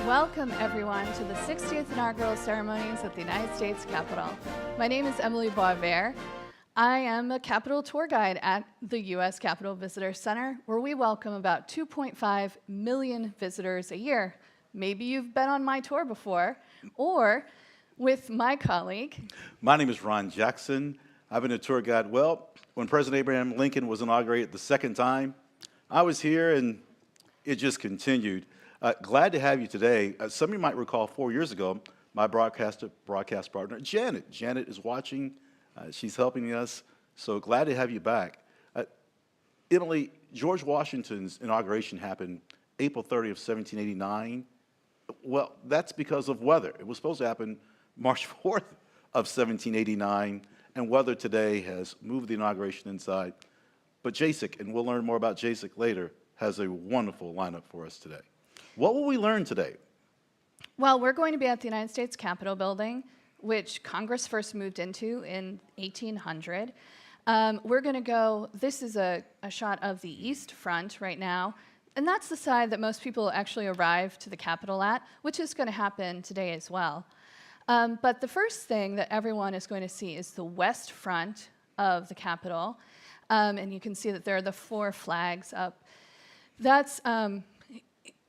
Welcome, everyone, to the 60th inaugural ceremonies at the United States Capitol. My name is Emily Boisvert. I am a Capitol tour guide at the U.S. Capitol Visitor Center, where we welcome about 2.5 million visitors a year. Maybe you've been on my tour before, or with my colleague. My name is Ron Jackson. I've been a tour guide. Well, when President Abraham Lincoln was inaugurated the second time, I was here and it just continued. Glad to have you today. Some of you might recall 4 years ago, my broadcast partner, Janet. Janet is watching. She's helping us. So glad to have you back. Emily, George Washington's inauguration happened April 30th, 1789. Well, that's because of weather. It was supposed to happen March 4th of 1789, and weather today has moved the inauguration inside. But JASIC, and we'll learn more about JASIC later, has a wonderful lineup for us today. What will we learn today? Well, we're going to be at the United States Capitol building, which Congress first moved into in 1800. We're going to go, this is a shot of the east front right now, and that's the side that most people actually arrive to the Capitol at, which is going to happen today as well. But the first thing that everyone is going to see is the west front of the Capitol, and you can see that there are the 4 flags up. That's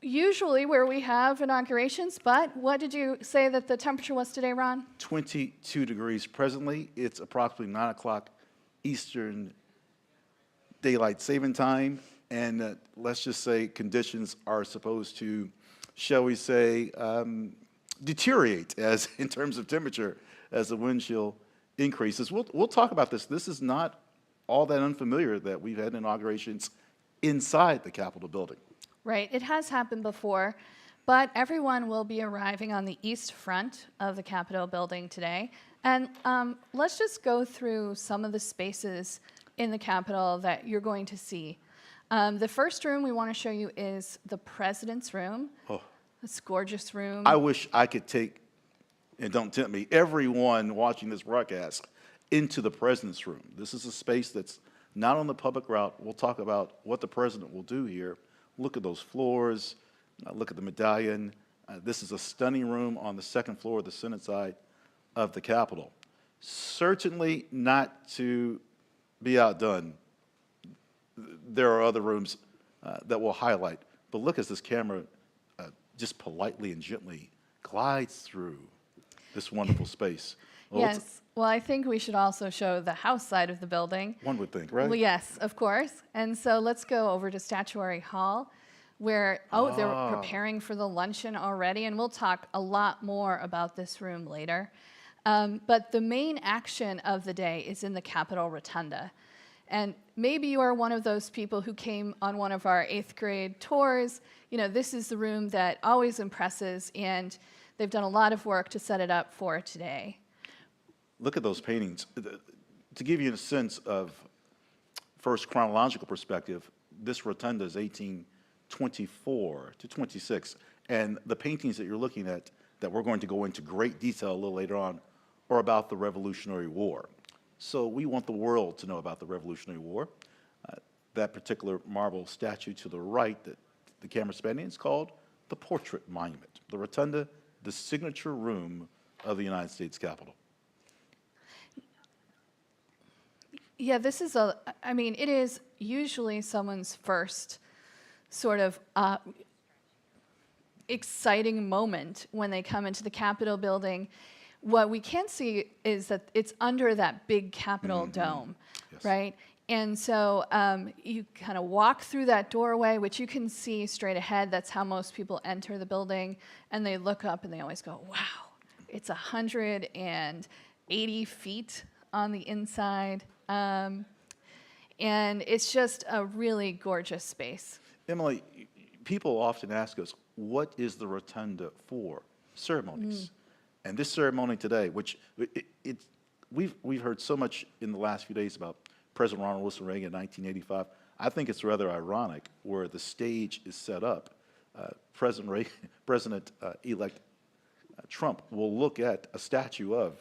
usually where we have inaugurations, but what did you say that the temperature was today, Ron? 22 degrees presently. It's approximately 9 o'clock Eastern Daylight Saving Time, and let's just say conditions are supposed to, shall we say, deteriorate as in terms of temperature as the wind chill increases. We'll talk about this. This is not all that unfamiliar that we've had inaugurations inside the Capitol building. Right, it has happened before, but everyone will be arriving on the east front of the Capitol building today. And let's just go through some of the spaces in the Capitol that you're going to see. The first room we want to show you is the President's room. Oh, This gorgeous room. I wish I could take, and don't tempt me, everyone watching this broadcast into the President's room. This is a space that's not on the public route. We'll talk about what the President will do here. Look at those floors, look at the medallion. This is a stunning room on the second floor of the Senate side of the Capitol. Certainly not to be outdone. There are other rooms that we'll highlight, but look as this camera just politely and gently glides through this wonderful space. Well, yes, well, I think we should also show the House side of the building. One would think, right? Well, yes, of course. And so let's go over to Statuary Hall, where, they're preparing for the luncheon already, and we'll talk a lot more about this room later. But the main action of the day is in the Capitol Rotunda. And maybe you are one of those people who came on one of our 8th grade tours. You know, this is the room that always impresses, and they've done a lot of work to set it up for today. Look at those paintings. To give you a sense of first chronological perspective, this rotunda is 1824 to 26, and the paintings that you're looking at that we're going to go into great detail a little later on are about the Revolutionary War. So we want the world to know about the Revolutionary War. That particular marble statue to the right that the camera's spanning is called the Portrait Monument. The rotunda, the signature room of the United States Capitol. Yeah, this is it is usually someone's first sort of exciting moment when they come into the Capitol building. What we can see is that it's under that big Capitol dome, yes. Right? And so you kind of walk through that doorway, which you can see straight ahead. That's how most people enter the building. And they look up and they always go, wow, it's 180 feet on the inside. And it's just a really gorgeous space. Emily, people often ask us, what is the rotunda for? Ceremonies. And this ceremony today, which we've heard so much in the last few days about President Ronald Wilson Reagan in 1985. I think it's rather ironic where the stage is set up. President-elect Trump will look at a statue of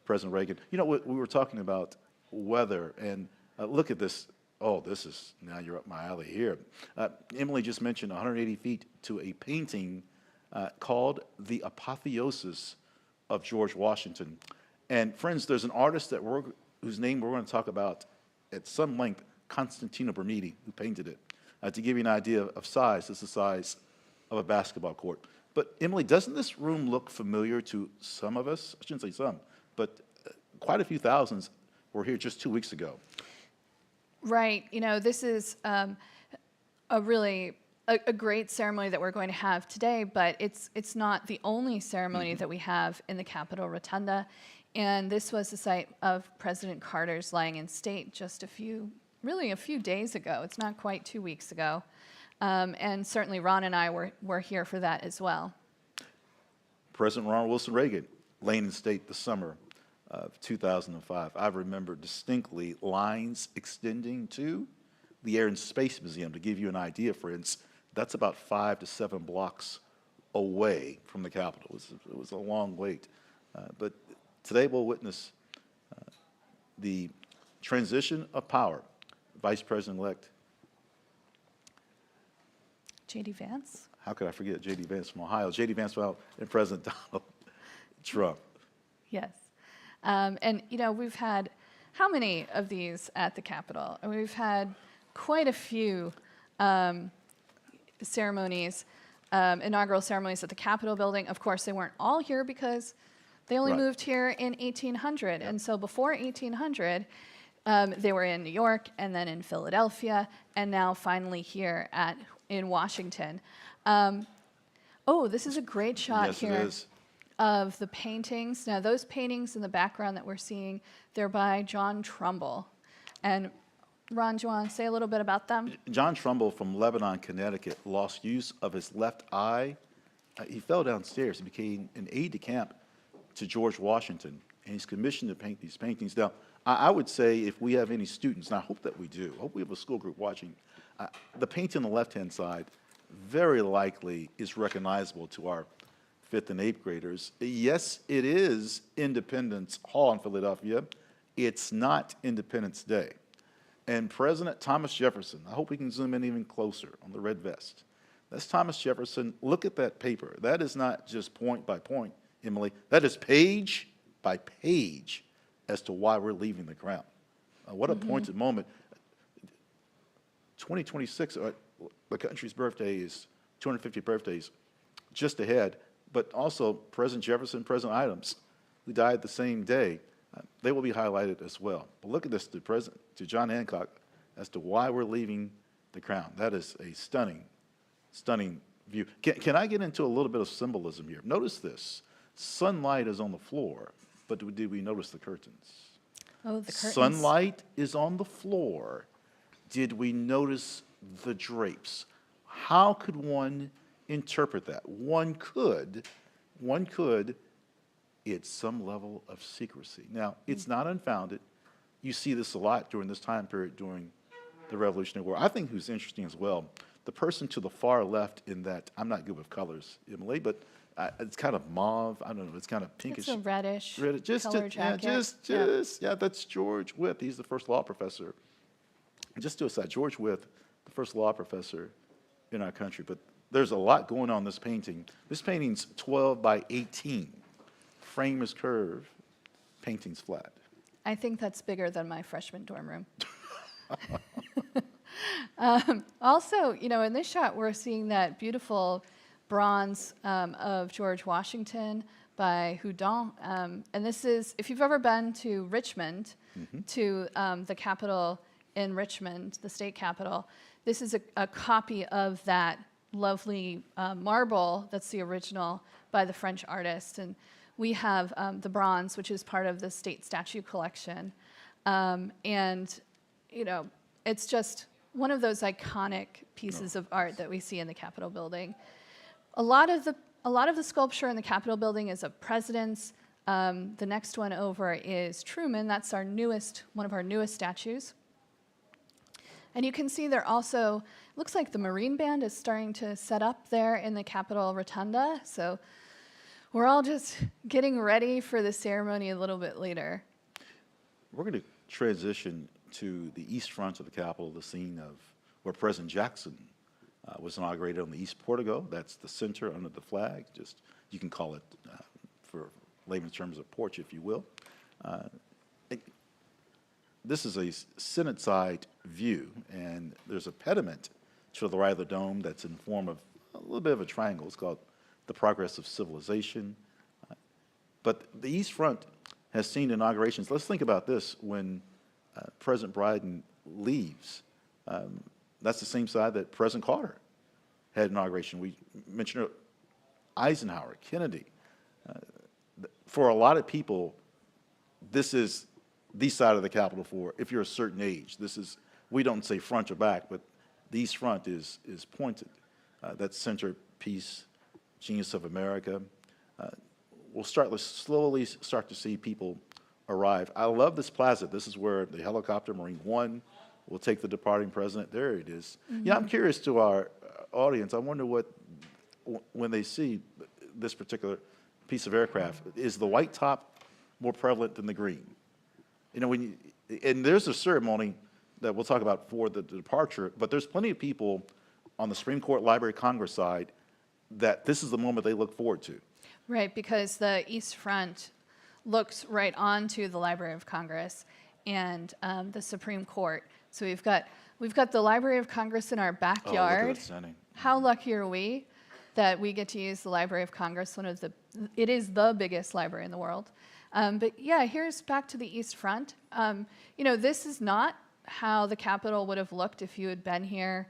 President Reagan. You know, we were talking about weather, and look at this. Oh, this is, now you're up my alley here. Emily just mentioned 180 feet to a painting called The Apotheosis of George Washington. And friends, there's an artist whose name we're going to talk about at some length, Constantino Bernini, who painted it. To give you an idea of size, it's the size of a basketball court. But Emily, doesn't this room look familiar to some of us? I shouldn't say some, but quite a few thousands were here just 2 weeks ago. Right. This is a really a great ceremony that we're going to have today, but it's not the only ceremony that we have in the Capitol Rotunda. And this was the site of President Carter's lying in state just a few days ago. It's not quite 2 weeks ago. And certainly Ron and I were here for that as well. President Ronald Wilson Reagan laying in state the summer of 2005. I remember distinctly lines extending to the Air and Space Museum. To give you an idea, friends, that's about 5 to 7 blocks away from the Capitol. It was a long wait. But today we'll witness the transition of power. Vice President-elect J.D. Vance? How could I forget J.D. Vance from Ohio? J.D. Vance from Ohio and President Donald Trump. Yes. And, we've had how many of these at the Capitol? And we've had quite a few ceremonies, inaugural ceremonies at the Capitol building. Of course, they weren't all here because they only moved here in 1800. Yep. And so before 1800, they were in New York and then in Philadelphia, and now finally here in Washington. This is a great shot here of the paintings. Now, those paintings in the background that we're seeing, they're by John Trumbull. And Ron, do you want to say a little bit about them? John Trumbull from Lebanon, Connecticut, lost use of his left eye. He fell downstairs. He became an aide-de-camp to George Washington, and he's commissioned to paint these paintings. Now, I would say if we have any students, and I hope that we do, I hope we have a school group watching, the painting on the left-hand side very likely is recognizable to our 5th and 8th graders. Yes, it is Independence Hall in Philadelphia. It's not Independence Day. And President Thomas Jefferson, I hope we can zoom in even closer on the red vest. That's Thomas Jefferson. Look at that paper. That is not just point by point, Emily. That is page by page as to why we're leaving the crown. What a pointed moment. 2026, the country's birthday is 250th birthdays just ahead, but also President Jefferson, President Adams, who died the same day, they will be highlighted as well. But look at this to John Hancock as to why we're leaving the crown. That is a stunning, stunning view. Can I get into a little bit of symbolism here? Notice this. Sunlight is on the floor, but did we notice the curtains? Oh, the curtains. Sunlight is on the floor. Did we notice the drapes? How could one interpret that? One could, it's some level of secrecy. Now, it's not unfounded. You see this a lot during this time period during the Revolutionary War. I think who's interesting as well, the person to the far left in that, I'm not good with colors, Emily, but it's kind of mauve. I don't know. It's kind of pinkish. It's a reddish just color jacket. Yeah, that's George Wythe. He's the first law professor. Just to aside, George Wythe, the first law professor in our country. But there's a lot going on in this painting. This painting's 12 by 18. Frame is curved, painting's flat. I think that's bigger than my freshman dorm room. Also, in this shot, we're seeing that beautiful bronze of George Washington by Houdon. And this is, if you've ever been to Richmond, to the Capitol in Richmond, the state capitol, this is a copy of that lovely marble that's the original by the French artist. And we have the bronze, which is part of the state statue collection. And, it's just one of those iconic pieces of art that we see in the Capitol building. A lot of the sculpture in the Capitol building is of presidents. The next one over is Truman. That's one of our newest statues. And you can see there also, looks like the Marine Band is starting to set up there in the Capitol Rotunda. So we're all just getting ready for the ceremony a little bit later. We're going to transition to the east front of the Capitol, the scene of where President Jackson was inaugurated on the East Portico. That's the center under the flag. Just, you can call it, for layman's terms, a porch, if you will. This is a Senate side view, and there's a pediment to the right of the dome that's in form of a little bit of a triangle. It's called the progress of civilization. But the East Front has seen inaugurations. Let's think about this. When President Biden leaves, that's the same side that President Carter had inauguration. We mentioned Eisenhower, Kennedy. For a lot of people, this is the side of the Capitol for, if you're a certain age. This is, we don't say front or back, but the East Front is pointed. That centerpiece, genius of America. We'll slowly start to see people arrive. I love this plaza. This is where the helicopter, Marine One, will take the departing president. There it is. Mm-hmm. Yeah, I'm curious to our audience. I wonder what, when they see this particular piece of aircraft, is the white top more prevalent than the green? You know, and there's a ceremony that we'll talk about for the departure, but there's plenty of people on the Supreme Court Library of Congress side that this is the moment they look forward to. Right, because the East Front looks right onto the Library of Congress and the Supreme Court. So we've got the Library of Congress in our backyard. Oh, look at that setting. How lucky are we that we get to use the Library of Congress? It is the biggest library in the world. But yeah, here's back to the East Front. You know, this is not how the Capitol would have looked if you had been here.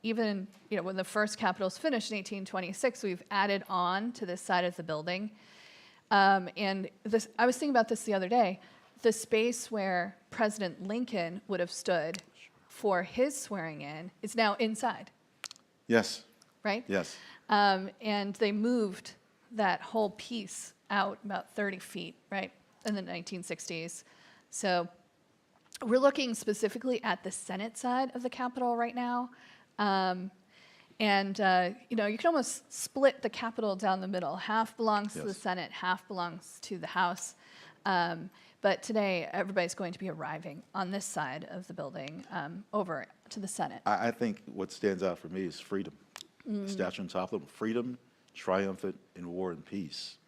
Even, you know, when the first Capitol's finished in 1826, we've added on to this side of the building. And this, I was thinking about this the other day. The space where President Lincoln would have stood for his swearing in is now inside. Yes. Right? Yes. And they moved that whole piece out about 30 feet, right, in the 1960s. So we're looking specifically at the Senate side of the Capitol right now. You know, you can almost split the Capitol down the middle. Half belongs to the Senate, half belongs to the House. But today, everybody's going to be arriving on this side of the building over to the Senate. I think what stands out for me is freedom. The statue on top of them, freedom, triumphant in war and peace.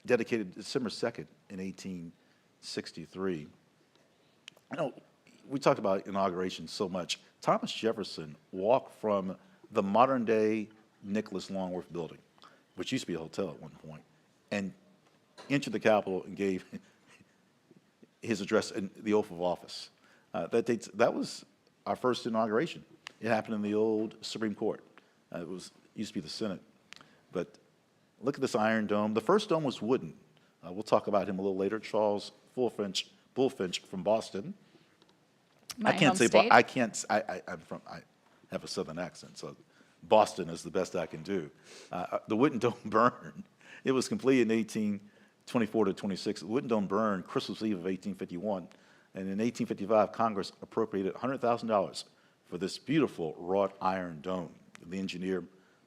Dedicated December 2nd in 1863. You know, we talked about inauguration so much. Thomas Jefferson walked from the modern-day Nicholas Longworth building, which used to be a hotel at one point, and entered the Capitol and gave his address and the oath of office. That was our first inauguration. It happened in the old Supreme Court. It used to be the Senate. But look at this Iron Dome. The first dome was wooden. We'll talk about him a little later. Charles Bullfinch from Boston. My home state. I have a Southern accent, so Boston is the best I can do. The wooden dome burned. It was completed in 1824 to 26. The wooden dome burned Christmas Eve of 1851. And in 1855, Congress appropriated $100,000 for this beautiful wrought iron dome. The engineer,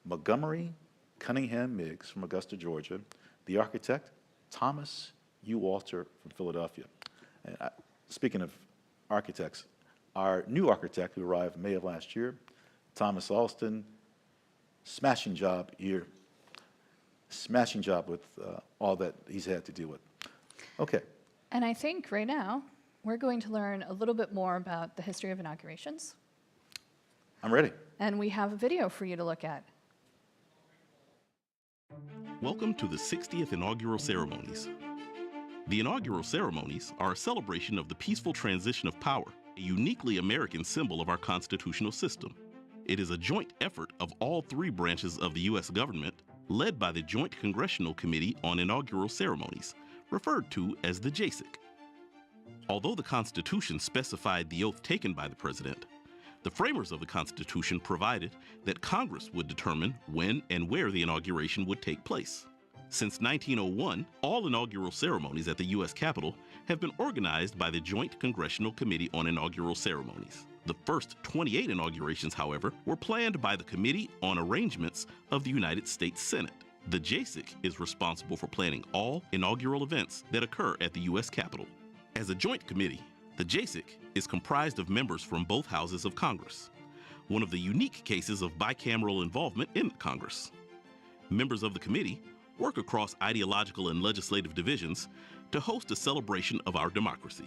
Montgomery Cunningham Meigs from Augusta, Georgia. The architect, Thomas U. Walter from Philadelphia. And speaking of architects, our new architect who arrived May of last year, Thomas Alston, smashing job here. Smashing job with all that he's had to deal with. Okay. And I think right now, we're going to learn a little bit more about the history of inaugurations. I'm ready. And we have a video for you to look at. Welcome to the 60th inaugural ceremonies. The inaugural ceremonies are a celebration of the peaceful transition of power, a uniquely American symbol of our constitutional system. It is a joint effort of all three branches of the U.S. government, led by the Joint Congressional Committee on Inaugural Ceremonies, referred to as the JCIC. Although the Constitution specified the oath taken by the President, the framers of the Constitution provided that Congress would determine when and where the inauguration would take place. Since 1901, all inaugural ceremonies at the U.S. Capitol have been organized by the Joint Congressional Committee on Inaugural Ceremonies. The first 28 inaugurations, however, were planned by the Committee on Arrangements of the United States Senate. The JCIC is responsible for planning all inaugural events that occur at the U.S. Capitol. As a joint committee, The JASIC is comprised of members from both houses of Congress, one of the unique cases of bicameral involvement in Congress. Members of the committee work across ideological and legislative divisions to host a celebration of our democracy.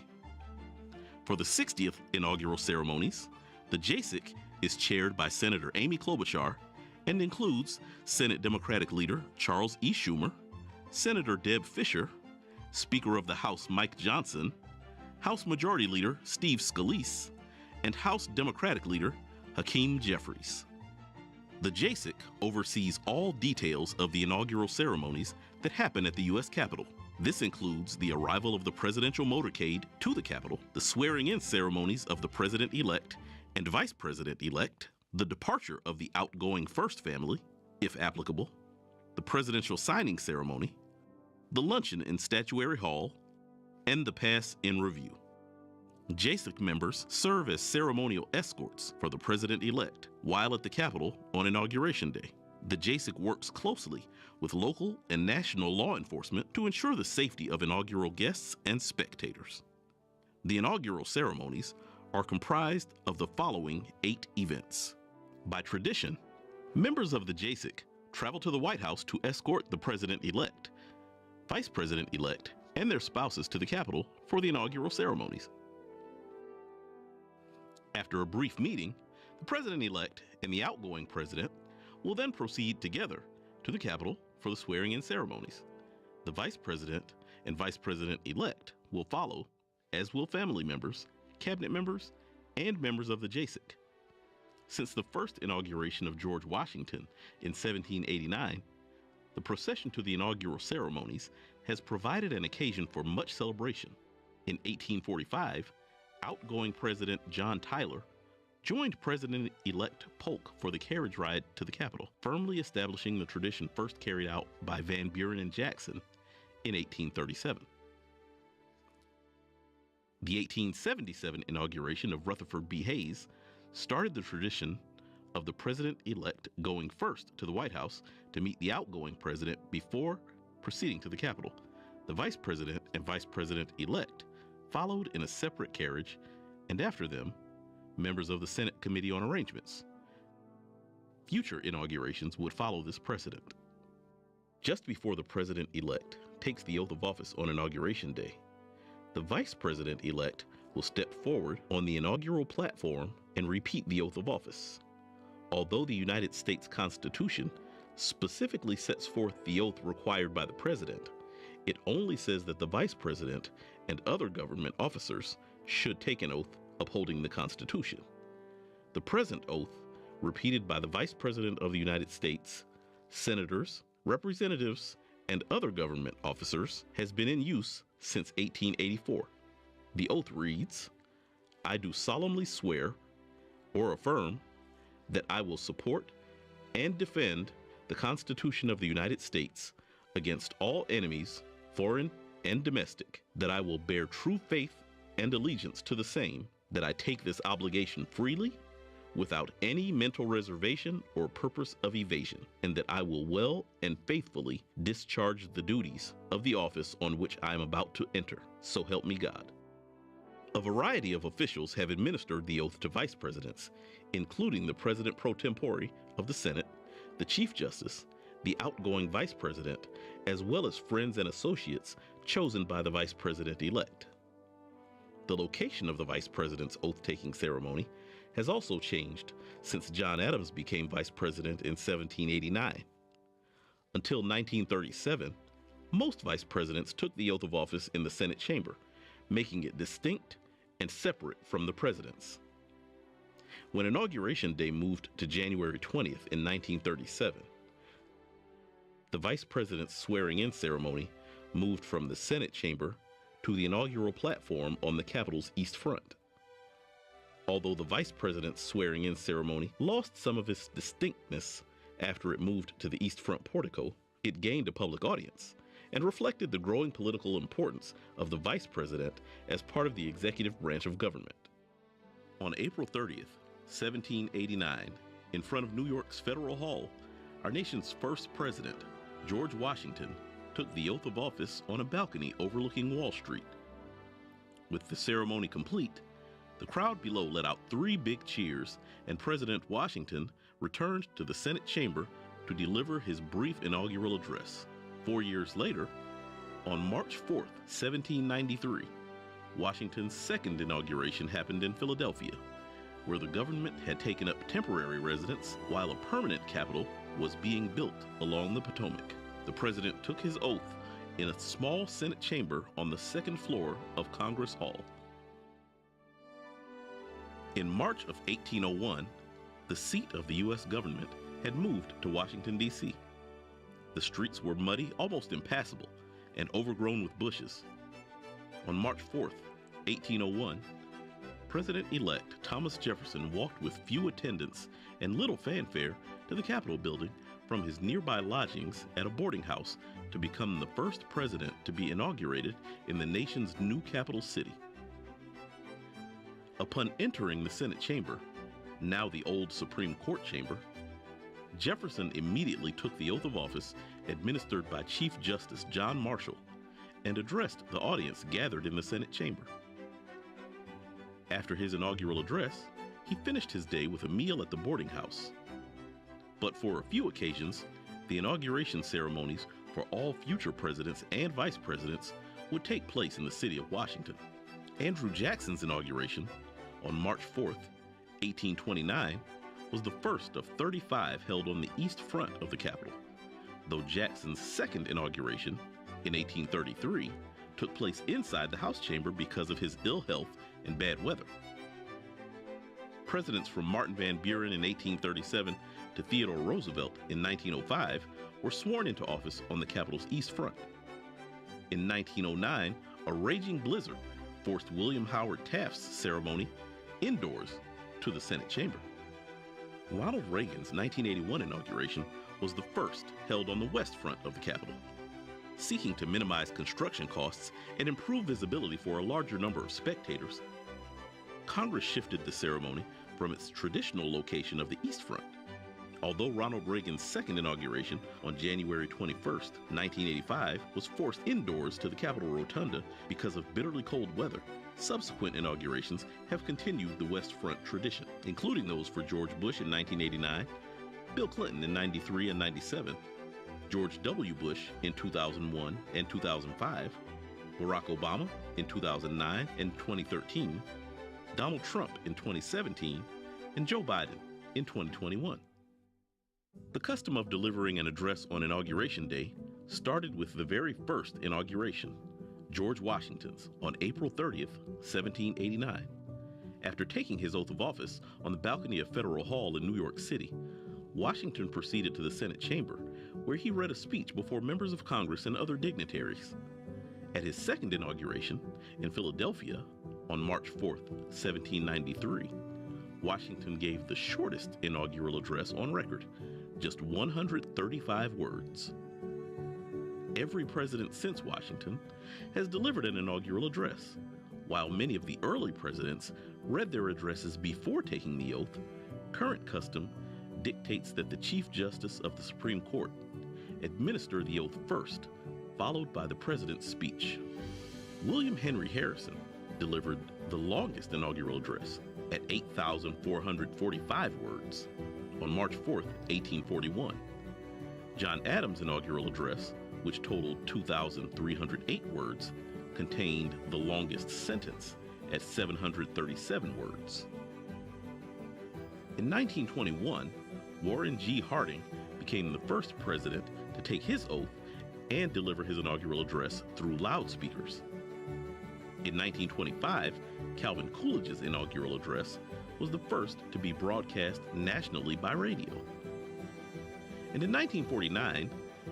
For the 60th inaugural ceremonies, the JASIC is chaired by Senator Amy Klobuchar and includes Senate Democratic Leader Charles E. Schumer, Senator Deb Fischer, Speaker of the House Mike Johnson, House Majority Leader Steve Scalise, and House Democratic Leader Hakeem Jeffries. The JASIC oversees all details of the inaugural ceremonies that happen at the U.S. Capitol. This includes the arrival of the presidential motorcade to the Capitol, the swearing-in ceremonies of the president-elect and vice president-elect, the departure of the outgoing First Family, if applicable, the presidential signing ceremony, the luncheon in Statuary Hall, and the pass in review. JASIC members serve as ceremonial escorts for the president-elect while at the Capitol on Inauguration Day. The JASIC works closely with local and national law enforcement to ensure the safety of inaugural guests and spectators. The inaugural ceremonies are comprised of the following 8 events. By tradition, members of the JASIC travel to the White House to escort the president-elect, vice president-elect, and their spouses to the Capitol for the inaugural ceremonies. After a brief meeting, the president-elect and the outgoing president will then proceed together to the Capitol for the swearing-in ceremonies. The vice president and vice president-elect will follow, as will family members, cabinet members, and members of the JASIC. Since the first inauguration of George Washington in 1789, the procession to the inaugural ceremonies has provided an occasion for much celebration. In 1845, outgoing President John Tyler joined President-elect Polk for the carriage ride to the Capitol, firmly establishing the tradition first carried out by Van Buren and Jackson in 1837. The 1877 inauguration of Rutherford B. Hayes started the tradition of the president-elect going first to the White House to meet the outgoing president before proceeding to the Capitol. The vice president and vice president-elect followed in a separate carriage, and after them, members of the Senate Committee on Arrangements. Future inaugurations would follow this precedent. Just before the president-elect takes the oath of office on Inauguration Day, the vice president-elect will step forward on the inaugural platform and repeat the oath of office. Although the United States Constitution specifically sets forth the oath required by the president, it only says that the vice president and other government officers should take an oath upholding the Constitution. The present oath, repeated by the Vice President of the United States, senators, representatives, and other government officers, has been in use since 1884. The oath reads, "I do solemnly swear or affirm that I will support and defend the Constitution of the United States against all enemies, foreign and domestic, that I will bear true faith and allegiance to the same, that I take this obligation freely, without any mental reservation or purpose of evasion, and that I will well and faithfully discharge the duties of the office on which I am about to enter. So help me God." A variety of officials have administered the oath to vice presidents, including the President pro tempore of the Senate, the Chief Justice, the outgoing vice president, as well as friends and associates chosen by the vice president-elect. The location of the vice president's oath-taking ceremony has also changed since John Adams became vice president in 1789. Until 1937, most vice presidents took the oath of office in the Senate chamber, making it distinct and separate from the president's. When Inauguration Day moved to January 20th in 1937, the vice president's swearing-in ceremony moved from the Senate chamber to the inaugural platform on the Capitol's East Front. Although the vice president's swearing-in ceremony lost some of its distinctness after it moved to the East Front portico, it gained a public audience and reflected the growing political importance of the vice president as part of the executive branch of government. On April 30th, 1789, in front of New York's Federal Hall, our nation's first president, George Washington, took the oath of office on a balcony overlooking Wall Street. With the ceremony complete, the crowd below let out 3 big cheers, and President Washington returned to the Senate chamber to deliver his brief inaugural address. 4 years later, on March 4, 1793, Washington's second inauguration happened in Philadelphia, where the government had taken up temporary residence while a permanent capital was being built along the Potomac. The president took his oath in a small Senate chamber on the second floor of Congress Hall. In March of 1801, the seat of the U.S. government had moved to Washington, D.C. The streets were muddy, almost impassable, and overgrown with bushes. On March 4, 1801, President-elect Thomas Jefferson walked with few attendants and little fanfare to the Capitol building from his nearby lodgings at a boarding house to become the first president to be inaugurated in the nation's new capital city. Upon entering the Senate chamber, now the old Supreme Court chamber, Jefferson immediately took the oath of office administered by Chief Justice John Marshall and addressed the audience gathered in the Senate chamber. After his inaugural address, he finished his day with a meal at the boarding house. But for a few occasions, the inauguration ceremonies for all future presidents and vice presidents would take place in the city of Washington. Andrew Jackson's inauguration on March 4, 1829, was the first of 35 held on the east front of the Capitol, though Jackson's second inauguration in 1833 took place inside the House chamber because of his ill health and bad weather. Presidents from Martin Van Buren in 1837 to Theodore Roosevelt in 1905 were sworn into office on the Capitol's east front. In 1909, a raging blizzard forced William Howard Taft's ceremony indoors to the Senate chamber. Ronald Reagan's 1981 inauguration was the first held on the west front of the Capitol. Seeking to minimize construction costs and improve visibility for a larger number of spectators, Congress shifted the ceremony from its traditional location of the east front. Although Ronald Reagan's second inauguration on January 21, 1985, was forced indoors to the Capitol Rotunda because of bitterly cold weather, subsequent inaugurations have continued the West Front tradition, including those for George Bush in 1989, Bill Clinton in 93 and 97, George W. Bush in 2001 and 2005, Barack Obama in 2009 and 2013, Donald Trump in 2017, and Joe Biden in 2021. The custom of delivering an address on Inauguration Day started with the very first inauguration, George Washington's, on April 30th, 1789. After taking his oath of office on the balcony of Federal Hall in New York City, Washington proceeded to the Senate chamber, where he read a speech before members of Congress and other dignitaries. At his second inauguration in Philadelphia on March 4th, 1793, Washington gave the shortest inaugural address on record, just 135 words. Every president since Washington has delivered an inaugural address. While many of the early presidents read their addresses before taking the oath, current custom dictates that the Chief Justice of the Supreme Court administer the oath first, followed by the president's speech. William Henry Harrison delivered the longest inaugural address at 8,445 words on March 4th, 1841. John Adams' inaugural address, which totaled 2,308 words, contained the longest sentence at 737 words. In 1921, Warren G. Harding became the first president to take his oath and deliver his inaugural address through loudspeakers. In 1925, Calvin Coolidge's inaugural address was the first to be broadcast nationally by radio. And in 1949,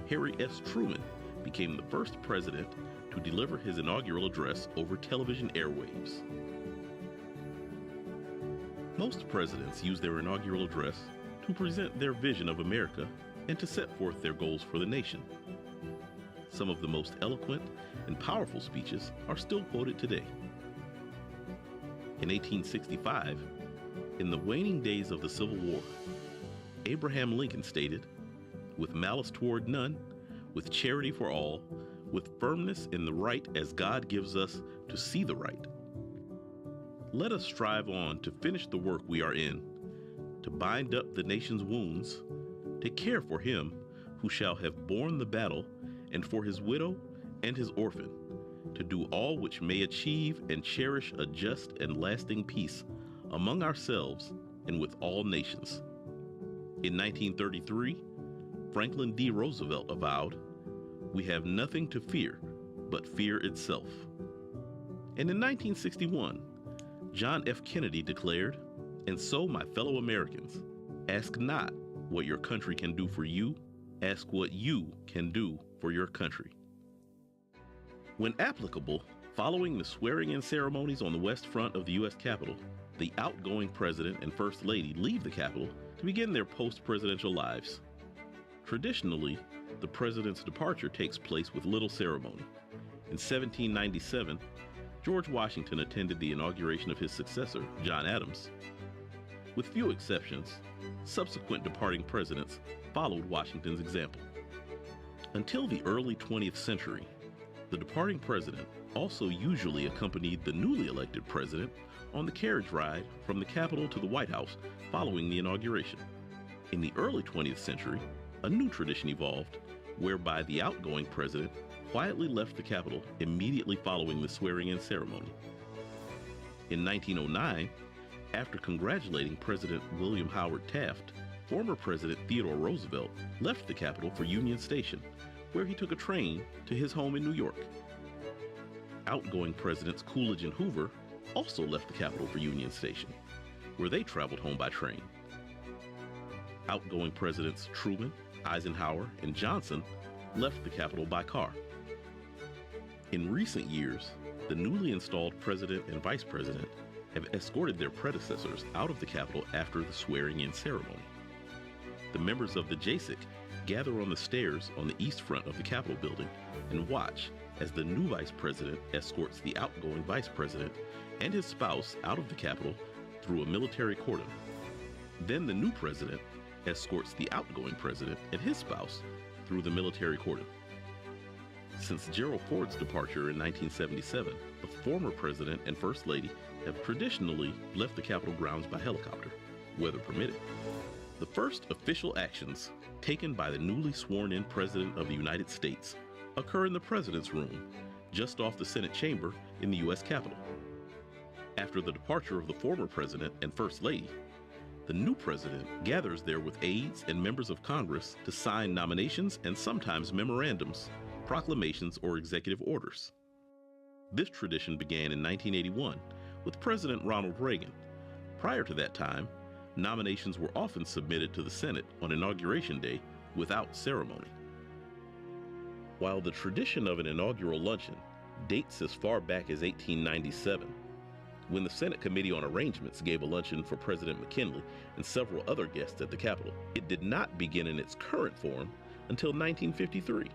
Harry S. Truman became the first president to deliver his inaugural address over television airwaves. Most presidents use their inaugural address to present their vision of America and to set forth their goals for the nation. Some of the most eloquent and powerful speeches are still quoted today. In 1865, in the waning days of the Civil War, Abraham Lincoln stated, "With malice toward none, with charity for all, with firmness in the right as God gives us to see the right, let us strive on to finish the work we are in, to bind up the nation's wounds, to care for him who shall have borne the battle, and for his widow and his orphan, to do all which may achieve and cherish a just and lasting peace among ourselves and with all nations. In 1933, Franklin D. Roosevelt avowed, "We have nothing to fear but fear itself." And in 1961, John F. Kennedy declared, "And so, my fellow Americans, ask not what your country can do for you, ask what you can do for your country." When applicable, following the swearing-in ceremonies on the West Front of the U.S. Capitol, the outgoing President and First Lady leave the Capitol to begin their post-presidential lives. Traditionally, the President's departure takes place with little ceremony. In 1797, George Washington attended the inauguration of his successor, John Adams. With few exceptions, subsequent departing presidents followed Washington's example. Until the early 20th century, the departing president also usually accompanied the newly elected president on the carriage ride from the Capitol to the White House following the inauguration. In the early 20th century, a new tradition evolved whereby the outgoing president quietly left the Capitol immediately following the swearing-in ceremony. In 1909, after congratulating President William Howard Taft, former President Theodore Roosevelt left the Capitol for Union Station, where he took a train to his home in New York. Outgoing Presidents Coolidge and Hoover also left the Capitol for Union Station, where they traveled home by train. Outgoing Presidents Truman, Eisenhower, and Johnson left the Capitol by car. In recent years, the newly installed President and Vice President have escorted their predecessors out of the Capitol after the swearing-in ceremony. The members of the JASIC gather on the stairs on the east front of the Capitol building and watch as the new Vice President escorts the outgoing Vice President and his spouse out of the Capitol through a military cordon. Then the new President escorts the outgoing President and his spouse through the military cordon. Since Gerald Ford's departure in 1977, the former President and First Lady have traditionally left the Capitol grounds by helicopter, weather permitting. The first official actions taken by the newly sworn-in President of the United States occur in the President's room, just off the Senate chamber in the U.S. Capitol. After the departure of the former President and First Lady, the new President gathers there with aides and members of Congress to sign nominations and sometimes memorandums, proclamations, or executive orders. This tradition began in 1981 with President Ronald Reagan. Prior to that time, nominations were often submitted to the Senate on Inauguration Day without ceremony. While the tradition of an inaugural luncheon dates as far back as 1897, when the Senate Committee on Arrangements gave a luncheon for President McKinley and several other guests at the Capitol, it did not begin in its current form until 1953.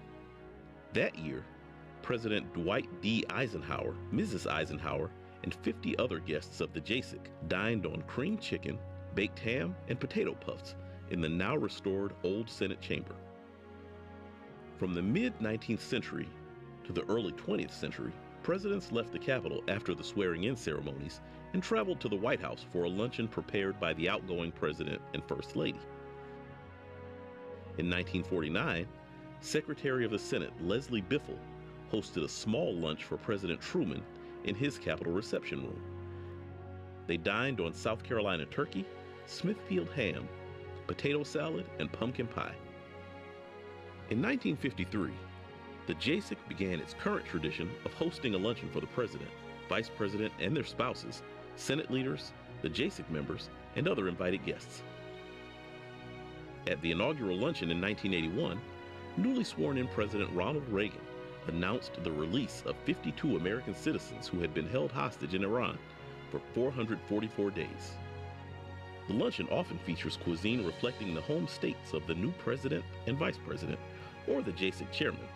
That year, President Dwight D. Eisenhower, Mrs. Eisenhower, and 50 other guests of the JASIC dined on creamed chicken, baked ham, and potato puffs in the now restored Old Senate Chamber. From the mid-19th century to the early 20th century, presidents left the Capitol after the swearing-in ceremonies and traveled to the White House for a luncheon prepared by the outgoing President and First Lady. In 1949, Secretary of the Senate Leslie Biffle hosted a small lunch for President Truman in his Capitol reception room. They dined on South Carolina turkey, Smithfield ham, potato salad, and pumpkin pie. In 1953, the JASIC began its current tradition of hosting a luncheon for the President, Vice President, and their spouses, Senate leaders, the JASIC members, and other invited guests. At the inaugural luncheon in 1981, newly sworn-in President Ronald Reagan announced the release of 52 American citizens who had been held hostage in Iran for 444 days. The luncheon often features cuisine reflecting the home states of the new President and Vice President, or the JASIC chairman,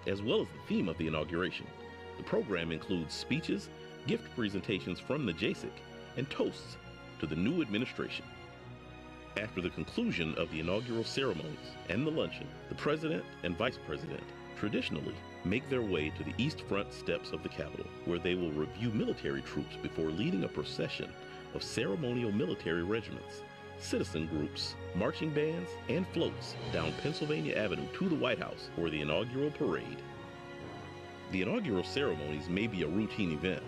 as well as the theme of the inauguration. The program includes speeches, gift presentations from the JASIC, and toasts to the new administration. After the conclusion of the inaugural ceremonies and the luncheon, the President and Vice President traditionally make their way to the east front steps of the Capitol, where they will review military troops before leading a procession of ceremonial military regiments, citizen groups, marching bands, and floats down Pennsylvania Avenue to the White House for the inaugural parade. The inaugural ceremonies may be a routine event,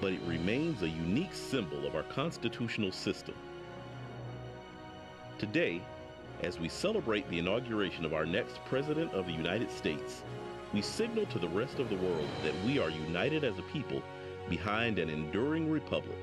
but it remains a unique symbol of our constitutional system. Today, as we celebrate the inauguration of our next President of the United States, we signal to the rest of the world that we are united as a people behind an enduring republic.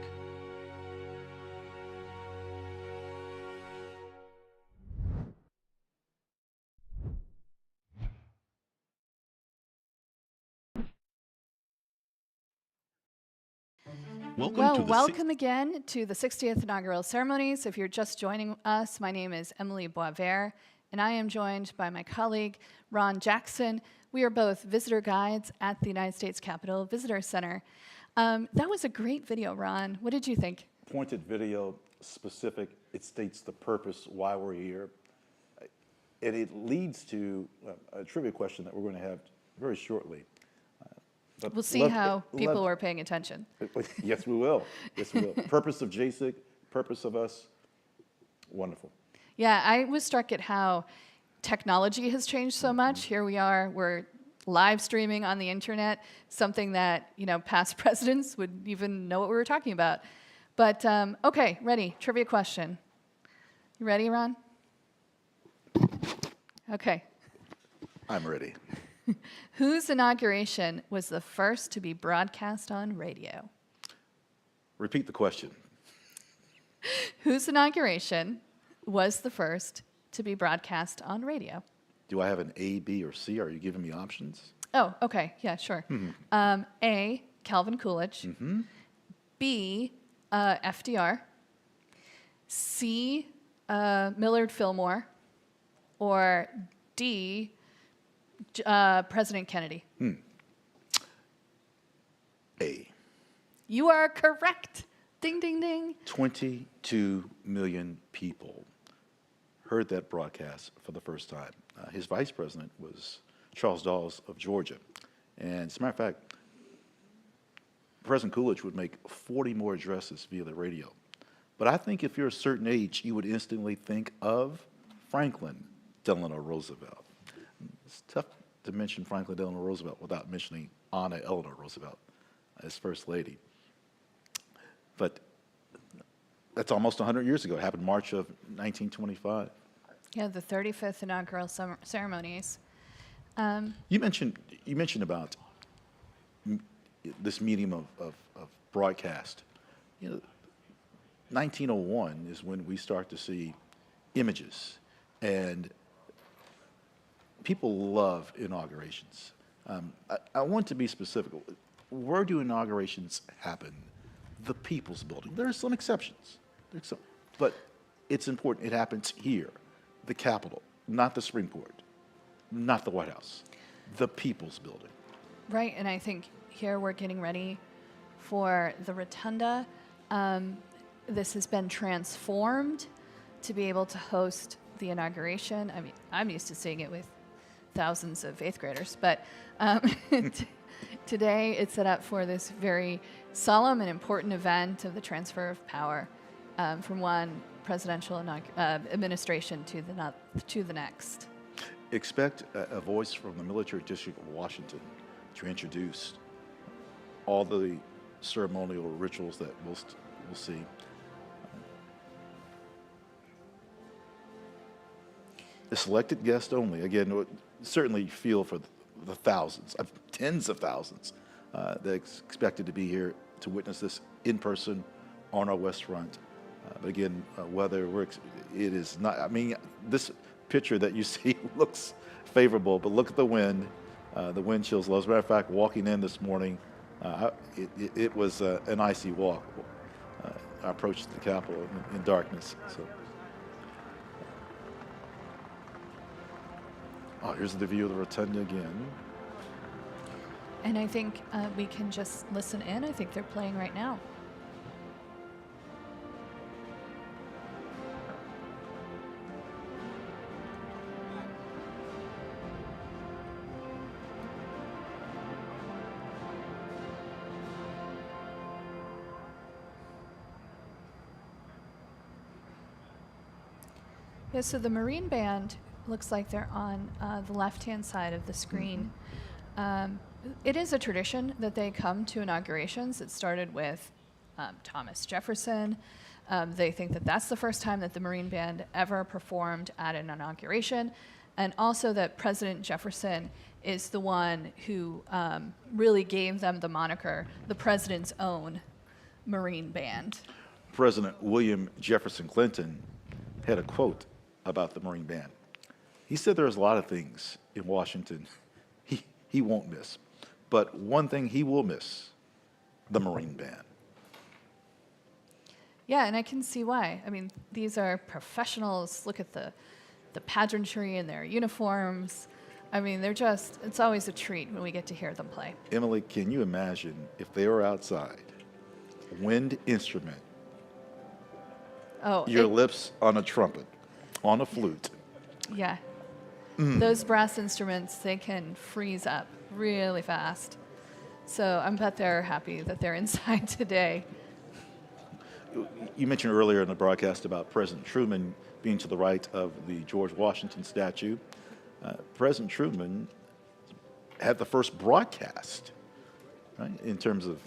Welcome again to the 60th inaugural ceremonies. If you're just joining us, my name is Emily Boisvert, and I am joined by my colleague, Ron Jackson. We are both visitor guides at the United States Capitol Visitor Center. That was a great video, Ron. What did you think? Pointed video, specific. It states the purpose, why we're here. And it leads to a trivia question that we're going to have very shortly. But we'll see how people were paying attention. Yes, we will. Yes, we will. Purpose of JSIC, purpose of us, wonderful. Yeah, I was struck at how technology has changed so much. Here we are, we're live streaming on the internet, something that, past presidents would even know what we were talking about. But, okay, ready, trivia question. You ready, Ron? Okay. I'm ready. Whose inauguration was the first to be broadcast on radio? Repeat the question. Whose inauguration was the first to be broadcast on radio? Do I have an A, B, or C? Are you giving me options? Oh, okay. Yeah, sure. A, Calvin Coolidge. B, FDR. C, Millard Fillmore. Or D, President Kennedy. A. You are correct. Ding, ding, ding. 22 million people heard that broadcast for the first time. His vice president was Charles Dawes of Georgia. And as a matter of fact, President Coolidge would make 40 more addresses via the radio. But I think if you're a certain age, you would instantly think of Franklin Delano Roosevelt. It's tough to mention Franklin Delano Roosevelt without mentioning Anna Eleanor Roosevelt as First Lady. But that's almost 100 years ago. It happened March of 1925. Yeah, the 35th inaugural ceremonies. You mentioned about this medium of broadcast. 1901 is when we start to see images, and people love inaugurations. I want to be specific. Where do inaugurations happen? The People's Building. There are some exceptions, but it's important. It happens here, the Capitol, not the Supreme Court, not the White House, the People's Building. Right, and I think here we're getting ready for the Rotunda. This has been transformed to be able to host the inauguration. I mean, I'm used to seeing it with thousands of 8th graders, but today it's set up for this very solemn and important event of the transfer of power from one presidential administration to the next. Expect a voice from the Military District of Washington to introduce all the ceremonial rituals that we'll see. The selected guest only. Again, certainly feel for the thousands, tens of thousands that expected to be here to witness this in person on our West Front. But again, weather works. It is not. I mean, this picture that you see looks favorable, but look at the wind. The wind chills low. As a matter of fact, walking in this morning, it was an icy walk. I approached the Capitol in darkness. So. Oh, here's the view of the Rotunda again. And I think we can just listen in. I think they're playing right now. Yeah, so the Marine Band looks like they're on the left-hand side of the screen. It is a tradition that they come to inaugurations. It started with Thomas Jefferson. They think that that's the first time that the Marine Band ever performed at an inauguration, and also that President Jefferson is the one who really gave them the moniker, the President's Own Marine Band. President William Jefferson Clinton had a quote about the Marine Band. He said there's a lot of things in Washington he won't miss, but one thing he will miss, the Marine Band. Yeah, and I can see why. I mean, these are professionals. Look at the pageantry in their uniforms. I mean, it's always a treat when we get to hear them play. Emily, can you imagine if they were outside, wind instrument, your lips on a trumpet, on a flute? Yeah. Those brass instruments, they can freeze up really fast. So I bet they're happy that they're inside today. You mentioned earlier in the broadcast about President Truman being to the right of the George Washington statue. President Truman had the first broadcast, right, in terms of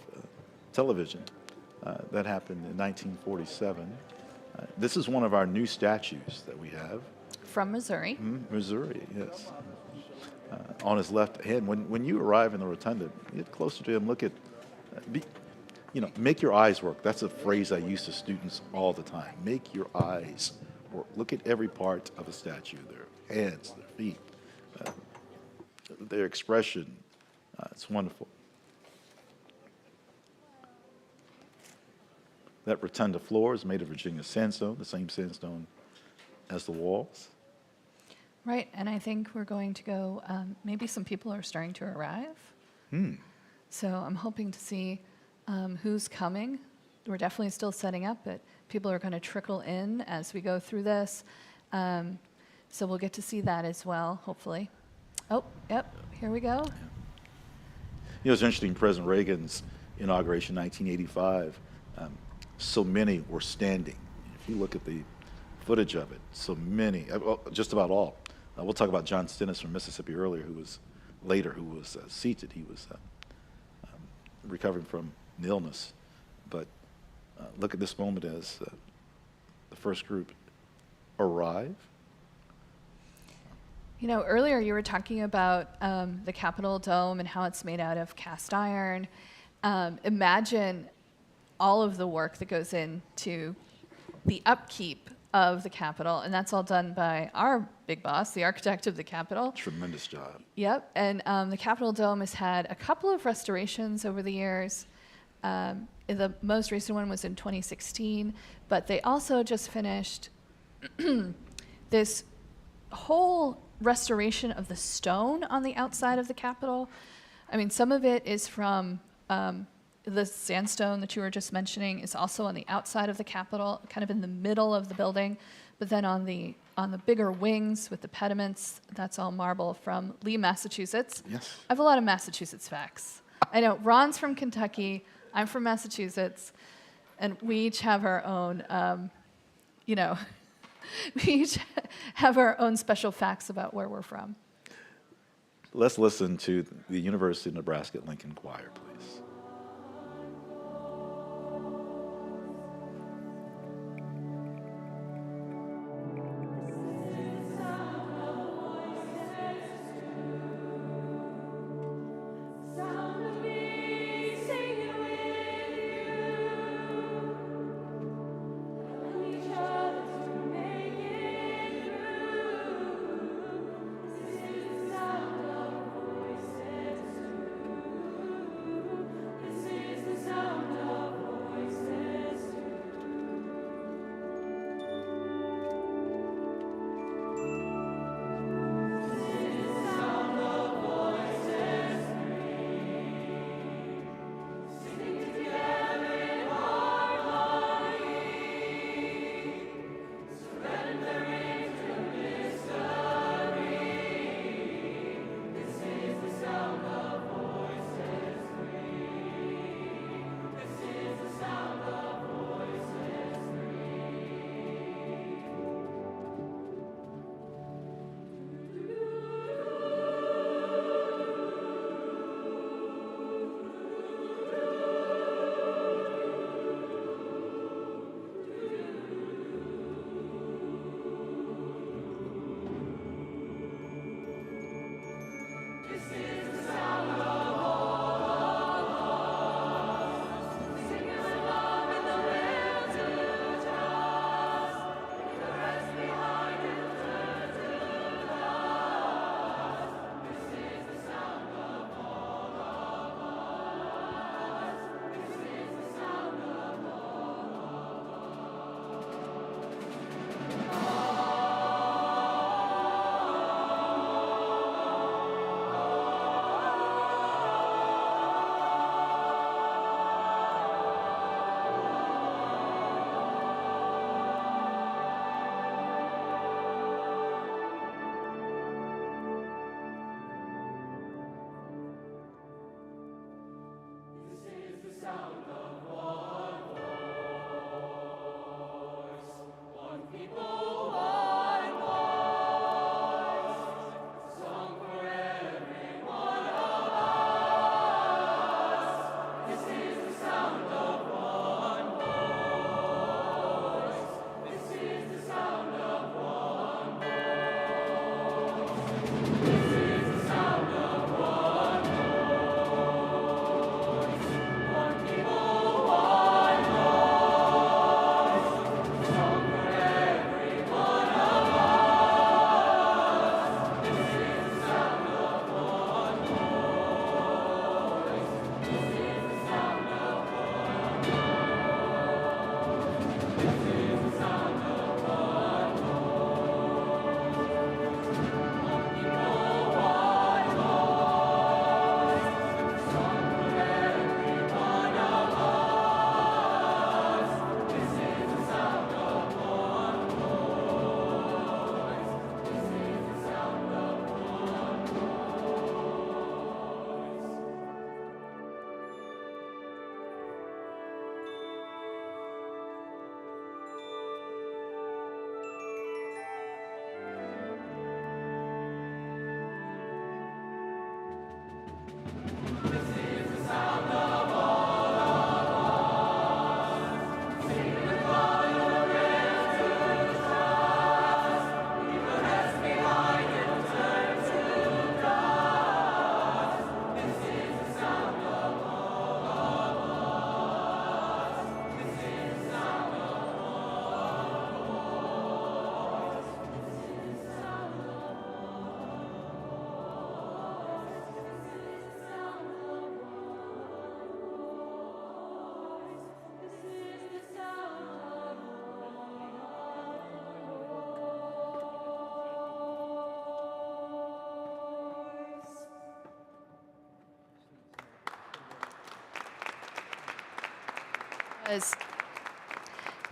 television. That happened in 1947. This is one of our new statues that we have. From Missouri. Missouri, yes. On his left hand. When you arrive in the Rotunda, get closer to him, look at, make your eyes work. That's a phrase I use to students all the time. Make your eyes work. Look at every part of a statue, their hands, their feet, their expression. It's wonderful. That Rotunda floor is made of Virginia sandstone, the same sandstone as the walls. Right, and I think we're going to go, maybe some people are starting to arrive. So I'm hoping to see who's coming. We're definitely still setting up, but people are going to trickle in as we go through this. So we'll get to see that as well, hopefully. Oh, yep, here we go. It's interesting, President Reagan's inauguration in 1985, so many were standing. If you look at the footage of it, so many, just about all. We'll talk about John Stennis from Mississippi earlier, who was seated. He was recovering from an illness. But look at this moment as the first group arrive. Earlier you were talking about the Capitol Dome and how it's made out of cast iron. Imagine all of the work that goes into the upkeep of the Capitol, and that's all done by our big boss, the architect of the Capitol. Tremendous job. Yep, and the Capitol Dome has had a couple of restorations over the years. The most recent one was in 2016, but they also just finished this whole restoration of the stone on the outside of the Capitol. I mean, some of it is from the sandstone that you were just mentioning is also on the outside of the Capitol, kind of in the middle of the building. But then on the bigger wings with the pediments, that's all marble from Lee, Massachusetts. Yes. I have a lot of Massachusetts facts. I know Ron's from Kentucky, I'm from Massachusetts, and we each have our own, we each have our own special facts about where we're from. Let's listen to the University of Nebraska-Lincoln Choir, please.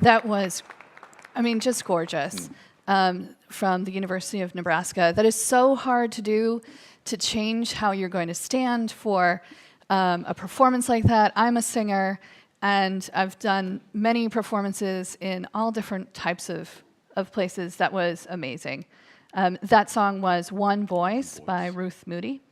That was, I mean, just gorgeous. From the University of Nebraska. That is so hard to do, to change how you're going to stand for a performance like that. I'm a singer, and I've done many performances in all different types of places. That was amazing. That song was One Voice by Ruth Moody.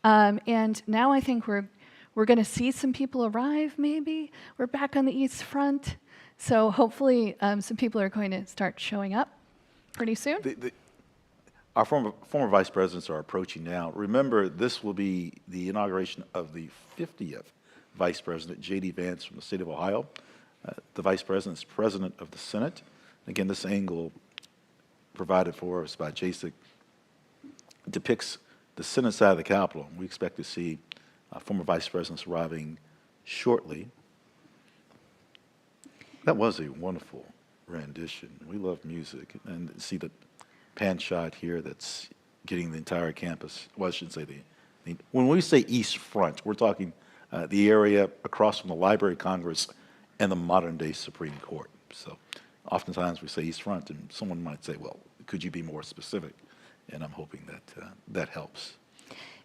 And now I think we're going to see some people arrive, maybe. We're back on the East Front. So hopefully some people are going to start showing up pretty soon. Our former vice presidents are approaching now. Remember, this will be the inauguration of the 50th vice president, J.D. Vance from the state of Ohio. The vice president is president of the Senate. Again, this angle provided for us by JASIC depicts the Senate side of the Capitol. We expect to see former vice presidents arriving shortly. That was a wonderful rendition. We love music, and see the pan shot here that's getting the entire campus. Well, I shouldn't say when we say East Front, we're talking the area across from the Library of Congress and the modern-day Supreme Court. So oftentimes we say East Front, and someone might say, well, could you be more specific? And I'm hoping that that helps.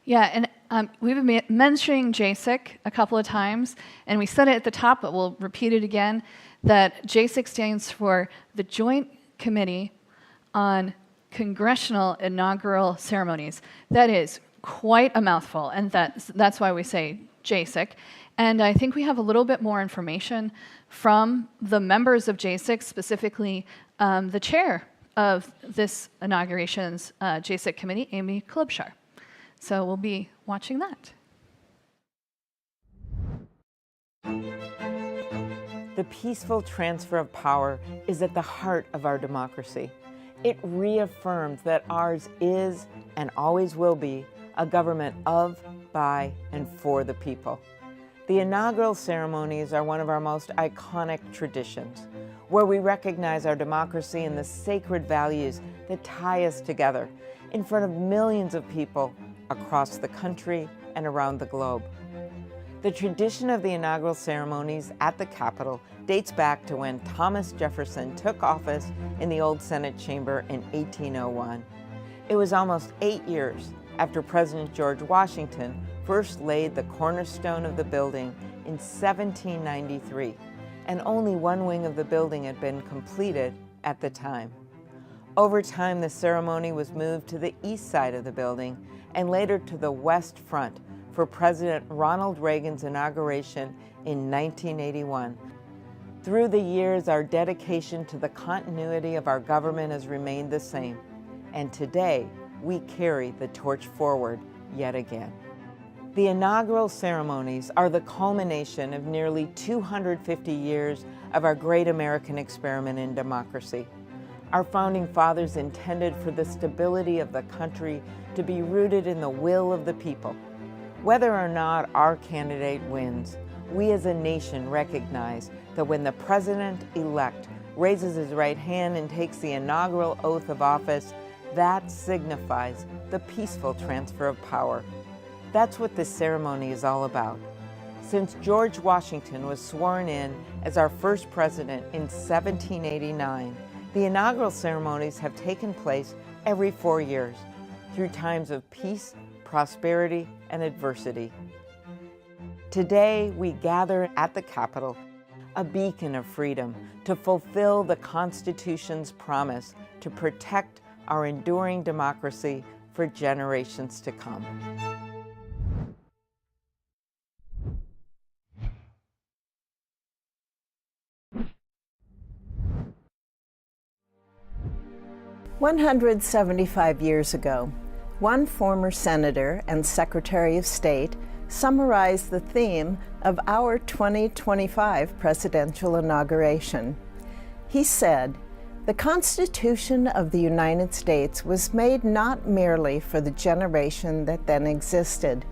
Yeah, and we've been mentioning JASIC a couple of times, and we said it at the top, but we'll repeat it again, that JASIC stands for the Joint Committee on Congressional Inaugural Ceremonies. That is quite a mouthful, and that's why we say JASIC. And I think we have a little bit more information from the members of JASIC, specifically the chair of this inauguration's JASIC committee, Amy Klobuchar. So we'll be watching that. The peaceful transfer of power is at the heart of our democracy. It reaffirms that ours is and always will be a government of, by, and for the people. The inaugural ceremonies are one of our most iconic traditions, where we recognize our democracy and the sacred values that tie us together in front of millions of people across the country and around the globe. The tradition of the inaugural ceremonies at the Capitol dates back to when Thomas Jefferson took office in the old Senate chamber in 1801. It was almost 8 years after President George Washington first laid the cornerstone of the building in 1793, and only one wing of the building had been completed at the time. Over time, the ceremony was moved to the east side of the building and later to the west front for President Ronald Reagan's inauguration in 1981. Through the years, our dedication to the continuity of our government has remained the same, and today we carry the torch forward yet again. The inaugural ceremonies are the culmination of nearly 250 years of our great American experiment in democracy. Our founding fathers intended for the stability of the country to be rooted in the will of the people. Whether or not our candidate wins, we as a nation recognize that when the president-elect raises his right hand and takes the inaugural oath of office, that signifies the peaceful transfer of power. That's what this ceremony is all about. Since George Washington was sworn in as our first president in 1789, the inaugural ceremonies have taken place every 4 years, through times of peace, prosperity, and adversity. Today, we gather at the Capitol, a beacon of freedom, to fulfill the Constitution's promise to protect our enduring democracy for generations to come. "175 years ago, one former senator and Secretary of State summarized the theme of our 2025 presidential inauguration. He said, "The Constitution of the United States was made not merely for the generation that then existed,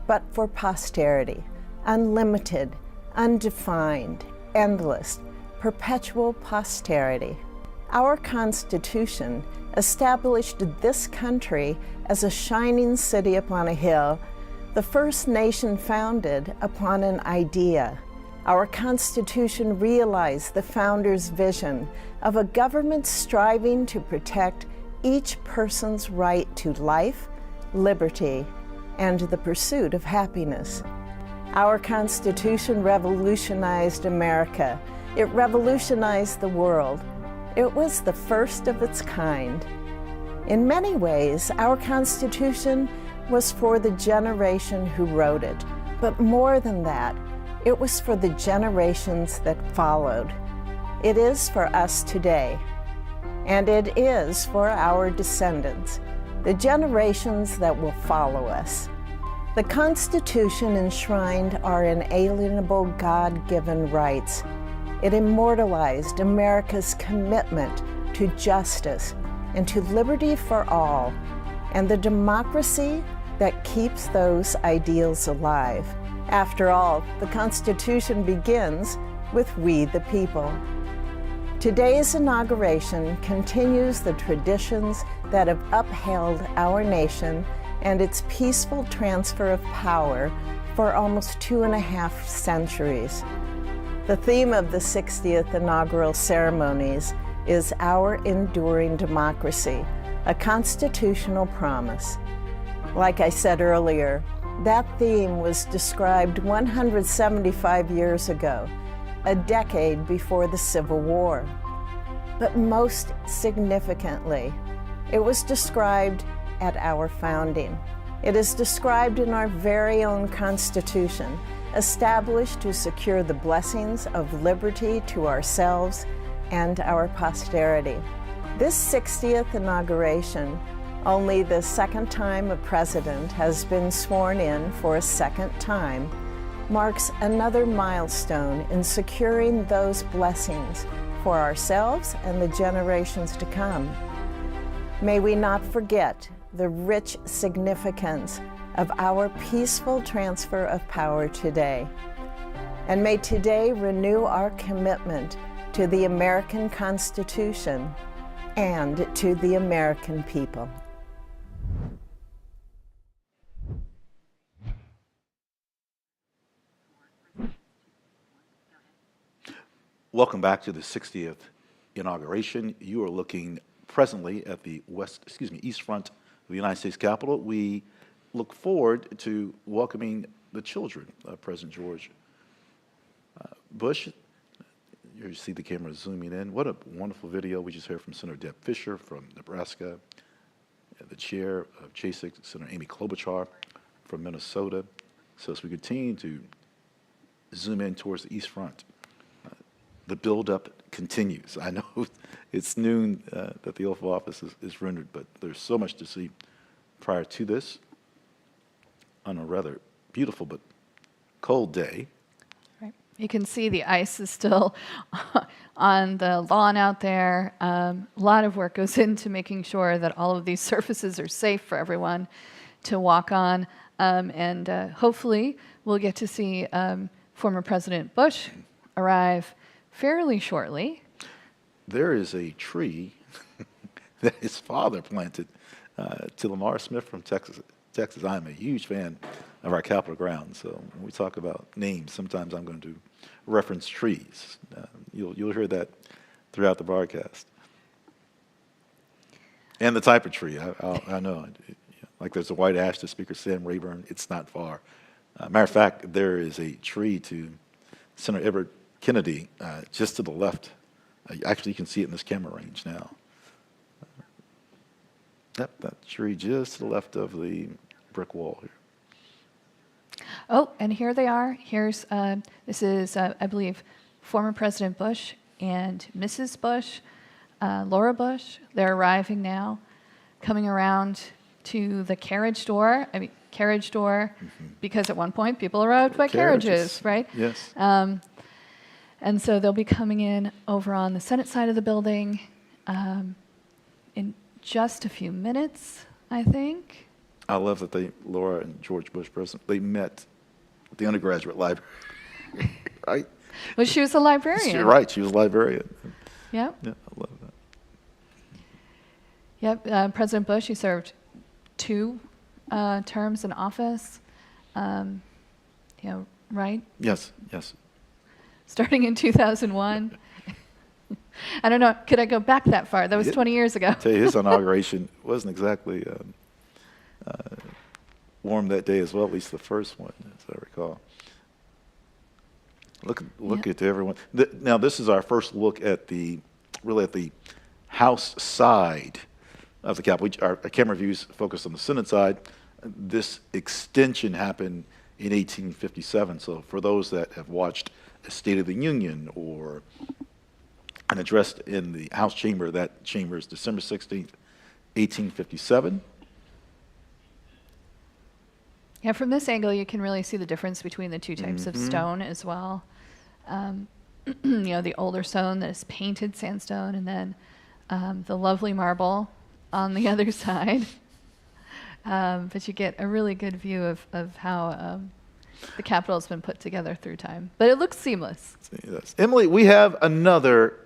but for posterity, unlimited, undefined, endless, perpetual posterity." Our Constitution established this country as a shining city upon a hill, the first nation founded upon an idea, Our Constitution realized the founders' vision of a government striving to protect each person's right to life, liberty, and the pursuit of happiness. Our Constitution revolutionized America. It revolutionized the world. It was the first of its kind. In many ways, our Constitution was for the generation who wrote it. But more than that, it was for the generations that followed. It is for us today, and it is for our descendants, the generations that will follow us. The Constitution enshrined our inalienable God-given rights. It immortalized America's commitment to justice and to liberty for all, and the democracy that keeps those ideals alive. After all, the Constitution begins with we the people. Today's inauguration continues the traditions that have upheld our nation and its peaceful transfer of power for almost 2.5 centuries. The theme of the 60th inaugural ceremonies is Our Enduring Democracy, a constitutional promise. Like I said earlier, that theme was described 175 years ago, a decade before the Civil War. But most significantly, it was described at our founding. It is described in our very own Constitution, established to secure the blessings of liberty to ourselves and our posterity. This 60th inauguration, only the second time a president has been sworn in for a second time, marks another milestone in securing those blessings for ourselves and the generations to come. May we not forget the rich significance of our peaceful transfer of power today. And may today renew our commitment to the American Constitution and to the American people. Welcome back to the 60th inauguration. You are looking presently at the east front of the United States Capitol. We look forward to welcoming the children of President George Bush. You see the camera zooming in. What a wonderful video. We just heard from Senator Deb Fisher from Nebraska, the chair of JASIC, Senator Amy Klobuchar from Minnesota. So as we continue to zoom in towards the east front, the buildup continues. I know it's noon that the oath of office is rendered, but there's so much to see prior to this on a rather beautiful but cold day. Right. You can see the ice is still on the lawn out there. A lot of work goes into making sure that all of these surfaces are safe for everyone to walk on. And hopefully we'll get to see former President Bush arrive fairly shortly. There is a tree that his father planted to Lamar Smith from Texas. I'm a huge fan of our Capitol grounds. So when we talk about names, sometimes I'm going to reference trees. You'll hear that throughout the broadcast. And the type of tree, I know. Like there's a white ash to Speaker Sam Rayburn. It's not far. Matter of fact, there is a tree to Senator Edward Kennedy just to the left. Actually, you can see it in this camera range now. That tree just to the left of the brick wall here. Oh, and here they are. Here's, this is, I believe, former President Bush and Mrs. Bush, Laura Bush. They're arriving now, coming around to the carriage door. Because at one point people arrived by carriages, right? Yes. And so they'll be coming in over on the Senate side of the building in just a few minutes, I think. I love that Laura and George Bush, President, they met at the undergraduate library. Right? Well, she was a librarian. You're right, she was a librarian. Yep. Yeah, I love that. Yep. President Bush, he served 2 terms in office. Right? Yes. starting in 2001. I don't know. Could I go back that far? That was 20 years ago. I tell you, his inauguration wasn't exactly warm that day as well, at least the first one, as I recall. Look at everyone. Now, this is our first look at really at the House side of the Capitol. Our camera views focused on the Senate side. This extension happened in 1857. So for those that have watched a State of the Union or an address in the House chamber, that chamber is December 16th, 1857. Yeah, from this angle, you can really see the difference between the two types of stone as well. The older stone that is painted sandstone, and then the lovely marble on the other side. But you get a really good view of how the Capitol has been put together through time. But it looks seamless. Yes. Emily, we have another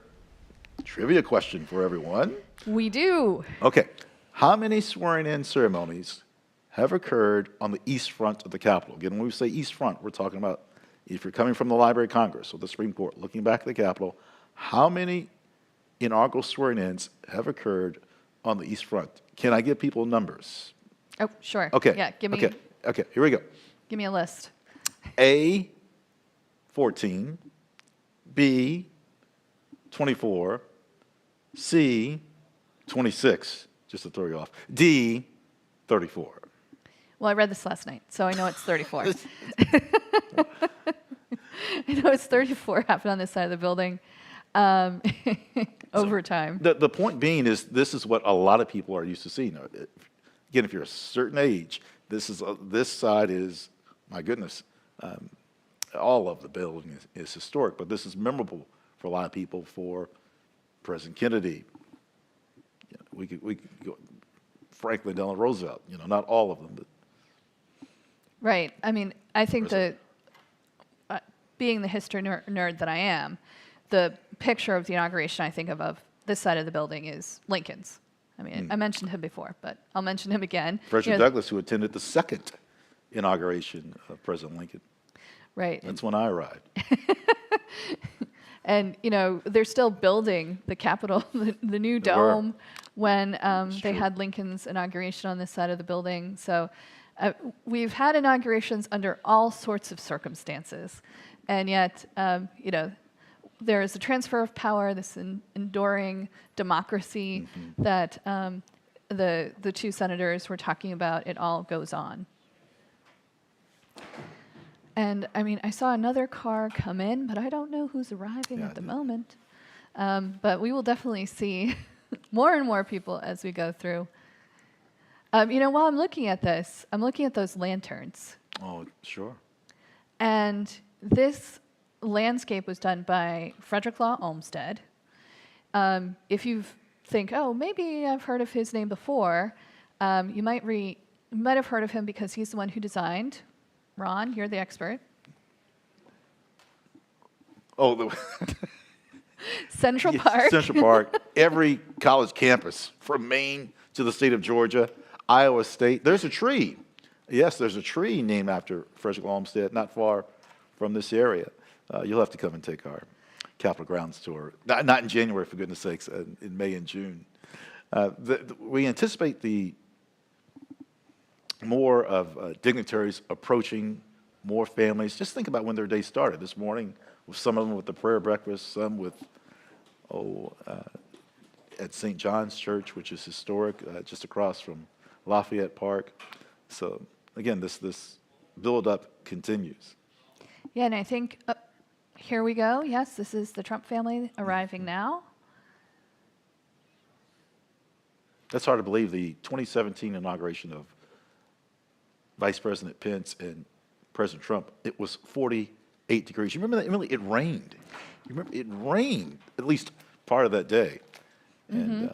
trivia question for everyone. We do. Okay. How many swearing-in ceremonies have occurred on the east front of the Capitol? Again, when we say east front, we're talking about if you're coming from the Library of Congress or the Supreme Court, looking back at the Capitol, how many inaugural swearing-ins have occurred on the east front? Can I give people numbers? Oh, sure. Okay. Yeah, give me Okay, here we go. give me a list. A, 14, B, 24, C, 26, just to throw you off, D, 34. Well, I read this last night, so I know it's 34. I know it's 34 happened on this side of the building over time. The point being is this is what a lot of people are used to seeing. Again, if you're a certain age, this side is, my goodness, all of the building is historic, but this is memorable for a lot of people. For President Kennedy, we could go Franklin Delano Roosevelt. Not all of them, but Right. I mean, I think being the history nerd that I am, the picture of the inauguration I think of this side of the building is Lincoln's. I mean, I mentioned him before, but I'll mention him again. Frederick Douglass, who attended the second inauguration of President Lincoln. Right. That's when I arrived. And, they're still building the Capitol, the new dome, when they had Lincoln's inauguration on this side of the building. So we've had inaugurations under all sorts of circumstances. And yet, there is a transfer of power, this enduring democracy that the two senators were talking about. It all goes on. And I mean, I saw another car come in, but I don't know who's arriving at the moment. But we will definitely see more and more people as we go through. While I'm looking at this, I'm looking at those lanterns. Oh, sure. And this landscape was done by Frederick Law Olmsted. If you think, oh, maybe I've heard of his name before, you might have heard of him because he's the one who designed. Ron, you're the expert. Oh, Central Park. Central Park. Every college campus, from Maine to the state of Georgia, Iowa State. There's a tree. Yes, there's a tree named after Frederick Law Olmsted, not far from this area. You'll have to come and take our Capitol Grounds tour. Not in January, for goodness sakes, in May and June. We anticipate more of dignitaries approaching, more families. Just think about when their day started. This morning, with some of them with the prayer breakfast, some with, at St. John's Church, which is historic, just across from Lafayette Park. So again, this build-up continues. Yeah, and I think, here we go. Yes, this is the Trump family arriving now. That's hard to believe. The 2017 inauguration of Vice President Pence and President Trump, it was 48 degrees. You remember that, Emily? It rained. You remember it rained at least part of that day. And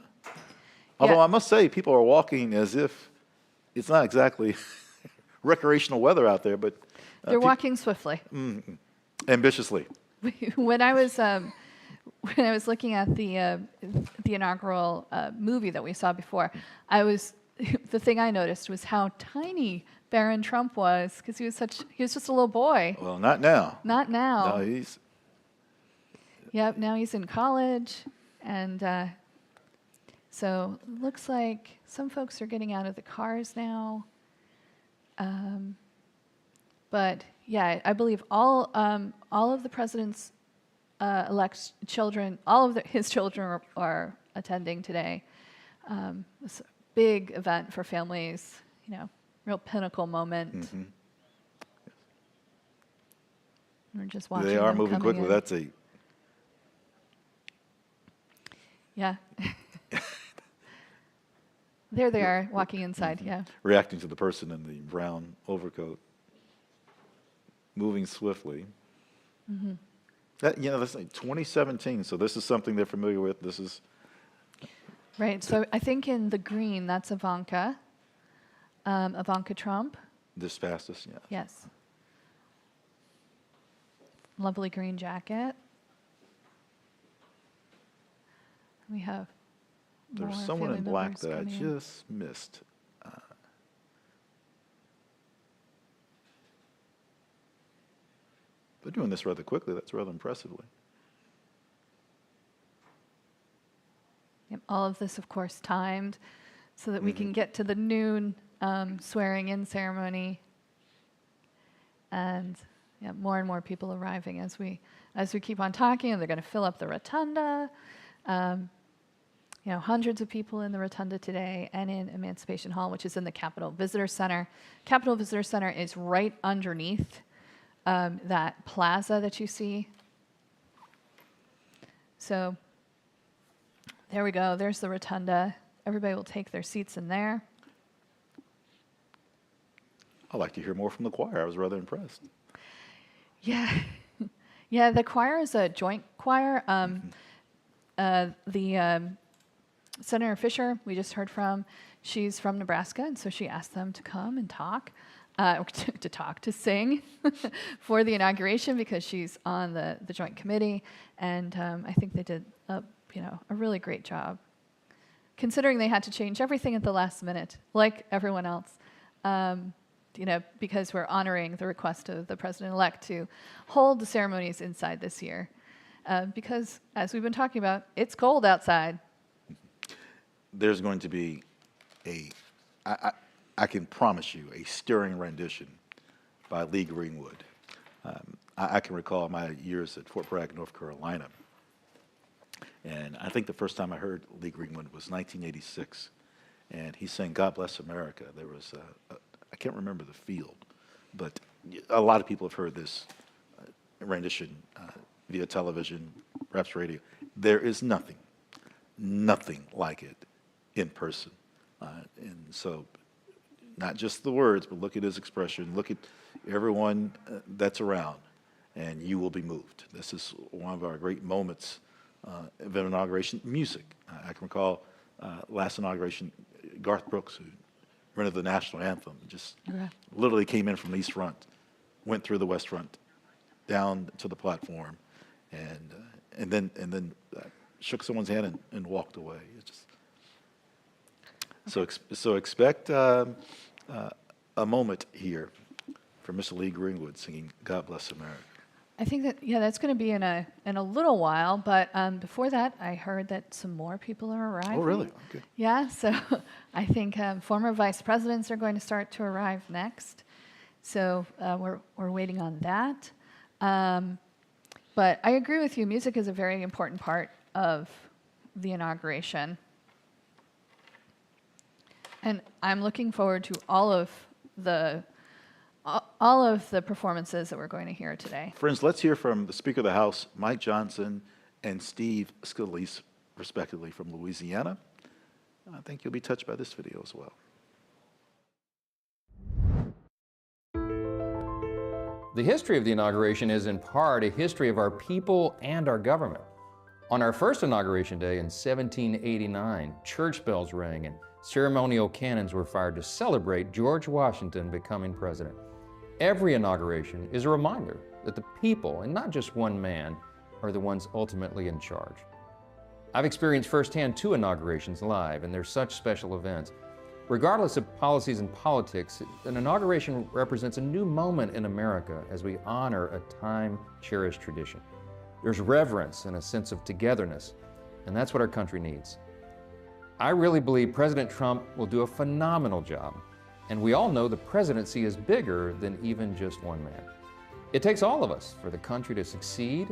although I must say, people are walking as if it's not exactly recreational weather out there, but they're walking swiftly, ambitiously. When I was looking at the inaugural movie that we saw before, the thing I noticed was how tiny Barron Trump was, because he was just a little boy. Well, not now. Not now. No, Yep, now he's in college, and so looks like some folks are getting out of the cars now. But yeah, I believe all of the president's elect's children, his children are attending today. It's a big event for families, you know, real pinnacle moment. Mm-hmm. We're just watching They are them moving coming quickly. in. That's a Yeah. There they are, walking inside, yeah. reacting to the person in the brown overcoat, moving swiftly. Mm-hmm. That's like 2017, so this is something they're familiar with. This is Right, so I think in the green, that's Ivanka Trump. this fastest, yeah. Yes. Lovely green jacket. We have There's more someone in family black members that I coming in. just missed. They're doing this rather quickly. That's rather impressively. Yep, all of this, of course, timed so that we can get to the noon swearing-in ceremony. And yeah, more and more people arriving as we keep on talking, and they're going to fill up the rotunda. Hundreds of people in the rotunda today, and in Emancipation Hall, which is in the Capitol Visitor Center. Capitol Visitor Center is right underneath that plaza that you see. So there we go. There's the rotunda. Everybody will take their seats in there. I'd like to hear more from the choir. I was rather impressed. Yeah. Yeah, the choir is a joint choir. Senator Fisher, we just heard from, she's from Nebraska, and so she asked them to come and talk, to sing for the inauguration because she's on the joint committee, and I think they did a really great job, considering they had to change everything at the last minute, like everyone else. Because we're honoring the request of the president-elect to hold the ceremonies inside this year. Because, as we've been talking about, it's cold outside. There's going to be I can promise you, a stirring rendition by Lee Greenwood. I can recall my years at Fort Bragg, North Carolina. And I think the first time I heard Lee Greenwood was 1986. And he sang God Bless America. There was I can't remember the field, but a lot of people have heard this rendition via television, perhaps radio. There is nothing like it in person. And so not just the words, but look at his expression, look at everyone that's around, and you will be moved. This is one of our great moments of an inauguration. Music. I can recall last inauguration, Garth Brooks, who rented the national anthem, just literally came in from the East Front, went through the West Front, down to the platform, and then shook someone's hand and walked away. It's just so expect a moment here from Mr. Lee Greenwood singing "God Bless America." I think that's going to be in a little while, but before that, I heard that some more people are arriving. Oh, really? Okay. Yeah, so I think former vice presidents are going to start to arrive next. So we're waiting on that. But I agree with you. Music is a very important part of the inauguration, and I'm looking forward to all of the performances that we're going to hear today. Friends, let's hear from the Speaker of the House, Mike Johnson, and Steve Scalise, respectively, from Louisiana. I think you'll be touched by this video as well. The history of the inauguration is in part a history of our people and our government. On our first inauguration day in 1789, church bells rang and ceremonial cannons were fired to celebrate George Washington becoming president. Every inauguration is a reminder that the people, and not just one man, are the ones ultimately in charge. I've experienced firsthand 2 inaugurations live, and they're such special events. Regardless of policies and politics, an inauguration represents a new moment in America as we honor a time-cherished tradition. There's reverence and a sense of togetherness, and that's what our country needs. I really believe President Trump will do a phenomenal job, and we all know the presidency is bigger than even just one man. It takes all of us for the country to succeed,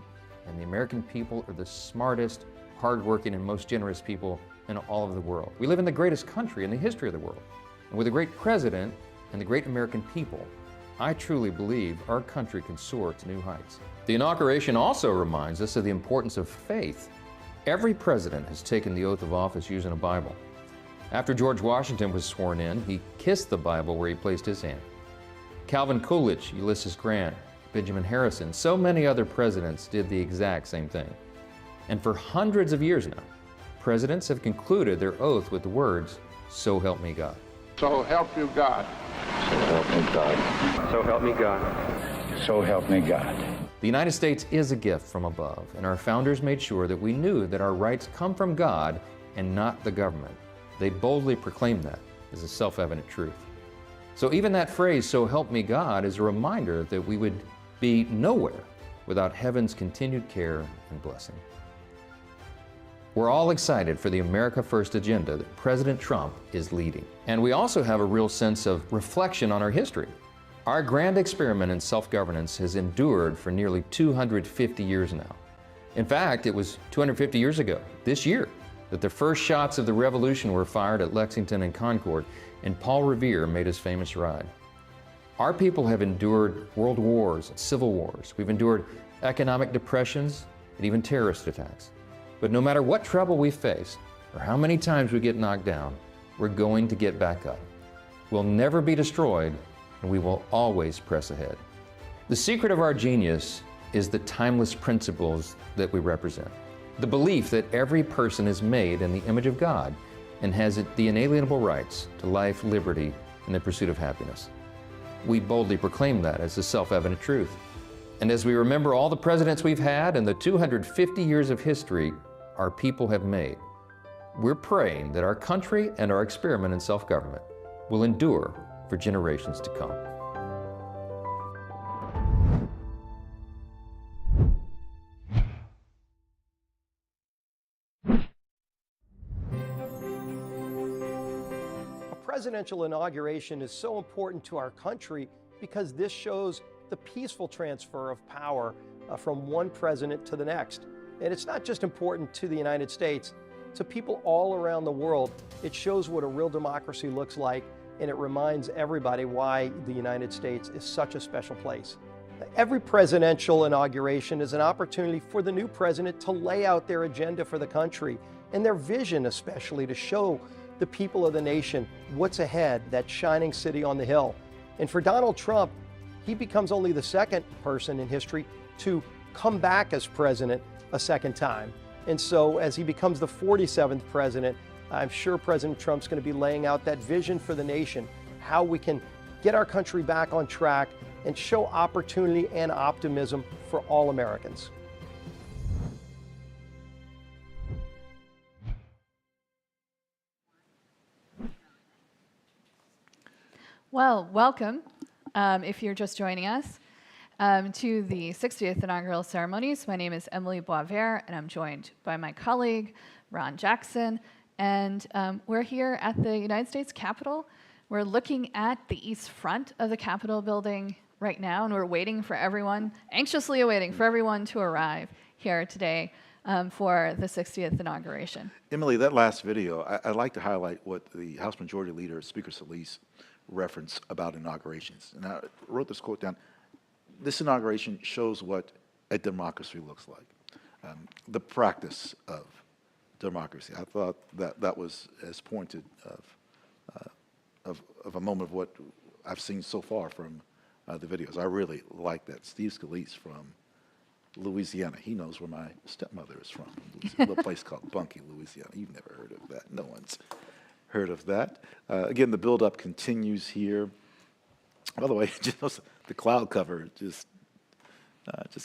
and the American people are the smartest, hardworking, and most generous people in all of the world. We live in the greatest country in the history of the world, and with a great president and the great American people, I truly believe our country can soar to new heights. The inauguration also reminds us of the importance of faith. Every president has taken the oath of office using a Bible. After George Washington was sworn in, he kissed the Bible where he placed his hand. Calvin Coolidge, Ulysses Grant, Benjamin Harrison, so many other presidents did the exact same thing. And for hundreds of years now, presidents have concluded their oath with the words, "So help me God." So help you God. So help me God. So help me God. So help me God. The United States is a gift from above, and our founders made sure that we knew that our rights come from God and not the government. They boldly proclaimed that as a self-evident truth. So even that phrase, "So help me God," is a reminder that we would be nowhere without heaven's continued care and blessing. We're all excited for the America First agenda that President Trump is leading. And we also have a real sense of reflection on our history. Our grand experiment in self-governance has endured for nearly 250 years now. In fact, it was 250 years ago, this year, that the first shots of the revolution were fired at Lexington and Concord, and Paul Revere made his famous ride. Our people have endured world wars and civil wars. We've endured economic depressions and even terrorist attacks. But no matter what trouble we face or how many times we get knocked down, we're going to get back up. We'll never be destroyed, and we will always press ahead. The secret of our genius is the timeless principles that we represent. The belief that every person is made in the image of God and has the inalienable rights to life, liberty, and the pursuit of happiness. We boldly proclaim that as a self-evident truth. And as we remember all the presidents we've had and the 250 years of history our people have made, we're praying that our country and our experiment in self-government will endure for generations to come. A presidential inauguration is so important to our country because this shows the peaceful transfer of power from one president to the next. And it's not just important to the United States, to people all around the world. It shows what a real democracy looks like, and it reminds everybody why the United States is such a special place. Every presidential inauguration is an opportunity for the new president to lay out their agenda for the country and their vision, especially to show the people of the nation what's ahead, that shining city on the hill. And for Donald Trump, he becomes only the second person in history to come back as president a second time. And so as he becomes the 47th president, I'm sure President Trump's going to be laying out that vision for the nation, how we can get our country back on track and show opportunity and optimism for all Americans. Well, welcome, if you're just joining us, to the 60th inaugural ceremonies. My name is Emily Boisvert, and I'm joined by my colleague, Ron Jackson. And we're here at the United States Capitol. We're looking at the east front of the Capitol building right now, and we're waiting for everyone, anxiously awaiting for everyone to arrive here today for the 60th inauguration. Emily, that last video, I'd like to highlight what the House Majority Leader, Speaker Solis, referenced about inaugurations. And I wrote this quote down. This inauguration shows what a democracy looks like, the practice of democracy. I thought that was as pointed of a moment of what I've seen so far from the videos. I really like that. Steve Scalise from Louisiana. He knows where my stepmother is from, a little place called Bunkie, Louisiana. You've never heard of that. No one's heard of that. Again, the build-up continues here. By the way, just the cloud cover just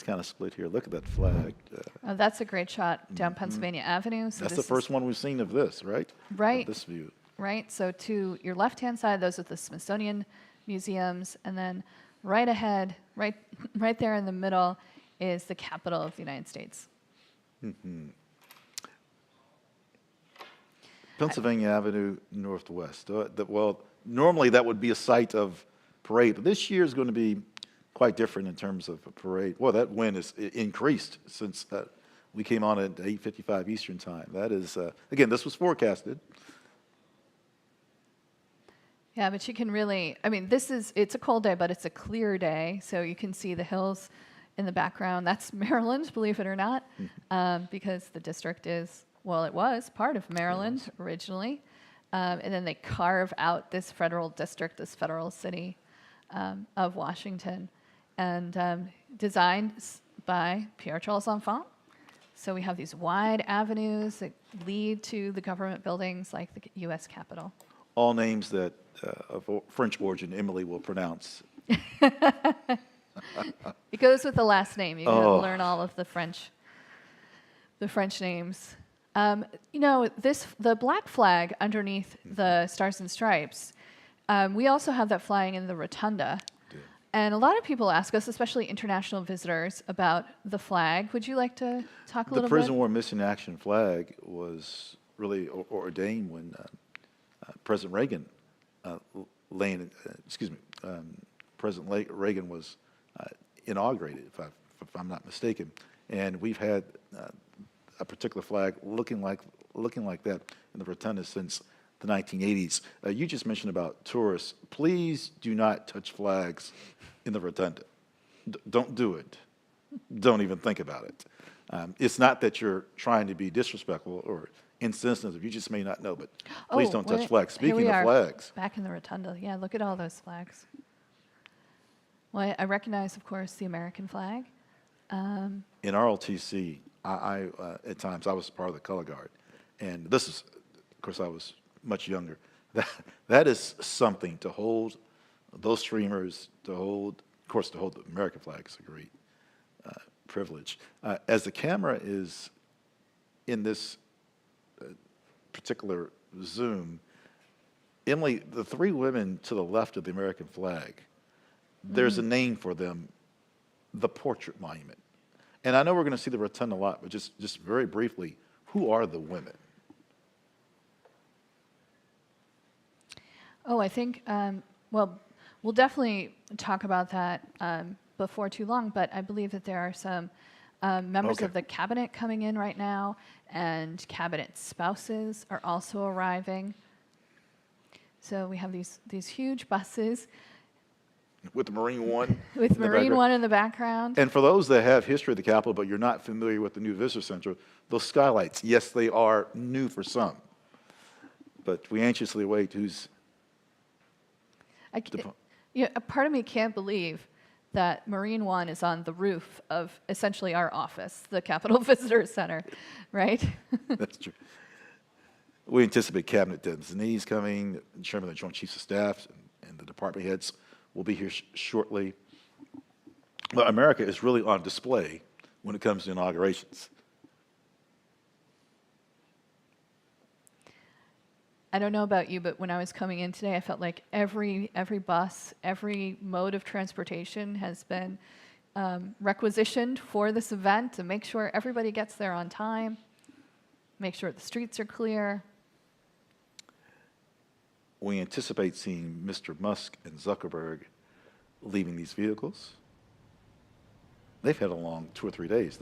kind of split here. Look at that flag. That's a great shot down Pennsylvania Avenue. So That's the first one we've seen of this, right? Right. Of this view. Right. So to your left-hand side, those are the Smithsonian museums, and then right ahead, right there in the middle, is the capital of the United States. Pennsylvania Avenue Northwest. Well, normally that would be a site of parade, but this year is going to be quite different in terms of a parade. Well, that wind is increased since we came on at 8:55 Eastern Time. That is, again, this was forecasted. Yeah, but you can really, I mean, it's a cold day, but it's a clear day, so you can see the hills in the background. That's Maryland, believe it or not, because the district is, well, it was part of Maryland originally, and then they carve out this federal district, this federal city of Washington, and designed by Pierre-Charles Enfant. So we have these wide avenues that lead to the government buildings like the U.S. Capitol. All names that of French origin Emily will pronounce. It goes with the last name. You gotta learn all of the French names. You know, the black flag underneath the Stars and Stripes. We also have that flying in the Rotunda. And a lot of people ask us, especially international visitors, about the flag. Would you like to talk a little bit? The Prison War Missing Action flag was really ordained when President Reagan, President Reagan was inaugurated, if I'm not mistaken. And we've had a particular flag looking like that in the Rotunda since the 1980s. You just mentioned about tourists. Please do not touch flags in the Rotunda. Don't do it. Don't even think about it. It's not that you're trying to be disrespectful or insensitive. You just may not know, but please don't touch flags. Speaking of flags. Back in the Rotunda. Yeah, look at all those flags. Well, I recognize, of course, the American flag. In ROTC, I at times, I was part of the color guard. And this is, of course, I was much younger. That is something to hold those streamers, to hold the American flag is a great privilege. As the camera is in this particular zoom, Emily, the three women to the left of the American flag, there's a name for them, the Portrait Monument. And I know we're going to see the Rotunda a lot, but just very briefly, who are the women? Oh, I think, well, we'll definitely talk about that before too long, but I believe that there are some members of the cabinet coming in right now, and cabinet spouses are also arriving. So we have these huge buses. With the Marine One. With Marine One in the background. And for those that have history of the Capitol, but you're not familiar with the new Visitor Center, those skylights, yes, they are new for some. But we anxiously await who's... A part of me can't believe that Marine One is on the roof of essentially our office, the Capitol Visitor Center, right? That's true. We anticipate cabinet designees coming, the chairman of the Joint Chiefs of Staff and the department heads will be here shortly. But America is really on display when it comes to inaugurations. I don't know about you, but when I was coming in today, I felt like every bus, every mode of transportation has been requisitioned for this event to make sure everybody gets there on time, make sure the streets are clear. We anticipate seeing Mr. Musk and Zuckerberg leaving these vehicles. They've had a long 2 or 3 days.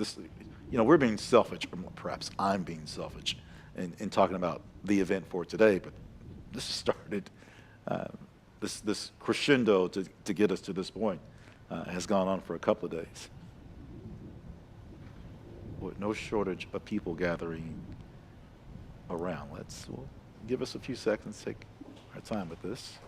We're being selfish, or perhaps I'm being selfish in talking about the event for today, but this started, this crescendo to get us to this point has gone on for a couple of days. With no shortage of people gathering around. We'll give us a few seconds, take our time with this.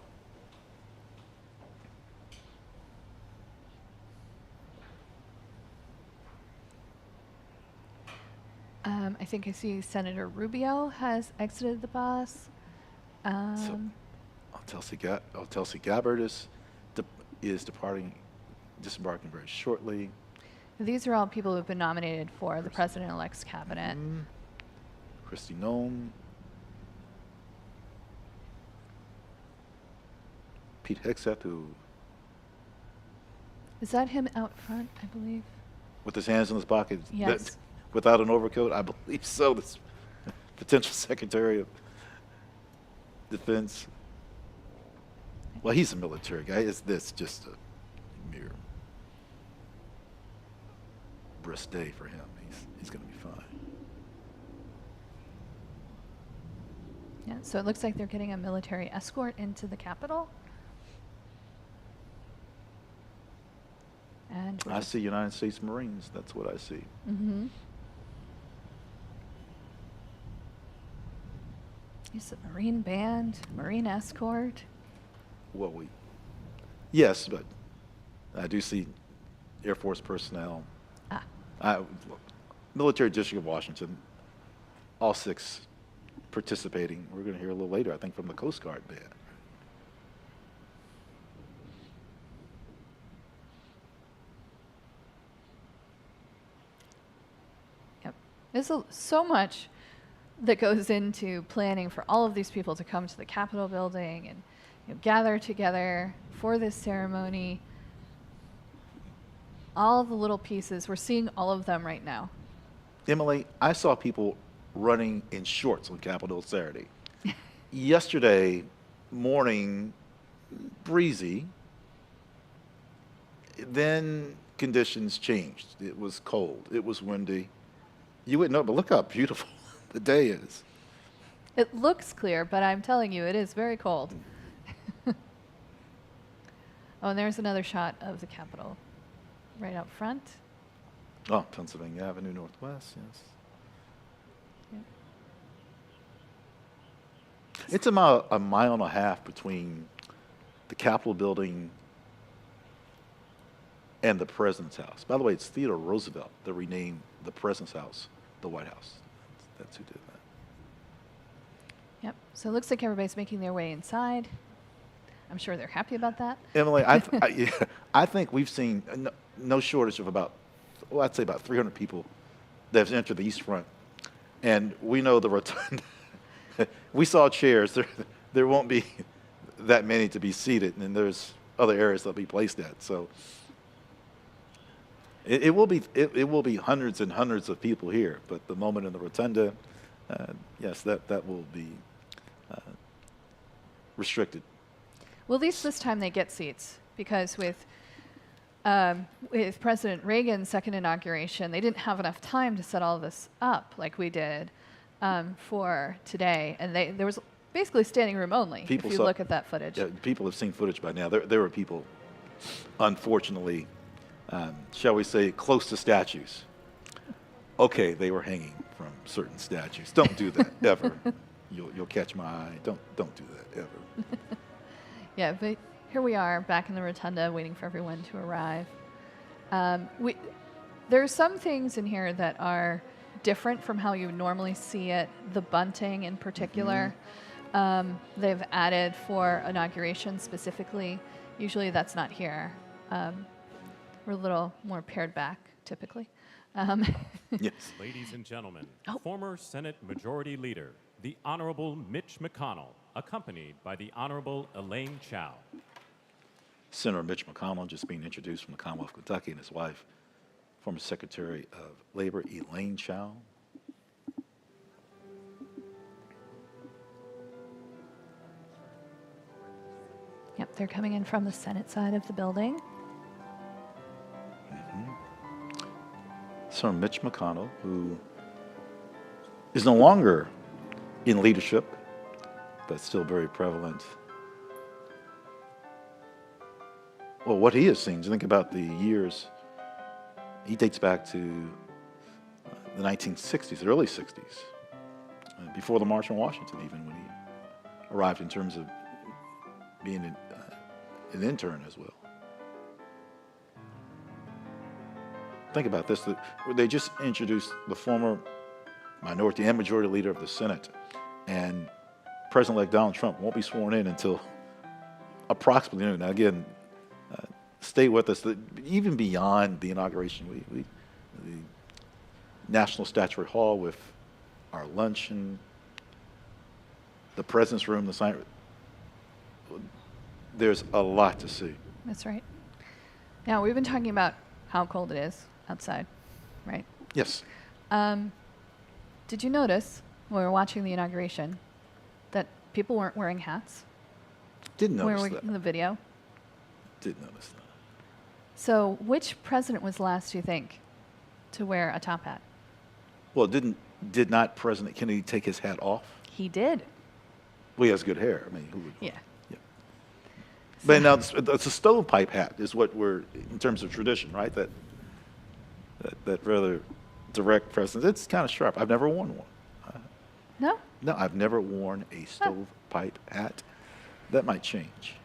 I think I see Senator Rubio has exited the bus. Tulsi Gabbard is disembarking very shortly. These are all people who have been nominated for the president-elect's cabinet. Kristi Noem. Pete Hegseth, who... Is that him out front, I believe? with his hands in his pocket? Yes. Without an overcoat? I believe so. This potential Secretary of Defense. Well, he's a military guy. Is this just a mere brisk day for him? He's going to be fine. Yeah, so it looks like they're getting a military escort into the Capitol. And I see United States Marines. That's what I see. Mm-hmm. He's a Marine band, Marine escort. Yes, but I do see Air Force personnel. Military District of Washington, all 6 participating. We're going to hear a little later, I think, from the Coast Guard band. Yep. There's so much that goes into planning for all of these people to come to the Capitol building and gather together for this ceremony. All the little pieces, we're seeing all of them right now. Emily, I saw people running in shorts on Capitol Saturday. Yesterday morning, breezy. Then conditions changed. It was cold. It was windy. You wouldn't know, but look how beautiful the day is. It looks clear, but I'm telling you, it is very cold. Oh, and there's another shot of the Capitol right out front. Oh, Pennsylvania Avenue Northwest, yes. Yep. It's about a mile and a half between the Capitol building and the President's house. By the way, it's Theodore Roosevelt that renamed the President's house the White House. That's who did that. Yep. So it looks like everybody's making their way inside. I'm sure they're happy about that. Emily, I think we've seen no shortage of I'd say about 300 people that have entered the East Front. And we know the Rotunda. We saw chairs. There won't be that many to be seated, and there's other areas they'll be placed at. So it will be hundreds and hundreds of people here. But the moment in the Rotunda, yes, that will be restricted. Well, at least this time they get seats, because with President Reagan's second inauguration, they didn't have enough time to set all this up like we did for today, and there was basically standing room only. If you look at that footage, yeah, people have seen footage by now. There were people, unfortunately, shall we say, close to statues. Okay, they were hanging from certain statues. Don't do that ever. You'll catch my eye. Don't do that ever. Yeah, but here we are back in the Rotunda waiting for everyone to arrive. There are some things in here that are different from how you normally see it, the bunting in particular. They've added for inauguration specifically. Usually that's not here. We're a little more pared back, typically. Yes. Ladies and gentlemen, former Senate Majority Leader, the Honorable Mitch McConnell, accompanied by the Honorable Elaine Chao. Senator Mitch McConnell just being introduced from the Commonwealth of Kentucky, and his wife, former Secretary of Labor, Elaine Chao. Yep, they're coming in from the Senate side of the building. Senator Mitch McConnell, who is no longer in leadership, but still very prevalent. Well, what he has seen, think about the years, he dates back to the 1960s, the early 60s, before the March on Washington, even when he arrived in terms of being an intern as well. Think about this. They just introduced the former minority and majority leader of the Senate, and President-elect Donald Trump won't be sworn in until approximately noon. Now, again, stay with us. Even beyond the inauguration, the National Statuary Hall with our luncheon, the President's Room, the sign. There's a lot to see. That's right. Now, we've been talking about how cold it is outside. right? Yes. Did you notice when we were watching the inauguration that people weren't wearing hats Didn't when we notice were that. in the video? Did notice that. So which president was last, do you think, to wear a top hat? Well, did not President Kennedy take his hat off? He did. Well, he has good hair. I mean, who would? Yeah. Yeah. But now it's a stovepipe hat is what we're, in terms of tradition, right? That rather direct presence. It's kind of sharp. I've never worn one. No? No, I've never worn a stovepipe hat. That might change.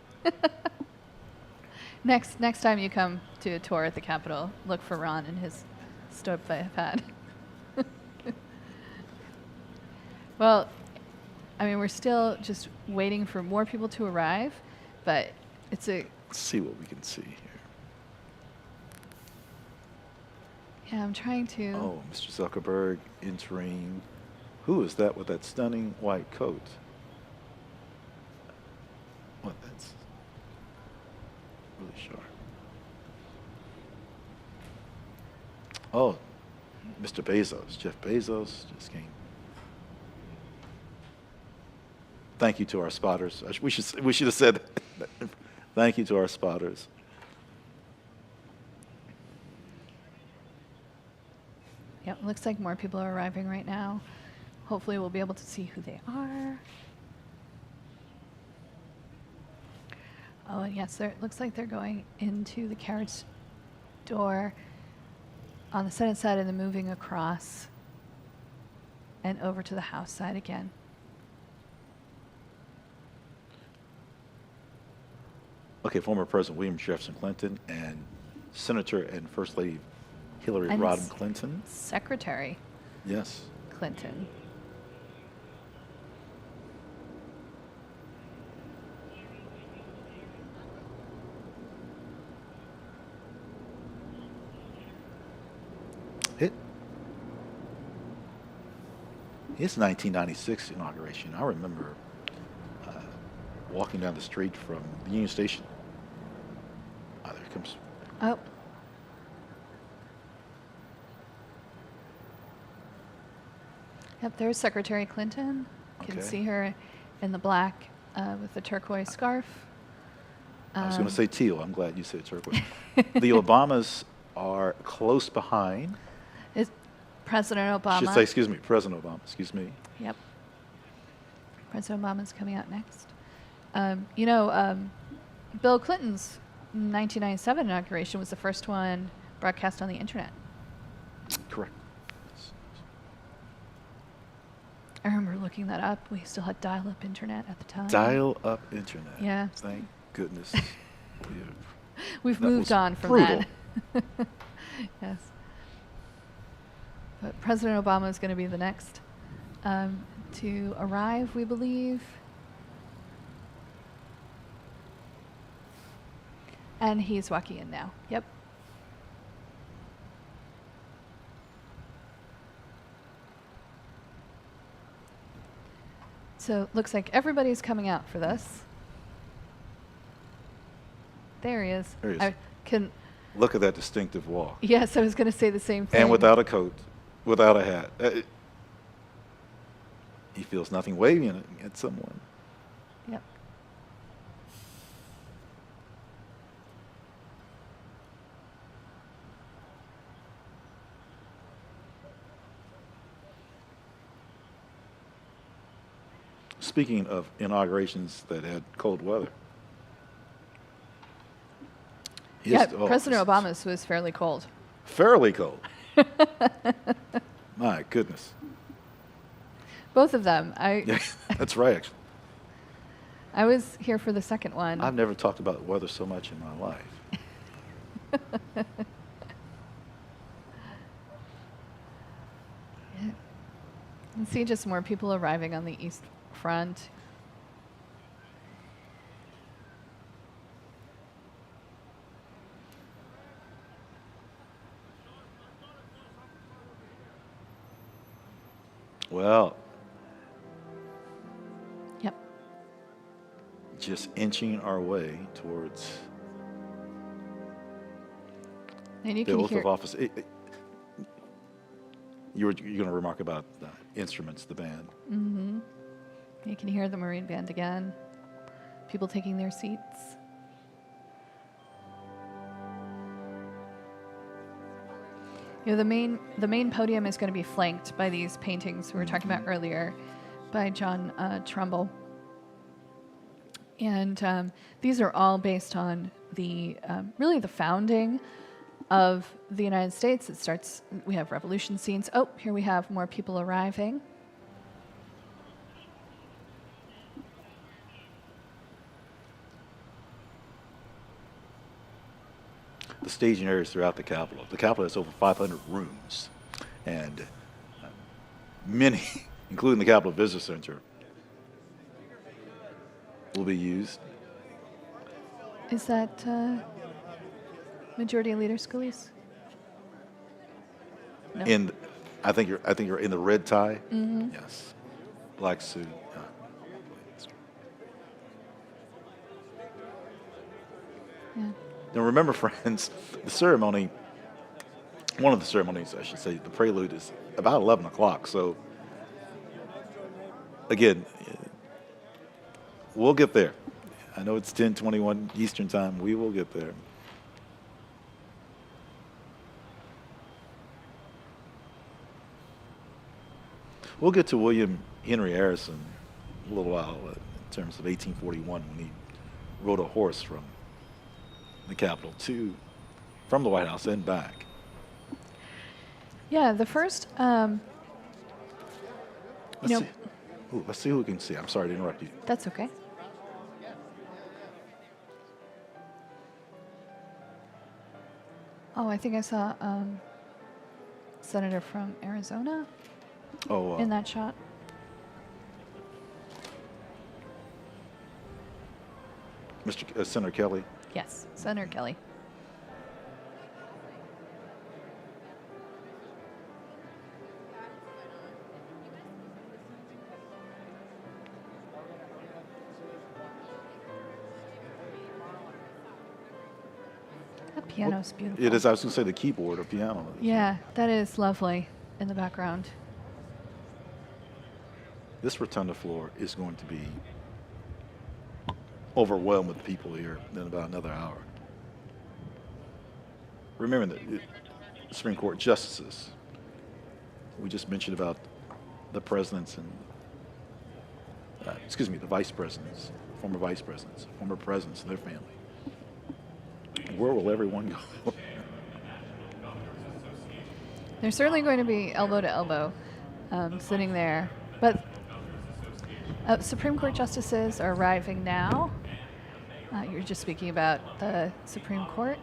Next time you come to a tour at the Capitol, look for Ron and his stovepipe hat. Well, I mean, we're still just waiting for more people to arrive, but it's a... Let's see what we can see here. Yeah, I'm trying to... Oh, Mr. Zuckerberg entering. Who is that with that stunning white coat? What, that's really sharp. Oh, Mr. Bezos, Jeff Bezos just came. Thank you to our spotters. We should have said that. Thank you to our spotters. Yep, looks like more people are arriving right now. Hopefully we'll be able to see who they are. Oh, and yes, it looks like they're going into the carriage door on the Senate side and then moving across and over to the House side again. Okay, former President William Jefferson Clinton and Senator and First Lady Hillary And Rodham Clinton. Secretary Yes. Clinton. It's 1996 inauguration. I remember walking down the street from the Union Station. Oh, there it comes. Oh. Yep, there's Secretary Clinton. You can Okay. see her in the black with the turquoise scarf. I was going to say teal. I'm glad you said turquoise. The Obamas are close behind. Is President Obama. Should say, excuse me, President Obama, excuse me. Yep. President Obama's coming out next. Bill Clinton's 1997 inauguration was the first one broadcast on the internet. Correct. I remember looking that up. We still had dial-up internet at the time. Dial-up internet. Yeah. Thank goodness. We've That moved was on from brutal. that. Yes. But President Obama is going to be the next to arrive, we believe. And he's walking in now. Yep. So looks like everybody's coming out for this. There he is. There he is. I can. Look at that distinctive walk. Yes, I was going to say the same thing. And without a coat, without a hat. He feels nothing waving at someone. Yep. Speaking of inaugurations that had cold weather. President Obama's was fairly cold. Fairly cold. My goodness. Both of them. Yeah, that's right, actually. I was here for the second one. I've never talked about weather so much in my life. Yeah. You can see just more people arriving on the East Front. Well, Yep. just inching our way towards And you the can oath hear of office. you're going to remark about the instruments, the band. You can hear the Marine Band again. People taking their seats. You know, the main podium is going to be flanked by these paintings we were talking about earlier by John Trumbull. And these are all based on the really the founding of the United States. It starts, we have revolution scenes. Oh, here we have more people arriving. The staging areas throughout the Capitol. The Capitol has over 500 rooms, and many, including the Capitol Visitor Center, will be used. Is that Majority Leader Scalise? No. In, I think you're in the red tie. Yes, black suit. Yeah. Now remember, friends, the ceremony, one of the ceremonies, I should say, the prelude is about 11 o'clock. So, again, we'll get there. I know it's 10:21 Eastern Time. We will get there. We'll get to William Henry Harrison in a little while in terms of 1841 when he rode a horse from the Capitol from the White House and back. Yeah, the first, Let's see. Ooh, let's see who we can see. I'm sorry to interrupt you. That's okay. Oh, I think I saw Senator from Arizona in that shot. Senator Kelly. Yes, Senator Kelly. That piano's beautiful. It is. I was going to say the keyboard or piano. Yeah, that is lovely in the background. This rotunda floor is going to be overwhelmed with people here in about another hour. Remember the Supreme Court justices. We just mentioned about the presidents and, the vice presidents, former presidents and their family. Where will everyone go? They're certainly going to be elbow to elbow sitting there. But Supreme Court justices are arriving now. You're just speaking about the Supreme Court.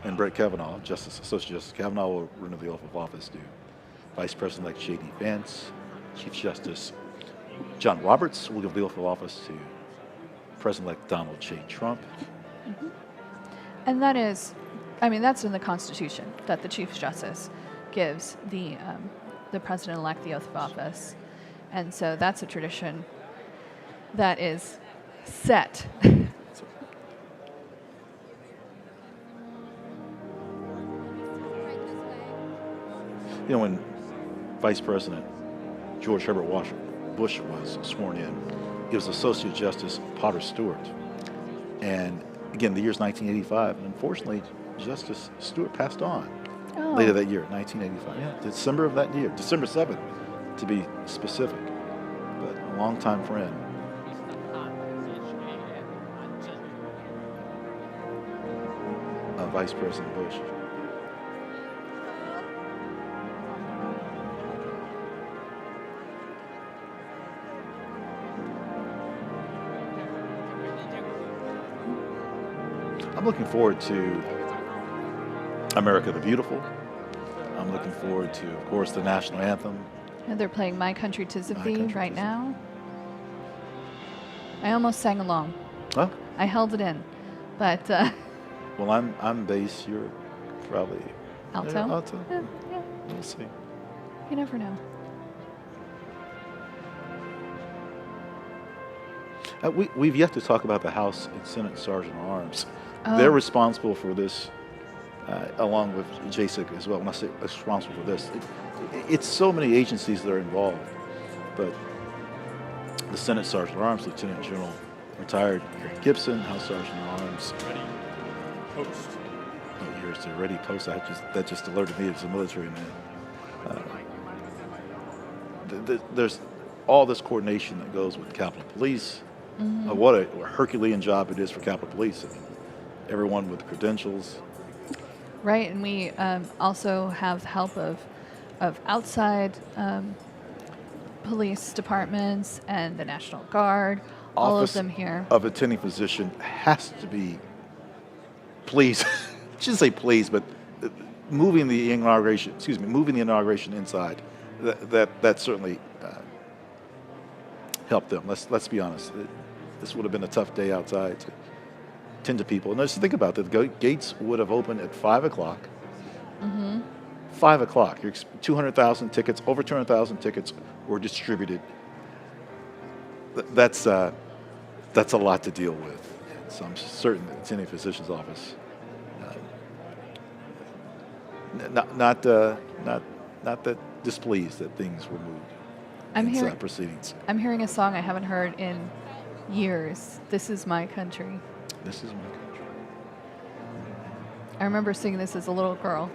And Brett Kavanaugh, Associate Justice Kavanaugh, will renew the oath of office to Vice President-elect J.D. Vance. Chief Justice John Roberts will give the oath of office to President-elect Donald J. Trump. And that is, that's in the Constitution, that the Chief Justice gives the President-elect the oath of office. And so that's a tradition that is set. You know, when Vice President George Herbert Bush was sworn in, it was Associate Justice Potter Stewart. And again, the year's 1985. And unfortunately, Justice Stewart passed on later that year, 1985. Yeah, December of that year, December 7th, to be specific. But a longtime friend. Of Vice President Bush. I'm looking forward to America the Beautiful. I'm looking forward to, of course, the national anthem. And they're playing My Country 'Tis of Thee right now. I almost sang along. Huh? I held it in, but well, I'm bass. You're probably alto. Yeah, alto. Yeah. We'll see. You never know. We've yet to talk about the House and Senate Sergeant at Arms. Oh. They're responsible for this along with JSIC as well. When I say responsible for this, it's so many agencies that are involved. But the Senate Sergeant at Arms, Lieutenant General retired Eric Gibson, House Sergeant at Arms. Ready. Post. Oh, here's the ready post. That just alerted me as a military man. There's all this coordination that goes with Capitol Police. What a Herculean job it is for Capitol Police. I mean, everyone with credentials. Right, and we also have help of outside police departments and the National Guard, all of them here. Of attending physician has to be pleased. I shouldn't say pleased, but moving the inauguration inside, that certainly helped them. Let's be honest. This would have been a tough day outside to tend to people. And just think about that. The gates would have opened at 5 o'clock. 5 o'clock. 200,000 tickets, over 200,000 tickets were distributed. That's a lot to deal with. So I'm certain that attending physician's office, not that displeased that things were moved in proceedings. I'm hearing a song I haven't heard in years. This is my country. This is my country. I remember singing this as a little girl.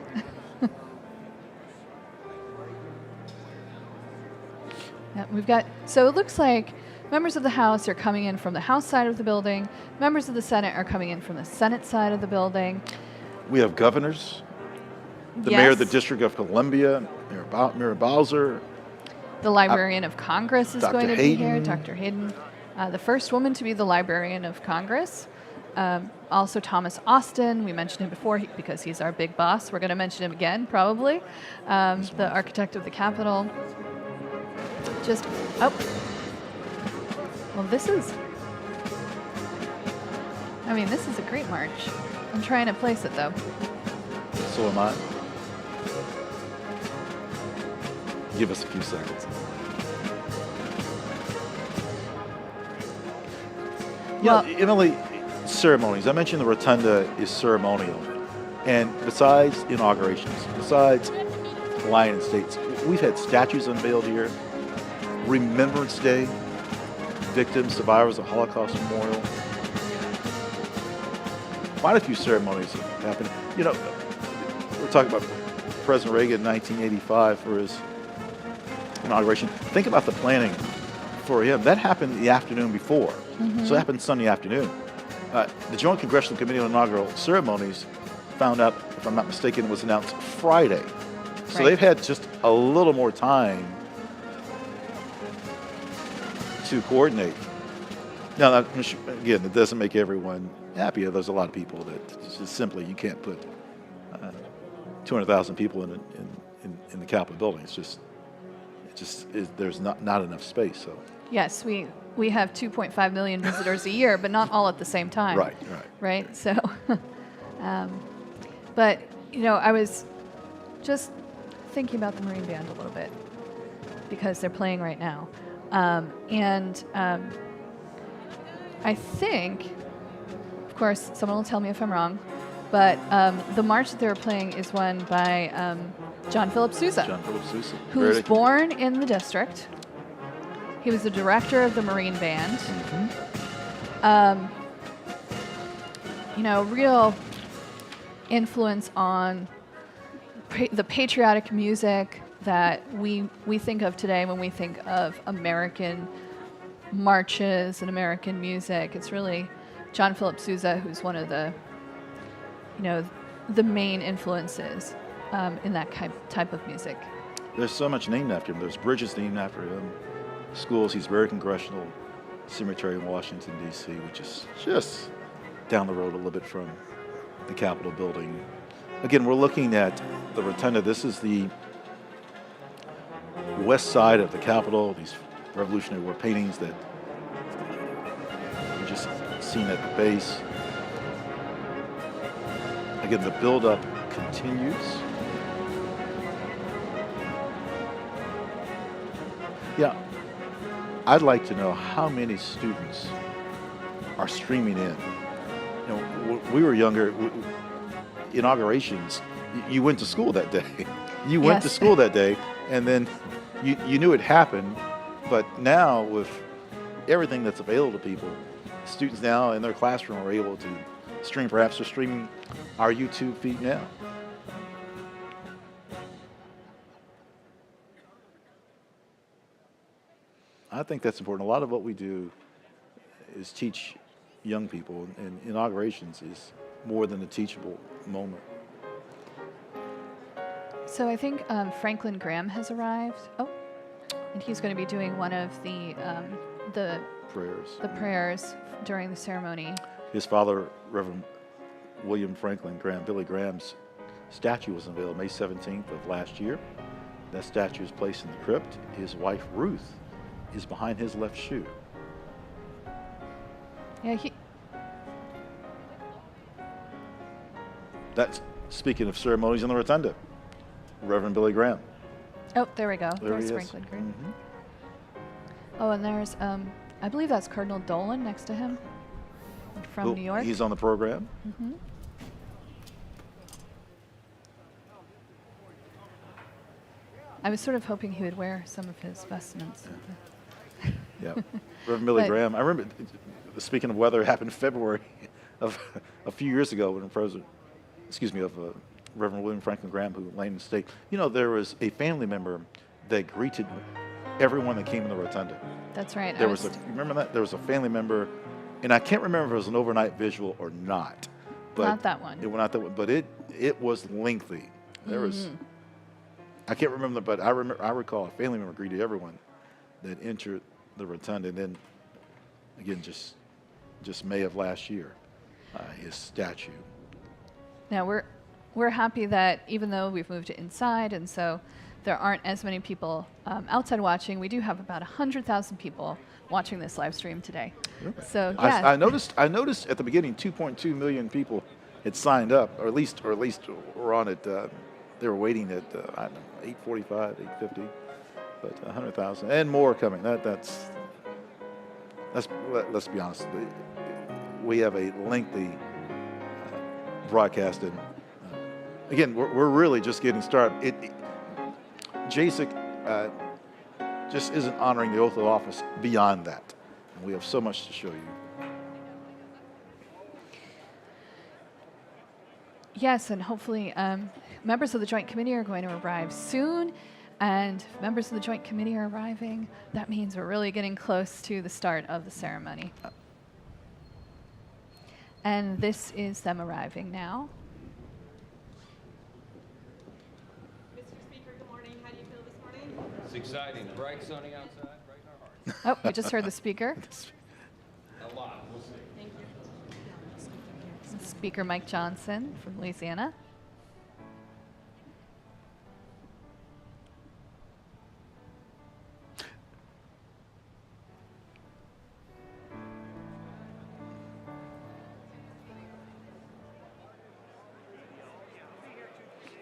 Yeah, so it looks like members of the House are coming in from the House side of the building. Members of the Senate are coming in from the Senate side of the building. We have governors, the mayor of the District of Columbia, Mayor Bowser. The Librarian of Congress is Dr. going to be Hayden. here, Dr. Hayden. The first woman to be the Librarian of Congress. Also Thomas Austin, we mentioned him before because he's our big boss. We're going to mention him again, probably. The architect of the Capitol. Well, this is a great march. I'm trying to place it, though. So am I. Give us a few seconds. Well, Emily, ceremonies. I mentioned the Rotunda is ceremonial. And besides inaugurations, besides Lion and States, we've had statues unveiled here, Remembrance Day, victims, survivors of Holocaust Memorial. Quite a few ceremonies have happened. You know, we're talking about President Reagan in 1985 for his inauguration. Think about the planning for him. That happened the afternoon before. So it happened Sunday afternoon. The Joint Congressional Committee on Inaugural Ceremonies found out, if I'm not mistaken, it was announced Friday. So they've had just a little more time to coordinate. Now, again, it doesn't make everyone happy. There's a lot of people that just simply you can't put 200,000 people in the Capitol building. There's not enough space. So yes, we have 2.5 million visitors a year, but not all at the same time. Right. So, but I was just thinking about the Marine Band a little bit because they're playing right now. I think, of course, someone will tell me if I'm wrong, but the march that they were playing is one by John Philip Sousa. Who was born in the district. He was the director of the Marine Band. Real influence on the patriotic music that we think of today when we think of American marches and American music. It's really John Philip Sousa who's one of the main influences in that type of music. There's so much named after him. There's bridges named after him, schools. He's buried Congressional Cemetery in Washington, D.C., which is just down the road a little bit from the Capitol building. Again, we're looking at the Rotunda. This is the west side of the Capitol, these Revolutionary War paintings that we just seen at the base. Again, the buildup continues. Yeah, I'd like to know how many students are streaming in. We were younger. inaugurations, you went to school that day. You went to Yes. school that day, and then you knew it happened. But now with everything that's available to people, students now in their classroom are able to stream. Perhaps they're streaming our YouTube feed now. I think that's important. A lot of what we do is teach young people, and inaugurations is more than a teachable moment. So I think Franklin Graham has arrived. Oh, and he's going to be doing one of the Prayers. prayers during the ceremony. His father, Reverend William Franklin Graham, Billy Graham's statue was unveiled May 17th of last year. That statue is placed in the crypt. His wife, Ruth, is behind his left shoe. Yeah, That's speaking of ceremonies in the Rotunda. Reverend Billy Graham. Oh, there we go. There he There's is. Franklin Graham. Mhm. Oh, and there's I believe that's Cardinal Dolan next to him from Who- New York. He's on the program. Mhm. I was sort of hoping he would wear some of his vestments. Yeah. Reverend Billy But- Graham. I remember, speaking of weather, it happened in February of a few years ago when Reverend William Franklin Graham, who lay in the state. You know, there was a family member that greeted everyone that came in the Rotunda. That's right. You remember that? There was a family member, and I can't remember if it was an overnight visual or not. But Not that one. It was not that one, but it was lengthy. There was, I can't remember, but I recall a family member greeted everyone that entered the Rotunda, and then again, just May of last year, his statue. Now we're happy that even though we've moved it inside, and so there aren't as many people outside watching, we do have about 100,000 people watching this live stream today. So yeah, I noticed at the beginning 2.2 million people had signed up, or at least were on it. They were waiting at I don't know, 8:45, 8:50, but 100,000 and more coming. Let's be honest. We have a lengthy broadcast, and again, we're really just getting started. JASIC just isn't honoring the oath of office beyond that, and we have so much to show you. yes, and hopefully members of the Joint Committee are going to arrive soon. And if members of the Joint Committee are arriving, that means we're really getting close to the start of the ceremony. And this is them arriving now. Mr. Speaker, good morning. How do you feel this morning? It's exciting. Bright, sunny outside, bright in our hearts. Oh, we just heard the speaker. A lot. We'll see. Thank you. Speaker Mike Johnson from Louisiana.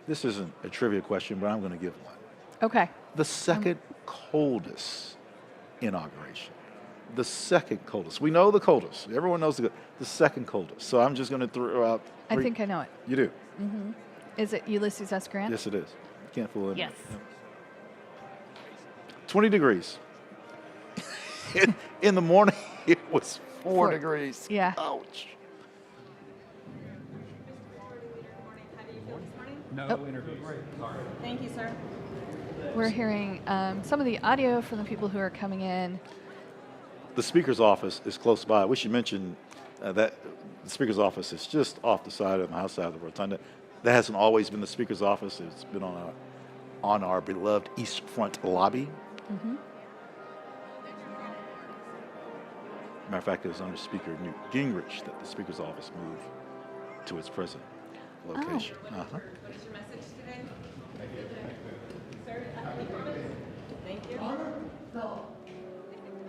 This isn't a trivia question, but I'm going to give one. Okay. The second coldest inauguration. The second coldest. We know the coldest. Everyone knows the second coldest. So I'm just going to throw out I three. think I know it. You do? Is it Ulysses S. Grant? Yes, it is. Can't fool anyone. Yes. Yep. 20 degrees. In the morning, it was 4 degrees. Yeah. Ouch. Thank you, sir. We're hearing some of the audio from the people who are coming in. The Speaker's office is close by. We should mention that the Speaker's office is just off the side of the house side of the Rotunda. That hasn't always been the Speaker's office. It's been on our beloved East Front lobby. Matter of fact, it was under Speaker Newt Gingrich that the Speaker's office moved to its present location. Oh. Uh-huh. What is your message today? Sir, thank you.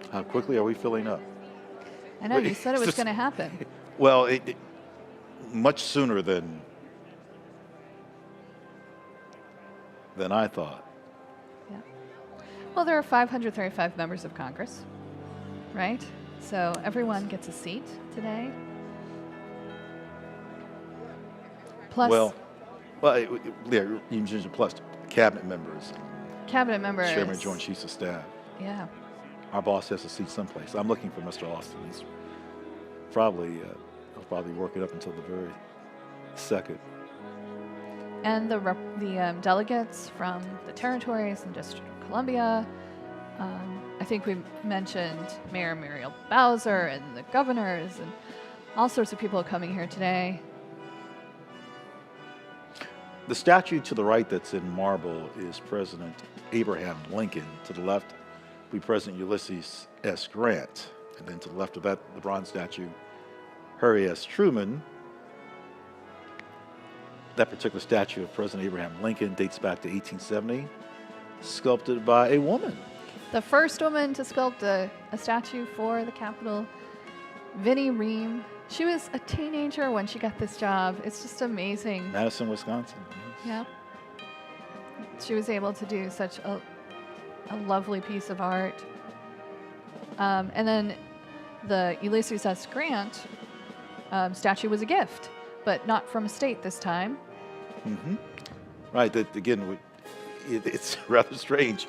How quickly are we filling up? I know, you said it was Just- going to happen. Well, it much sooner than I thought. Yeah. Well, there are 535 members of Congress, right? So everyone gets a seat today. Plus yeah, you mentioned plus cabinet members, cabinet members. chairman, joint chiefs of staff. Yeah. Our boss has a seat someplace. I'm looking for Mr. Austin. He's probably he'll probably work it up until the very second. And the delegates from the territories and District of Columbia. I think we mentioned Mayor Muriel Bowser and the governors and all sorts of people coming here today. The statue to the right that's in marble is President Abraham Lincoln. To the left will be President Ulysses S. Grant. And then to the left of that, the bronze statue, Harry S. Truman. That particular statue of President Abraham Lincoln dates back to 1870, sculpted by a woman. The first woman to sculpt a statue for the Capitol, Vinnie Ream. She was a teenager when she got this job. It's just amazing. Madison, Wisconsin. Yeah. She was able to do such a lovely piece of art. And then the Ulysses S. Grant statue was a gift, but not from a state this time. Mm-hmm. Right. That again, it's rather strange.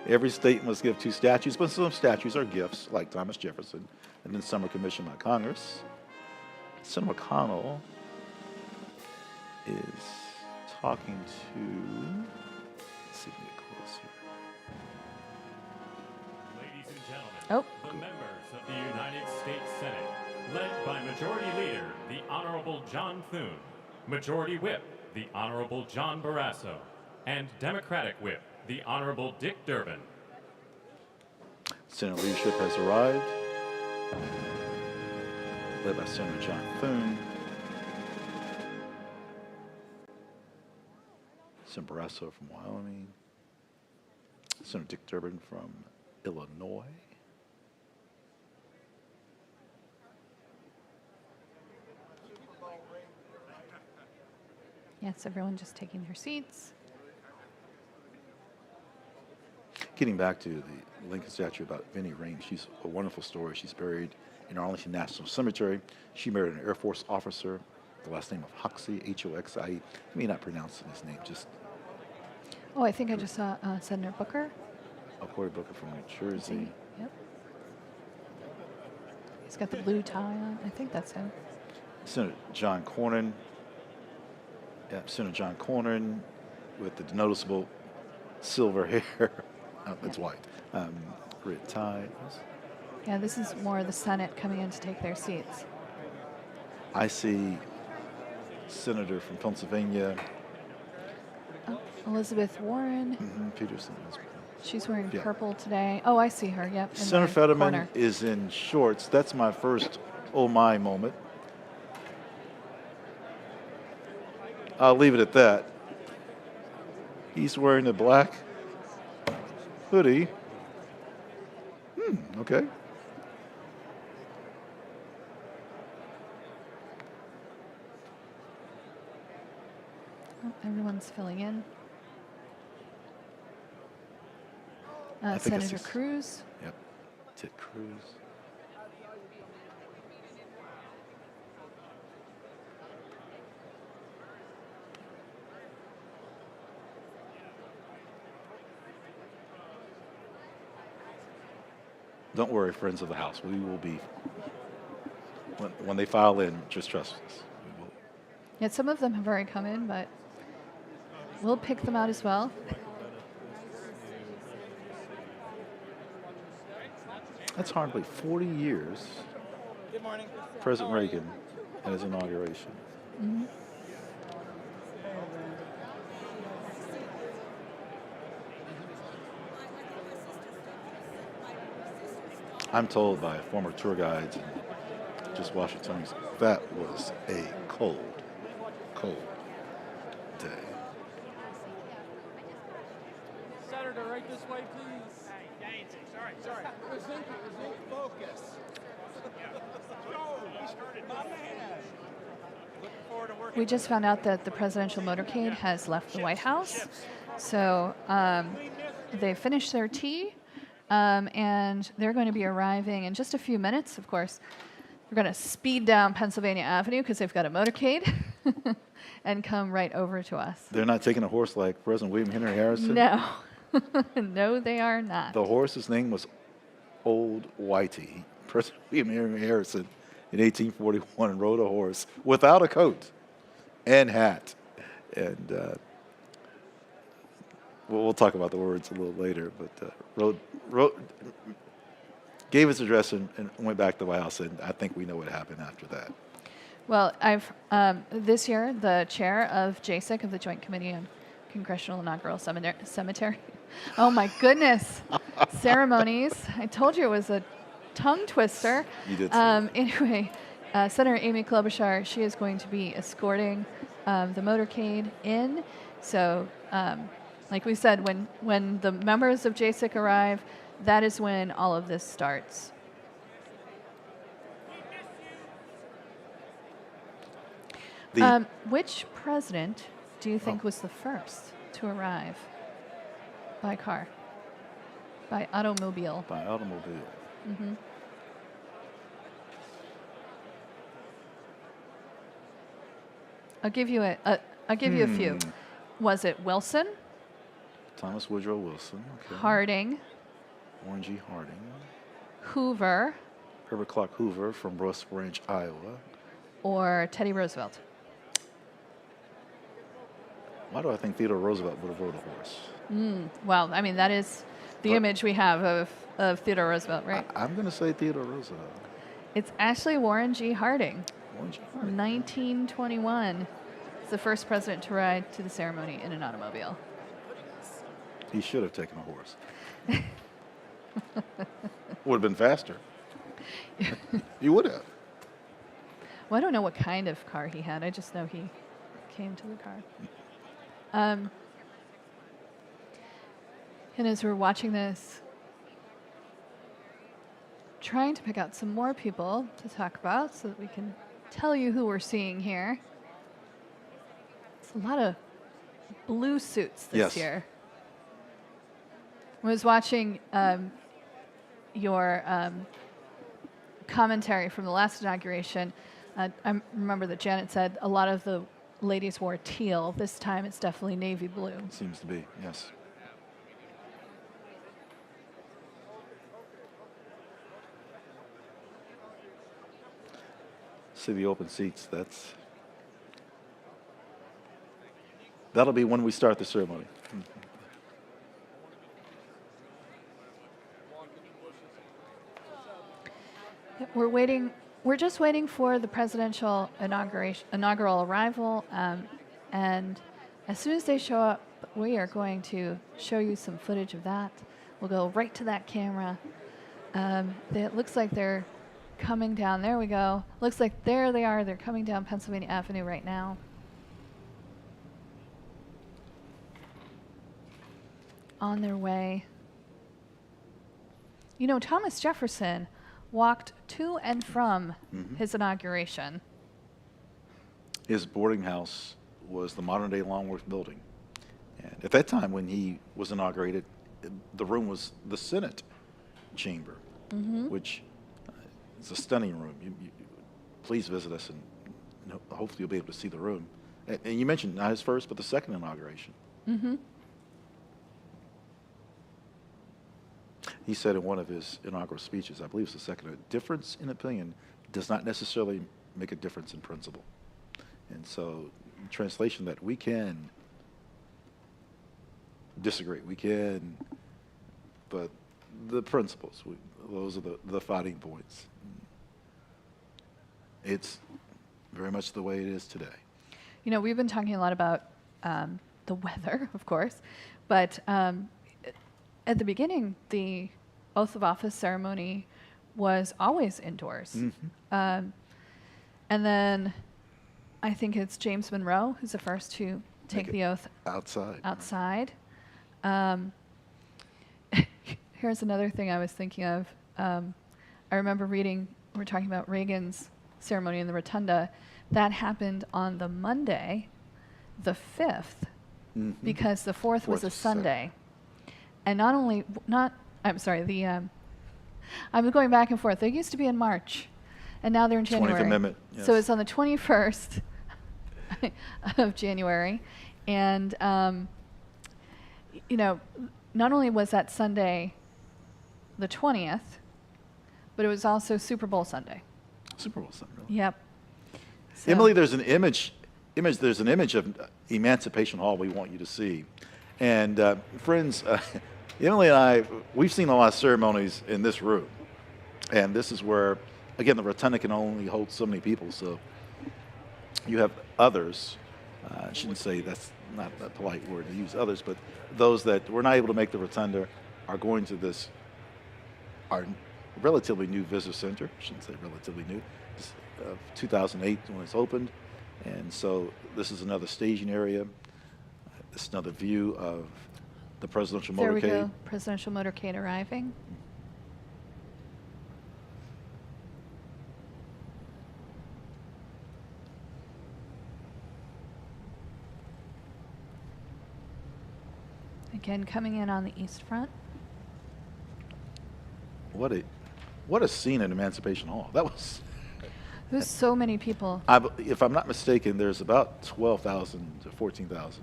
Every state must give 2 statues, but some statues are gifts, like Thomas Jefferson, and then some are commissioned by Congress. Senator McConnell is talking to. Let's see if we can get close here. Ladies and gentlemen, Oh. the members of the United States Senate, led by Majority Leader, the Honorable John Thune, Majority Whip, the Honorable John Barrasso, and Democratic Whip, the Honorable Dick Durbin. Senate leadership has arrived, led by Senator John Thune, Senator Barrasso from Wyoming, Senator Dick Durbin from Illinois, Yes, everyone just taking their seats. Getting back to the Lincoln statue about Vinnie Ream, she's a wonderful story. She's buried in Arlington National Cemetery. She married an Air Force officer, the last name of Hoxie, H-O-X-I-E. You may not pronounce his name, just Oh, I think I just saw Senator Booker. Cory Booker from New Jersey. Yep. He's got the blue tie on. I think that's him. Senator John Cornyn. Yeah, Senator John Cornyn with the noticeable silver hair. It's white. Red tie. Yeah, this is more of the Senate coming in to take their seats. I see Senator from Pennsylvania. Oh, Elizabeth Warren. Peterson. She's wearing Yeah. purple today. Oh, I see her. Yep. in Senator the Fetterman corner. is in shorts. That's my first oh my moment. I'll leave it at that. He's wearing a black hoodie. Okay. Oh, everyone's filling in. I think I Senator see- Cruz. Yep. Ted Cruz. Don't worry, friends of the House. We will be, when they file in, just trust us. We will. Yeah, some of them have already come in, but we'll pick them out as well. That's hardly 40 years. President Reagan at his inauguration. I'm told by former tour guides and just Washingtonians, that was a cold, cold day. Senator, right this way, please. Hey, Daisy, sorry. Present focus. We just found out that the presidential motorcade has left the White House. So they finished their tea, and they're going to be arriving in just a few minutes, of course. We're going to speed down Pennsylvania Avenue because they've got a motorcade. and come right over to us. They're not taking a horse like President William Henry Harrison? No. No, they are not. The horse's name was Old Whitey. President William Henry Harrison in 1841 rode a horse without a coat and hat. And we'll talk about the words a little later, but gave his address and went back to the White House, and I think we know what happened after that. Well, this year, the chair of JSIC, of the Joint Committee on Congressional Inaugural Cemetery. Oh my goodness. Ceremonies. I told you it was a tongue twister. You did. Anyway, Senator Amy Klobuchar, she is going to be escorting the motorcade in. So, like we said, when the members of JSIC arrive, that is when all of this starts. Which president do you think was the first to arrive by car, by automobile? By automobile. Mm-hmm. I'll give you a few. Was it Wilson? Thomas Woodrow Wilson. Okay. Harding. Warren G. Harding. Hoover. Herbert Clark Hoover from Rusk Ranch, Iowa. Or Teddy Roosevelt? Why do I think Theodore Roosevelt would have rode a horse? Well, I mean, that is the image we have of Theodore Roosevelt, right? I'm going to say Theodore Roosevelt. It's actually Warren G. Harding. Warren G. Harding. 1921. He's the first president to ride to the ceremony in an automobile. He should have taken a horse. Would have been faster. He would have. Well, I don't know what kind of car he had. I just know he came to the car. And as we're watching this, trying to pick out some more people to talk about so that we can tell you who we're seeing here. It's a lot of blue suits this year. I was watching your commentary from the last inauguration. I remember that Janet said a lot of the ladies wore teal. This time it's definitely navy blue. Seems to be, yes. See the open seats. That'll be when we start the ceremony. We're waiting. We're just waiting for the presidential inaugural arrival, and as soon as they show up, we are going to show you some footage of that. We'll go right to that camera. It looks like they're coming down. There we go. Looks like there they are. They're coming down Pennsylvania Avenue right now. On their way. You know, Thomas Jefferson walked to and from his inauguration. His boarding house was the modern-day Longworth building. And at that time, when he was inaugurated, the room was the Senate chamber, which is a stunning room. Please visit us, and hopefully you'll be able to see the room. And you mentioned not his first, but the second inauguration. He said in one of his inaugural speeches, I believe it's the second, a difference in opinion does not necessarily make a difference in principle. And so, in translation, that we can disagree, but the principles, those are the fighting points. It's very much the way it is today. You know, we've been talking a lot about the weather, of course, but at the beginning, the oath of office ceremony was always indoors. And then I think it's James Monroe who's the first to take the oath outside. Here's another thing I was thinking of. I remember reading, we're talking about Reagan's ceremony in the Rotunda. That happened on the Monday, the 5th, because the 4th was a Sunday. And I'm going back and forth. They used to be in March, and now they're in January. 20th Amendment, yes. So it's on the 21st of January. And, you know, not only was that Sunday the 20th, but it was also Super Bowl Sunday. Super Bowl Sunday. Really? Yep. So- Emily, there's an image of Emancipation Hall we want you to see. And friends, Emily and I, we've seen a lot of ceremonies in this room. And this is where, again, the Rotunda can only hold so many people. So you have others. I shouldn't say that's not a polite word to use, others, but those that were not able to make the Rotunda are going to this, our relatively new visitor center. I shouldn't say relatively new. 2008 when it's opened. And so this is another staging area. This is another view of the presidential There we motorcade. go, presidential motorcade arriving. Again, coming in on the east front. What a scene in Emancipation Hall. That was, There's so many people. if I'm not mistaken, there's about 12,000 to 14,000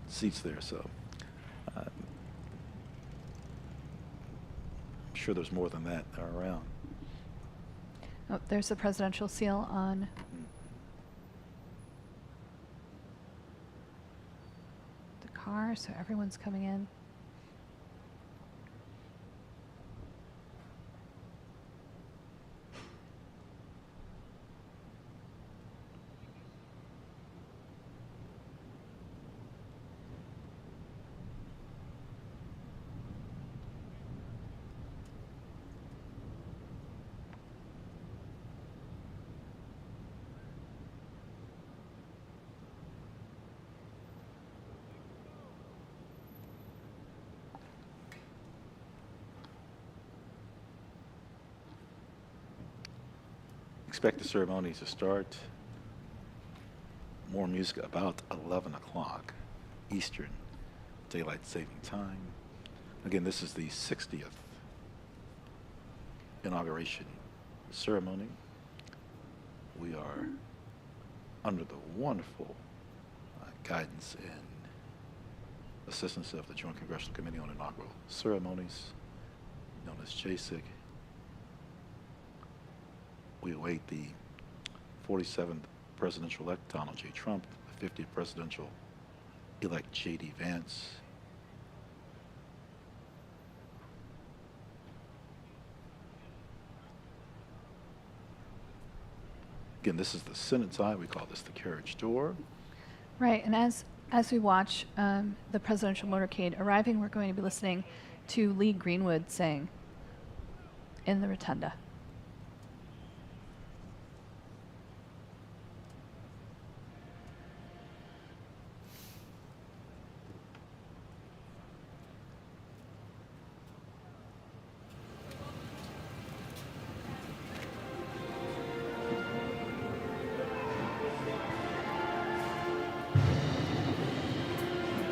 seats there. So I'm sure there's more than that around. Oh, there's the presidential seal on. The car, so everyone's coming in. Expect the ceremony to start. More music about 11 o'clock Eastern Daylight Saving Time. Again, this is the 60th inauguration ceremony. We are under the wonderful guidance and assistance of the Joint Congressional Committee on Inaugural Ceremonies, known as JCIC. We await the 47th presidential-elect Donald J. Trump, the 50th presidential-elect J.D. Vance. Again, this is the Senate side. We call this the carriage door. Right, and as we watch the presidential motorcade arriving, we're going to be listening to Lee Greenwood sing in the Rotunda.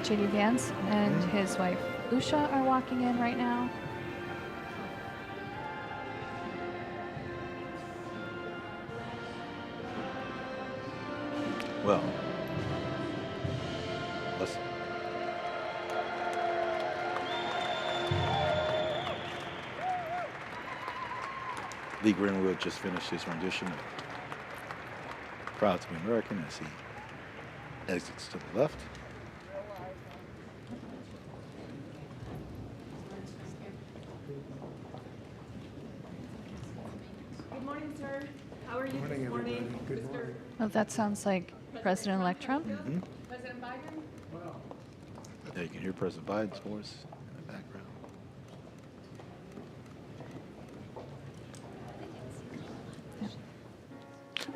J.D. Vance and his wife Usha are walking in right now. Well, let's. Lee Greenwood just finished his rendition of Proud to be American as he exits to the left. Good morning, sir. How are you this morning? Good morning. Oh, that sounds like President-elect Trump. Mm-hmm. President Biden? There you can hear President Biden's voice in the background.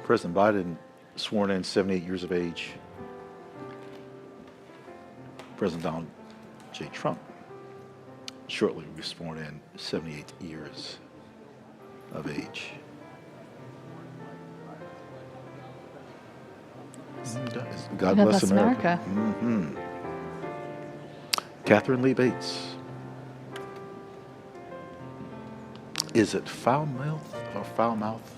President Biden sworn in 78 years of age. President Donald J. Trump shortly will be sworn in 78 years of age. God bless America. Mm-hmm. Catherine Lee Bates. Is it foul mouth or foul mouth?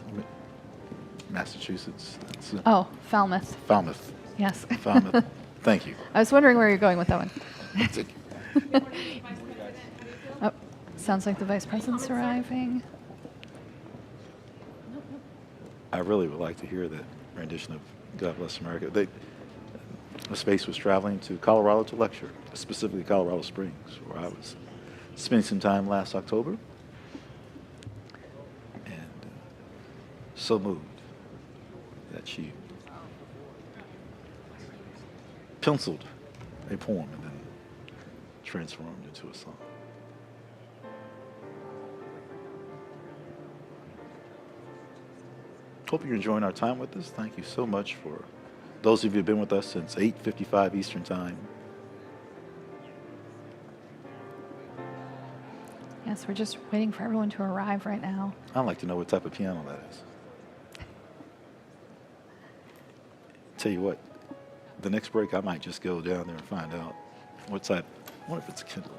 Massachusetts. That's Oh, Falmouth. Falmouth. Yes. Falmouth. Thank you. I was wondering where you're going with that one. Oh, sounds like the vice president's arriving. I really would like to hear that rendition of God Bless America. The space was traveling to Colorado to lecture, specifically Colorado Springs, where I was spending some time last October. And so moved that she penciled a poem and then transformed into a song. Hope you're enjoying our time with us. Thank you so much for those of you who've been with us since 8:55 Eastern Time. Yes, we're just waiting for everyone to arrive right now. I'd like to know what type of piano that is. Tell you what, the next break I might just go down there and find out what type. I wonder if it's a Kindle.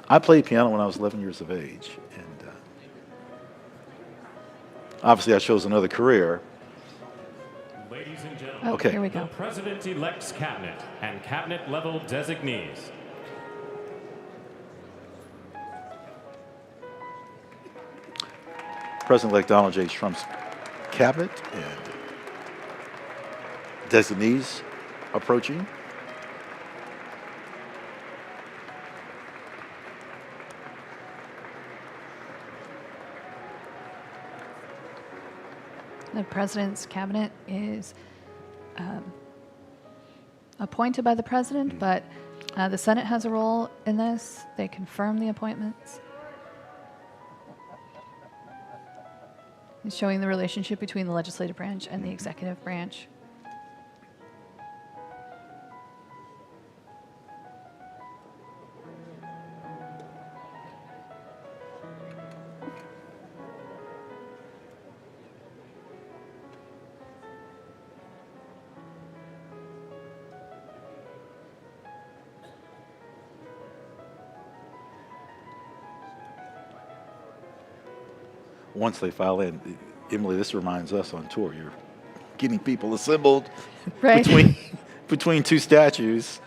I played piano when I was 11 years of age, and obviously I chose another career. Ladies and gentlemen, Oh, Okay. here we the go. President-elect's cabinet and cabinet-level designees. President-elect Donald J. Trump's cabinet and designees approaching. The president's cabinet is appointed by the president, but the Senate has a role in this. They confirm the appointments. It's showing the relationship between the legislative branch and the executive branch. Once they file in, Emily, this reminds us on tour, you're getting people assembled Right. between two statues.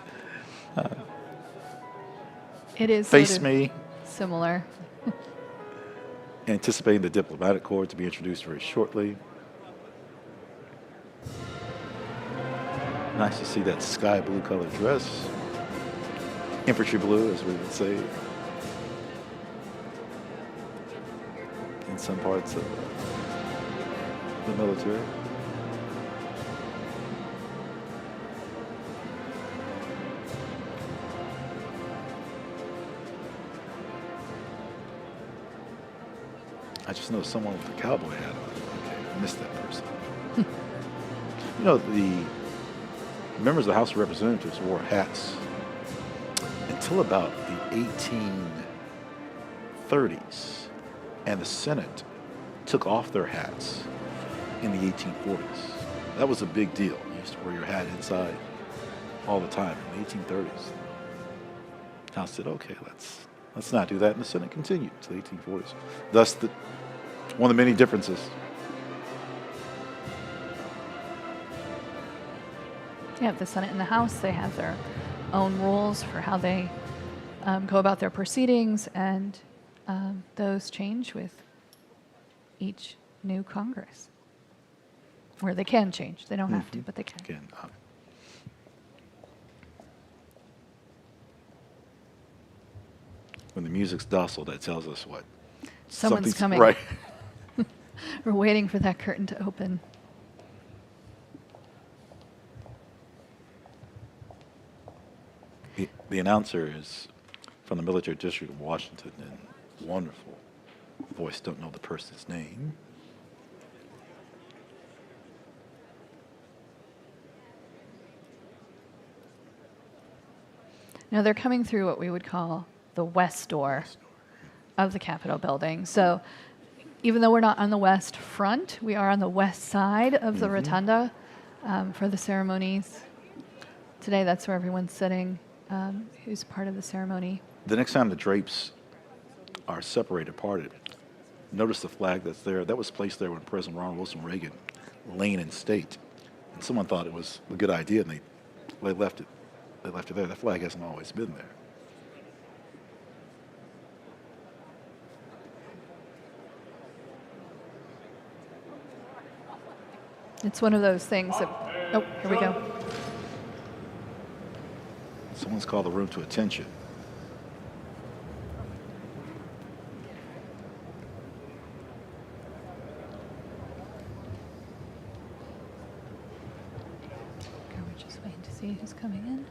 It is Face sort of me, similar. anticipating the diplomatic corps to be introduced very shortly. Nice to see that sky blue colored dress. Infantry blue, as we would say. In some parts of the military. I just know someone with a cowboy hat on. Okay, I missed that person. You know, the members of the House of Representatives wore hats until about the 1830s. And the Senate took off their hats in the 1840s. That was a big deal. You used to wear your hat inside all the time in the 1830s. The House said, okay, let's not do that. And the Senate continued until the 1840s. Thus, one of the many differences. Yeah, the Senate and the House, they have their own rules for how they go about their proceedings, and those change with each new Congress. Or they can change. They don't have to, but they can. Again, when the music's docile, that tells us what? Someone's Something's coming. Right. We're waiting for that curtain to open. The announcer is from the Military District of Washington, and wonderful voice. Don't know the person's name. Now they're coming through what we would call the west door of the Capitol building. So even though we're not on the west front, we are on the west side of the Rotunda for the ceremonies. Today, that's where everyone's sitting who's part of the ceremony. The next time the drapes are separated, parted, notice the flag that's there. That was placed there when President Ronald Wilson Reagan reigned in state. And someone thought it was a good idea, and they left it. They left it there. That flag hasn't always been there. It's one of those things that, oh, here we go. Someone's called the room to attention. Okay, we're just waiting to see who's coming in.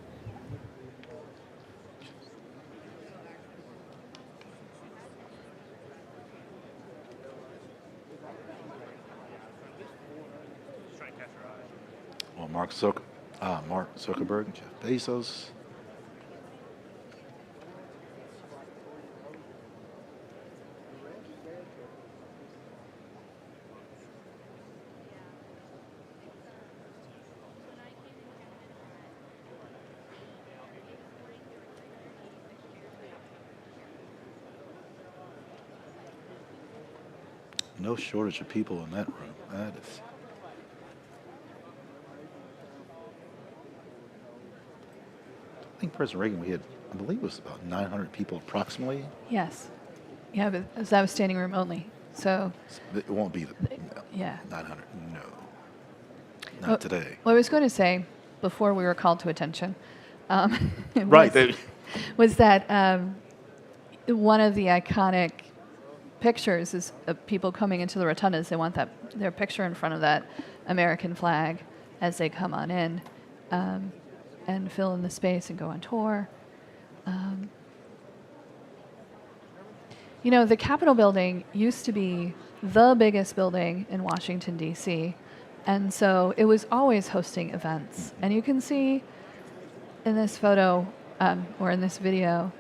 Well, Mark Zuckerberg, Jeff Bezos. No shortage of people in that room. That is. I think President Reagan, we had, I believe it was about 900 people approximately. Yes. Yeah, but that was standing room only. So, It won't be yeah. 900, no. Not today. Well, I was going to say, before we were called to attention, Right. was that one of the iconic pictures is people coming into the rotundas. They want their picture in front of that American flag as they come on in and fill in the space and go on tour. You know, the Capitol building used to be the biggest building in Washington, D.C., and so it was always hosting events. And you can see in this photo or in this video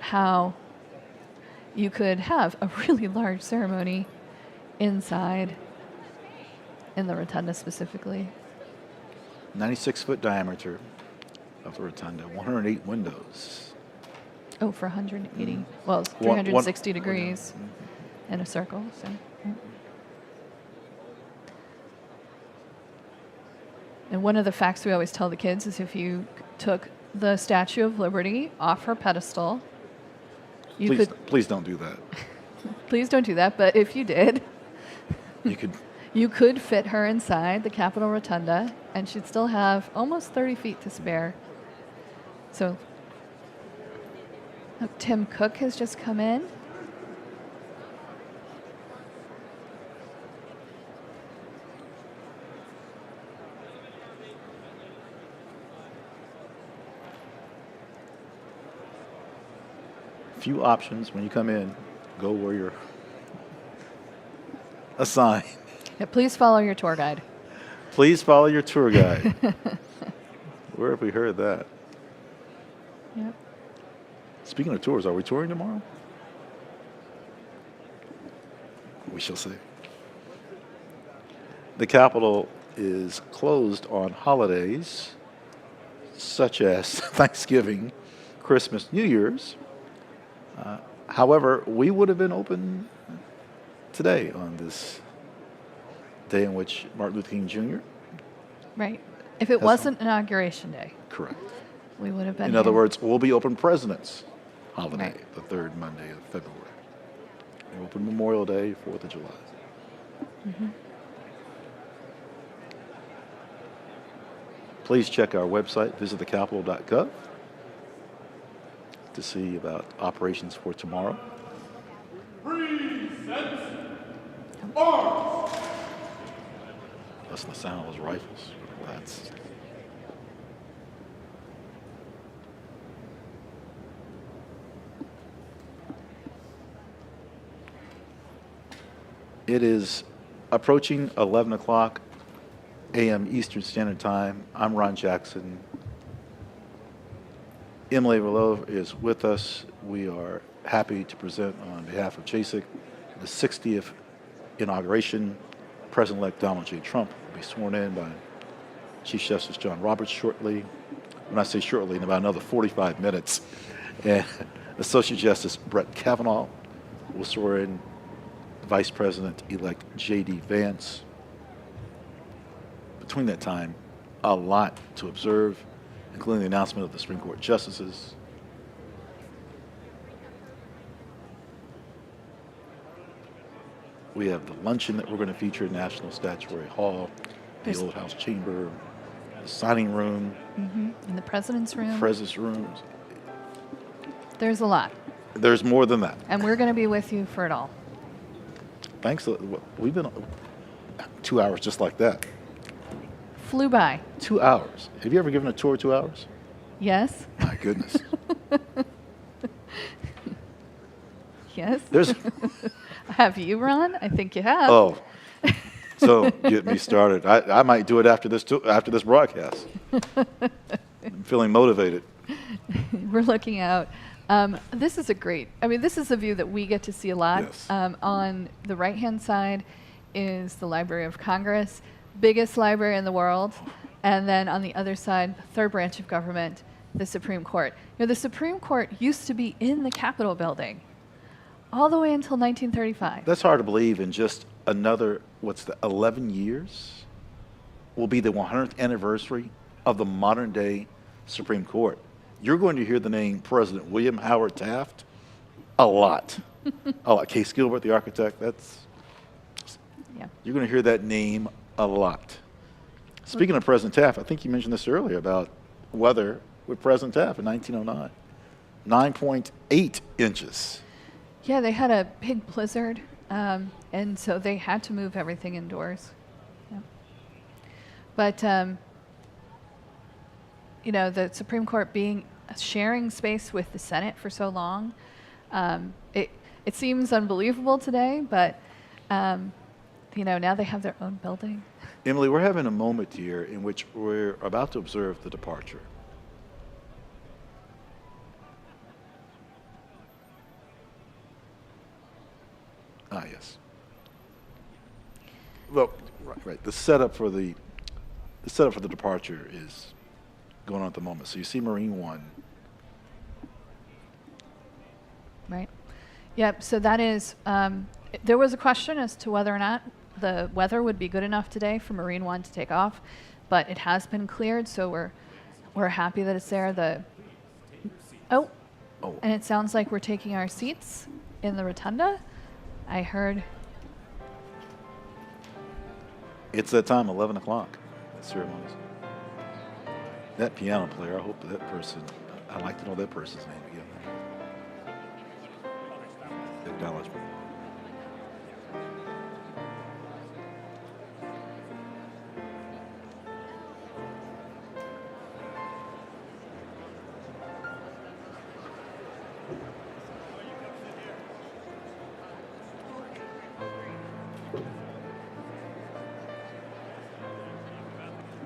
how you could have a really large ceremony inside in the rotunda specifically. 96-foot diameter of the rotunda, 108 windows. Oh, for 180. Well, it's 360 degrees in a circle. So. Yeah. And one of the facts we always tell the kids is if you took the Statue of Liberty off her pedestal, Please don't do that. Please don't do that, but if you did, you could fit her inside the Capitol Rotunda, and she'd still have almost 30 feet to spare. So, Tim Cook has just come in. Few options when you come in. Go where you're assigned. Yeah, please follow your tour guide. Please follow your tour guide. Where have we heard that? Yep. Speaking of tours, are we touring tomorrow? We shall see. The Capitol is closed on holidays such as Thanksgiving, Christmas, New Year's. However, we would have been open today on this day in which Martin Luther King Jr. Right. If it wasn't Inauguration Day. Correct. We would have been In other here. words, we'll be open President's holiday, Right. the third Monday of February. We're open Memorial Day, 4th of July. Mm-hmm. Please check our website, visitthecapitol.gov, to see about operations for tomorrow. That's the sound of those rifles. That's It is approaching 11 o'clock a.m. Eastern Standard Time. I'm Ron Jackson. Emily Velo is with us. We are happy to present on behalf of JASIC the 60th inauguration. President-elect Donald J. Trump will be sworn in by Chief Justice John Roberts shortly. When I say shortly, in about another 45 minutes. And Associate Justice Brett Kavanaugh we'll swear in Vice President-elect J.D. Vance. Between that time, a lot to observe, including the announcement of the Supreme Court justices. We have the luncheon that we're going to feature in National Statuary Hall, the Old House Chamber, the signing room, in the president's room. President's rooms. There's a lot. There's more than that. And we're going to be with you for it all. Thanks. We've been 2 hours just like that. Flew by. 2 hours. Have you ever given a tour 2 hours? Yes. My goodness. Yes. There's. Have you, Ron? I think you have. Oh. So get me started. I might do it after this broadcast. I'm feeling motivated. We're looking out. This is this is a view that we get to see a lot. Yes. On the right-hand side is the Library of Congress, biggest library in the world. And then on the other side, the third branch of government, the Supreme Court. The Supreme Court used to be in the Capitol building all the way until 1935. That's hard to believe. In just another, 11 years will be the 100th anniversary of the modern day Supreme Court. You're going to hear the name President William Howard Taft a lot. A lot. Case Gilbert, the architect, you're going to hear that name a lot. Speaking of President Taft, I think you mentioned this earlier about weather with President Taft in 1909. 9.8 inches. Yeah, they had a big blizzard, and so they had to move everything indoors. Yep. But, the Supreme Court sharing space with the Senate for so long, it seems unbelievable today, but, now they have their own building. Emily, we're having a moment here in which we're about to observe the departure. Ah, yes. Well, right. The setup for the departure is going on at the moment. So you see Marine One. Right. Yep. So that is. There was a question as to whether or not the weather would be good enough today for Marine One to take off, but it has been cleared. So we're happy that it's there. Oh. And it sounds like we're taking our seats in the rotunda. I heard. It's that time, 11 o'clock, ceremonies. That piano player, I hope that person, I'd like to know that person's name again. Acknowledgement.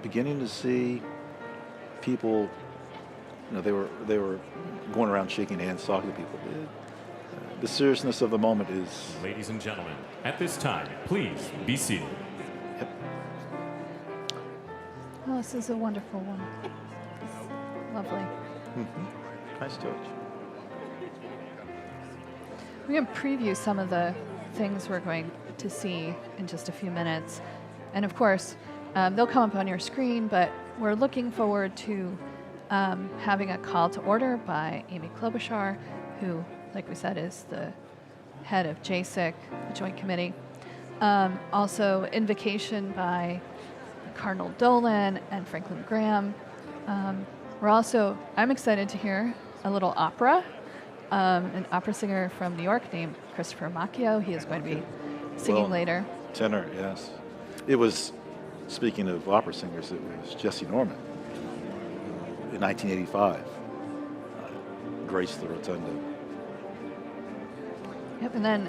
Beginning to see people, they were going around shaking hands, talking to people. The seriousness of the moment is. Ladies and gentlemen, at this time, please be seated. Yep. Oh, this is a wonderful one. Lovely. Nice touch. We're going to preview some of the things we're going to see in just a few minutes. And of course, they'll come up on your screen, but we're looking forward to having a call to order by Amy Klobuchar, who, like we said, is the head of JSIC, the Joint Committee. Also, invocation by Cardinal Dolan and Franklin Graham. I'm excited to hear a little opera. An opera singer from New York named Christopher Macchio. He is going to be singing later. Tenor, yes. It was. Speaking of opera singers, it was Jesse Norman in 1985, graced the Rotunda. Yep, and then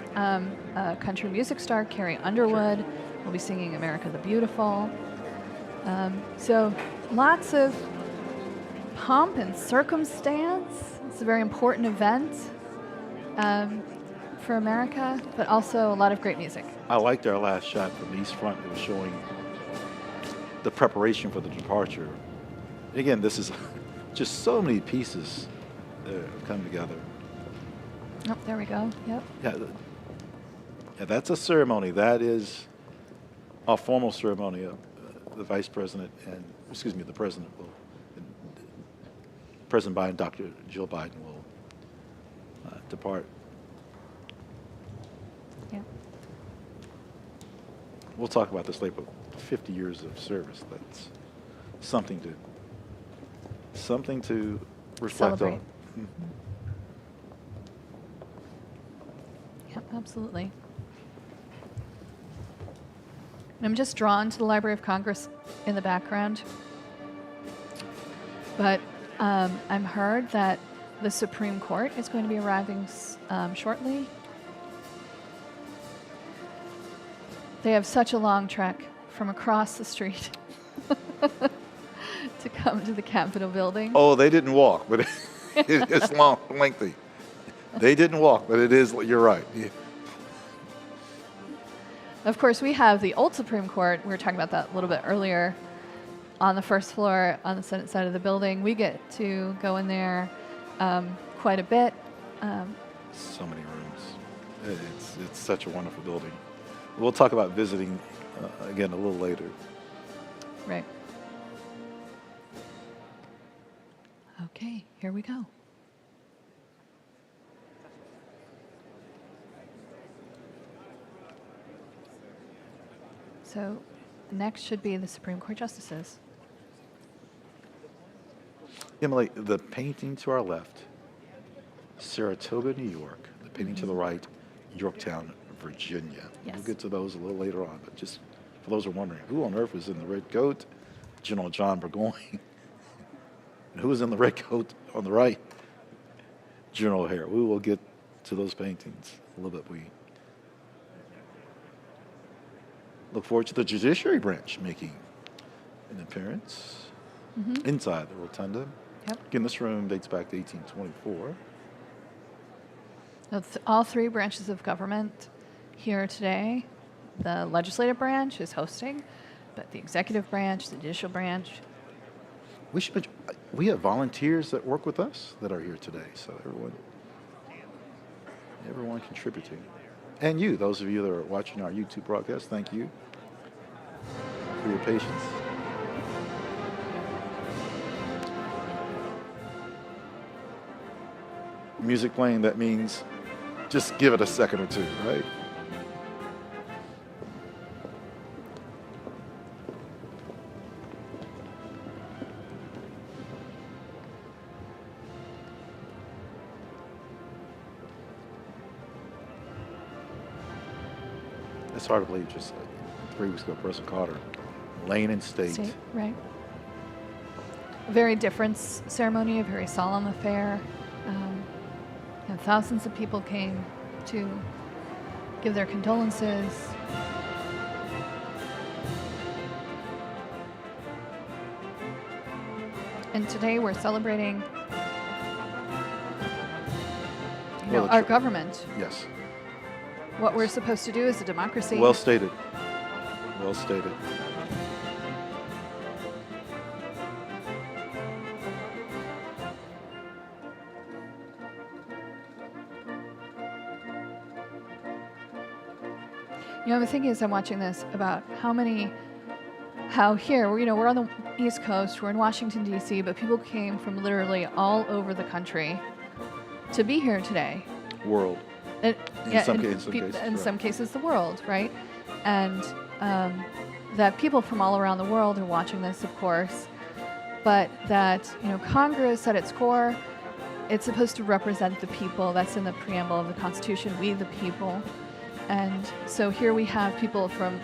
country music star Carrie Underwood will be singing America the Beautiful. So lots of pomp and circumstance. It's a very important event for America, but also a lot of great music. I liked our last shot from the East Front. It was showing the preparation for the departure. Again, this is just so many pieces that have come together. Oh, there we go. Yep. Yeah, that's a ceremony. That is a formal ceremony of the Vice President and, excuse me, the President will, President Biden, Dr. Jill Biden will depart. Yeah. We'll talk about this later, but 50 years of service, that's something to reflect Celebrate. on. Mhm. Yep, absolutely. And I'm just drawn to the Library of Congress in the background. But I'm heard that the Supreme Court is going to be arriving shortly. They have such a long trek from across the street to come to the Capitol building. Oh, they didn't walk, but it's long, lengthy. They didn't walk, but it is, you're right. Yeah. Of course, we have the old Supreme Court. We were talking about that a little bit earlier on the first floor on the Senate side of the building. We get to go in there quite a bit. So many rooms. It's such a wonderful building. We'll talk about visiting again a little later. Right. Okay, here we go. So next should be the Supreme Court justices. Emily, the painting to our left, Saratoga, New York. The painting to the right, Yorktown, Virginia. Yes. We'll get to those a little later on, but just for those who are wondering, who on earth was in the red coat? General John Burgoyne. And who was in the red coat on the right? General O'Hare. We will get to those paintings a little bit. We look forward to the Judiciary Branch making an appearance inside the Rotunda. Yep. Again, this room dates back to 1824. All three branches of government here today. The legislative branch is hosting, but the executive branch, the judicial branch. We have volunteers that work with us that are here today, so everyone contributing. And you, those of you that are watching our YouTube broadcast, thank you for your patience. Music playing, that means just give it a second or two, right? It's hard to believe just 3 weeks ago, President Carter, laying in state. Right. A very different ceremony, a very solemn affair. And thousands of people came to give their condolences. And today we're celebrating our government. Yes. What we're supposed to do as a democracy. Well stated. Well stated. You know, the thing is, I'm watching this about how here, we're on the East Coast, we're in Washington, D.C., but people came from literally all over the country to be here today. World. In some cases, the world, right? And that people from all around the world are watching this, of course, but that, Congress at its core, it's supposed to represent the people. That's in the preamble of the Constitution, we the people. And so here we have people from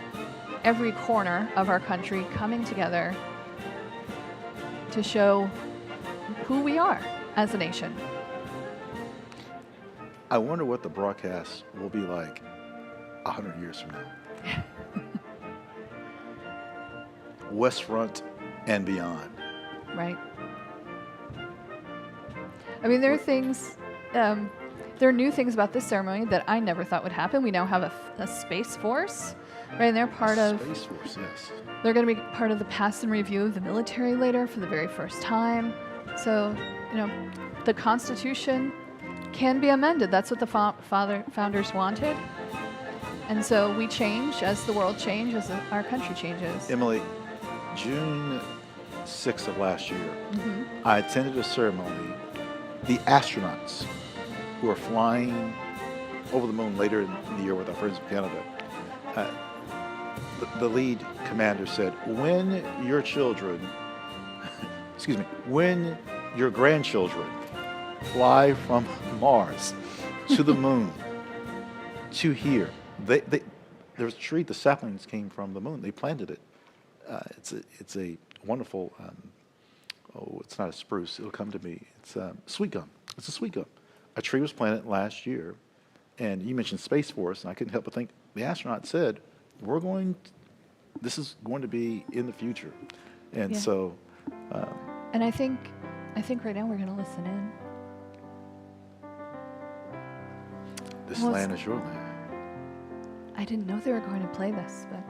every corner of our country coming together to show who we are as a nation. I wonder what the broadcast will be like 100 years from now. West Front and beyond. Right. I mean, there are things, there are new things about this ceremony that I never thought would happen. We now have a Space Force, right? And they're part of... Space Force, yes. They're going to be part of the pass and review of the military later for the very first time. So, the Constitution can be amended. That's what the founders wanted. And so we change as the world changes, as our country changes. Emily, June 6th of last year, I attended a ceremony. The astronauts who are flying over the moon later in the year with our friends from Canada, the lead commander said, when your children, excuse me, when your grandchildren fly from Mars to the moon to here, there's a tree, the saplings came from the moon. They planted it. It's a wonderful, it's not a spruce, it'll come to me. It's sweet gum. It's a sweet gum. A tree was planted last year, and you mentioned Space Force, and I couldn't help but think the astronaut said, this is going to be in the future. And so. And I think right now we're going to listen in. This land is your land. I didn't know they were going to play this, but.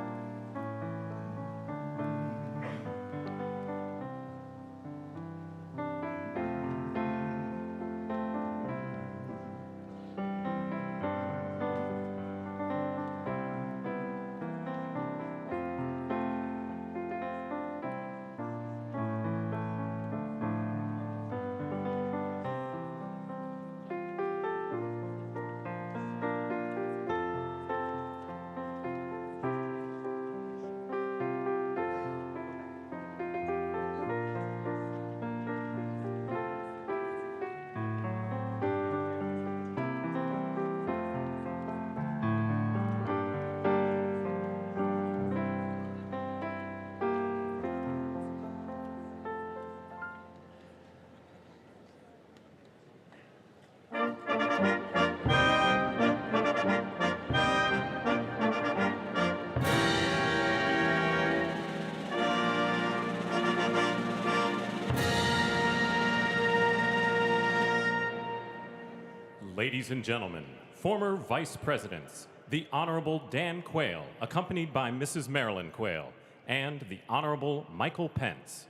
Ladies and gentlemen, former Vice Presidents, the Honorable Dan Quayle, accompanied by Mrs. Marilyn Quayle, and the Honorable Michael Pence.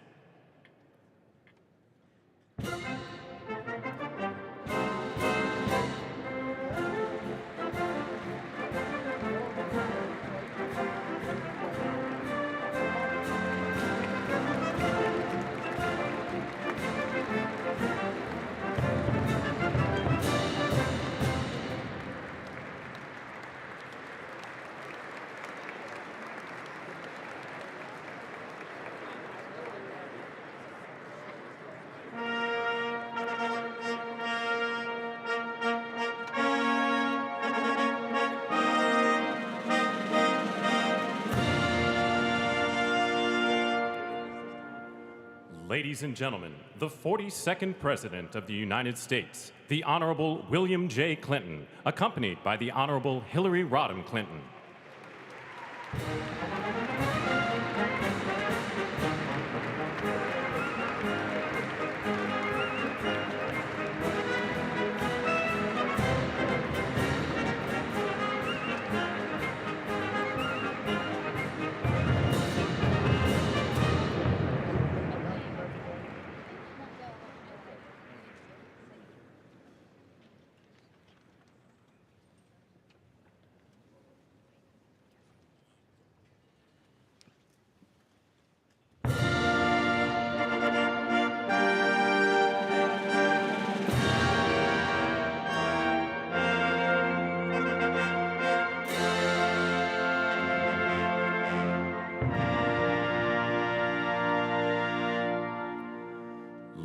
Ladies and gentlemen, the 42nd President of the United States, the Honorable William J. Clinton, accompanied by the Honorable Hillary Rodham Clinton.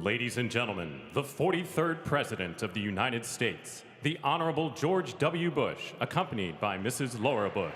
Ladies and gentlemen, the 43rd President of the United States, the Honorable George W. Bush, accompanied by Mrs. Laura Bush.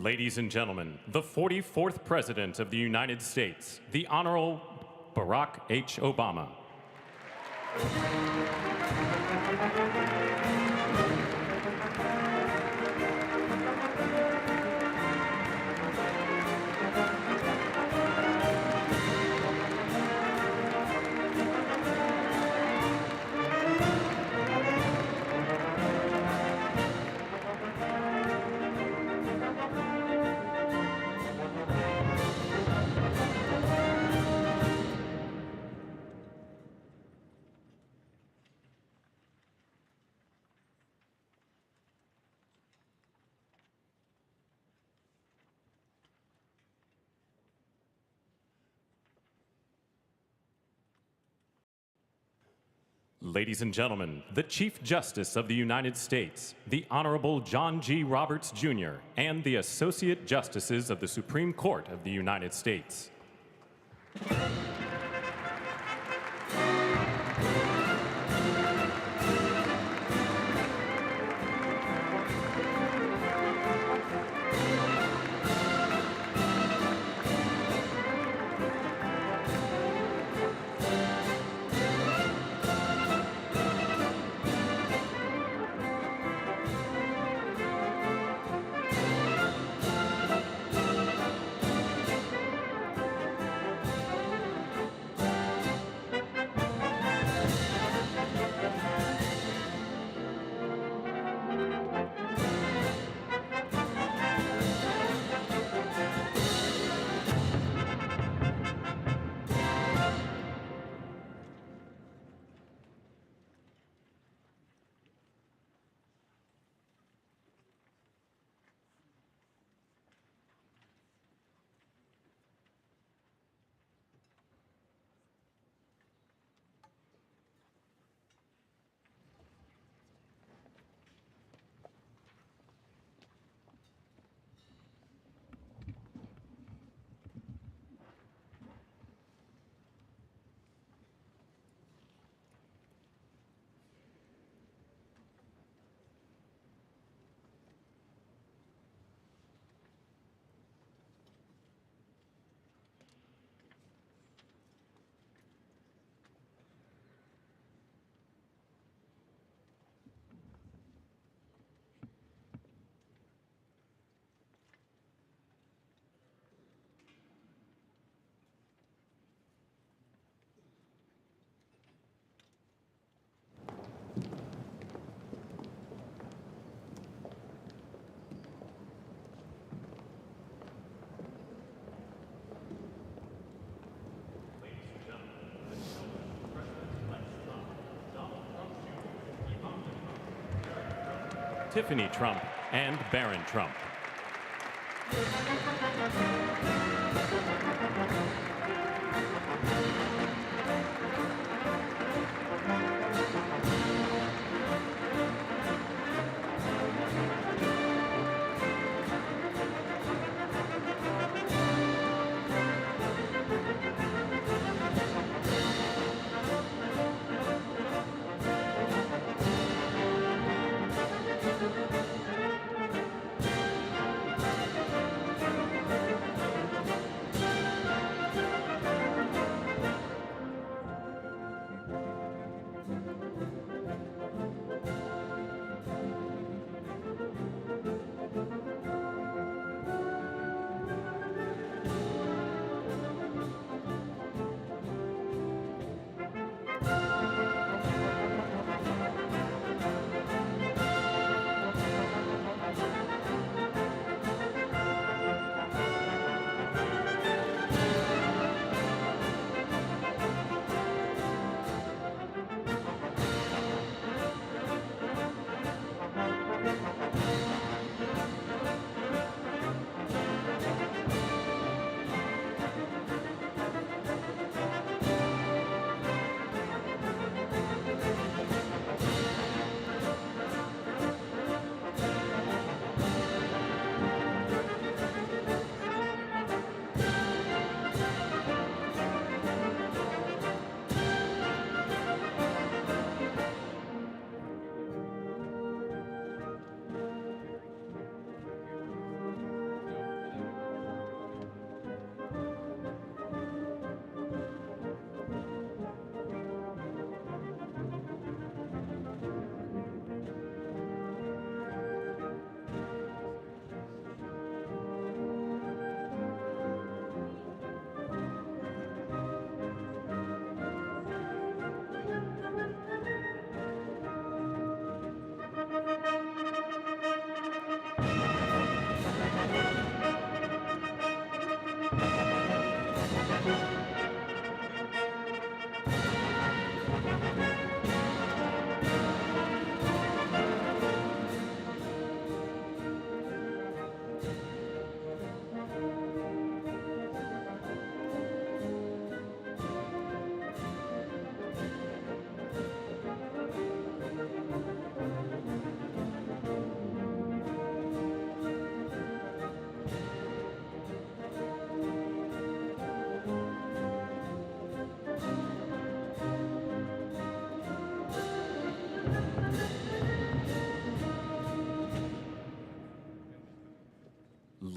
Ladies and gentlemen, the 44th President of the United States, the Honorable Barack H. Obama. Ladies and gentlemen, the Chief Justice of the United States, the Honorable John G. Roberts, Jr., and the Associate Justices of the Supreme Court of the United States. Tiffany Trump and Barron Trump.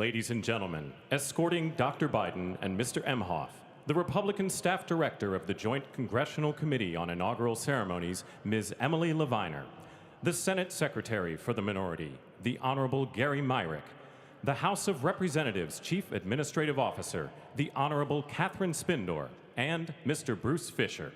Ladies and gentlemen, escorting Dr. Biden and Mr. Emhoff, the Republican Staff Director of the Joint Congressional Committee on Inaugural Ceremonies, Ms. Emily Leviner, the Senate Secretary for the Minority, the Honorable Gary Myrick, the House of Representatives Chief Administrative Officer, the Honorable Catherine Spindor, and Mr. Bruce Fisher.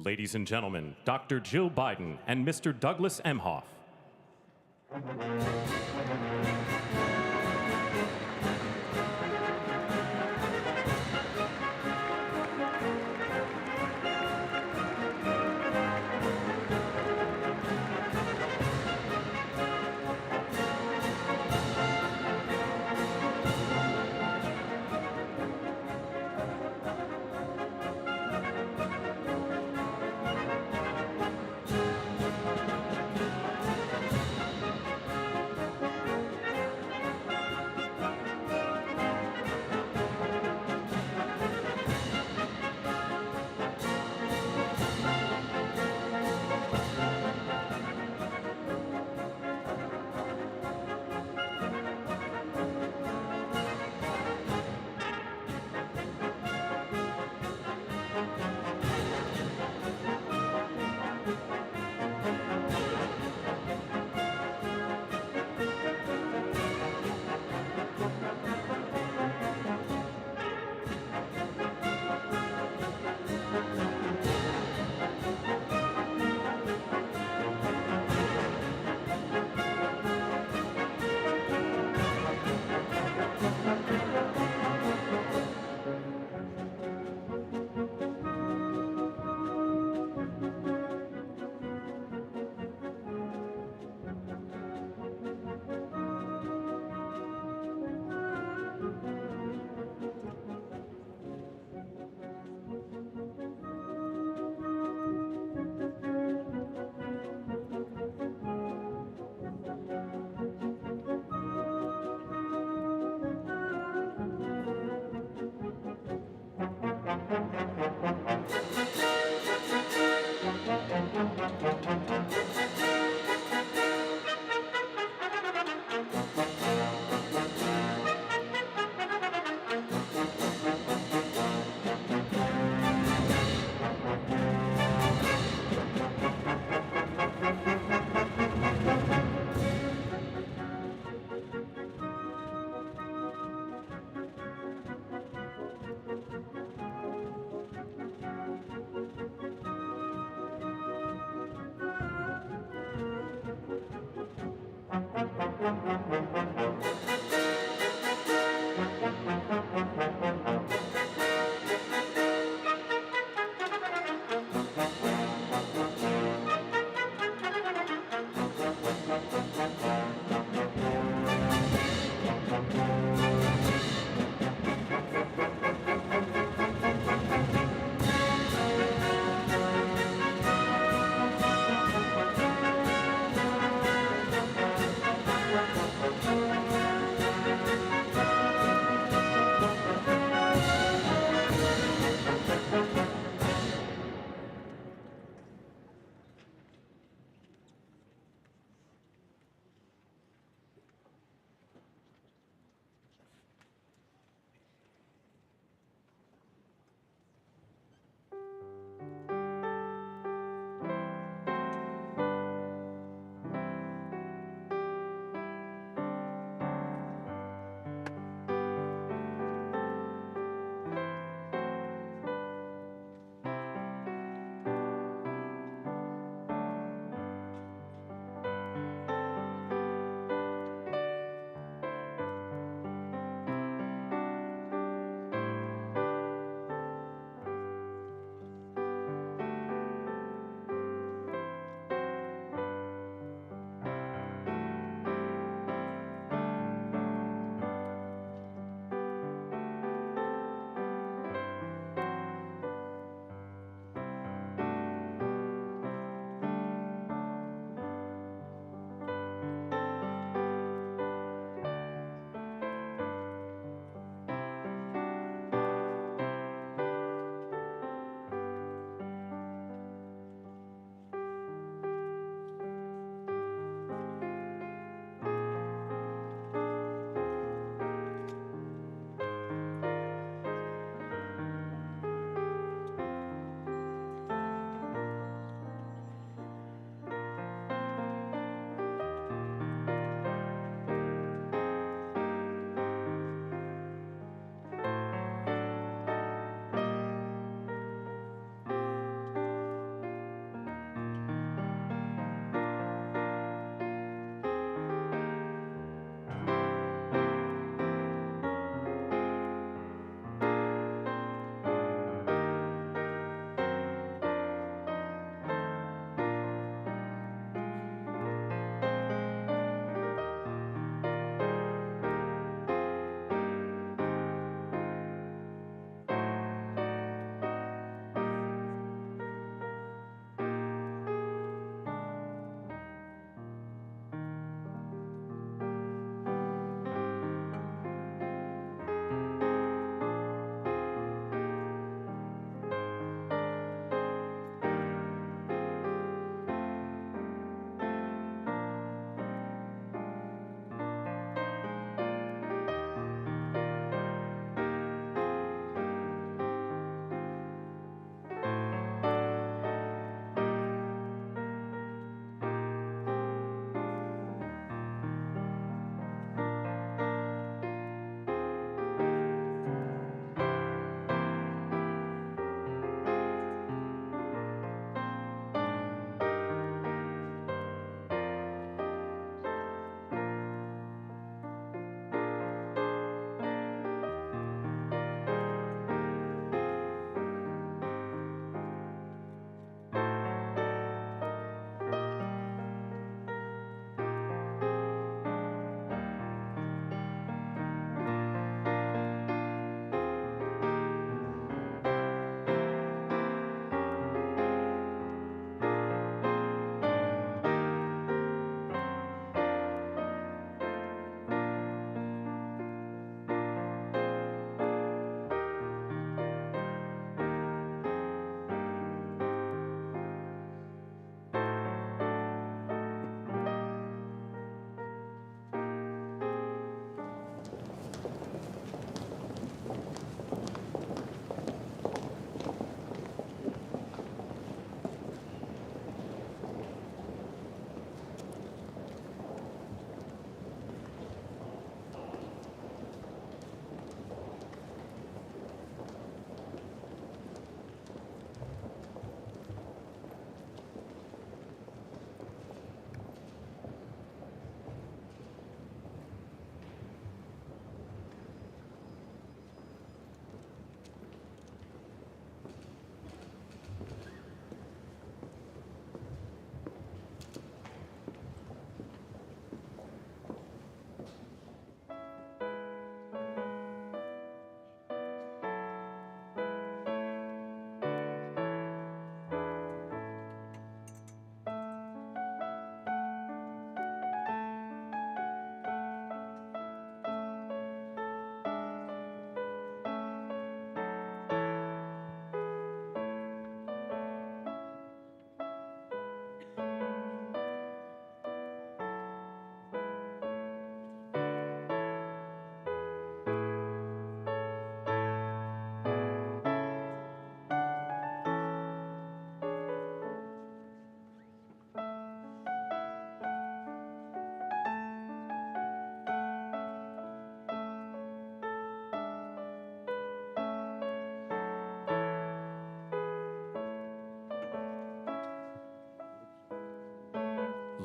Ladies and gentlemen, Dr. Jill Biden and Mr. Douglas Emhoff.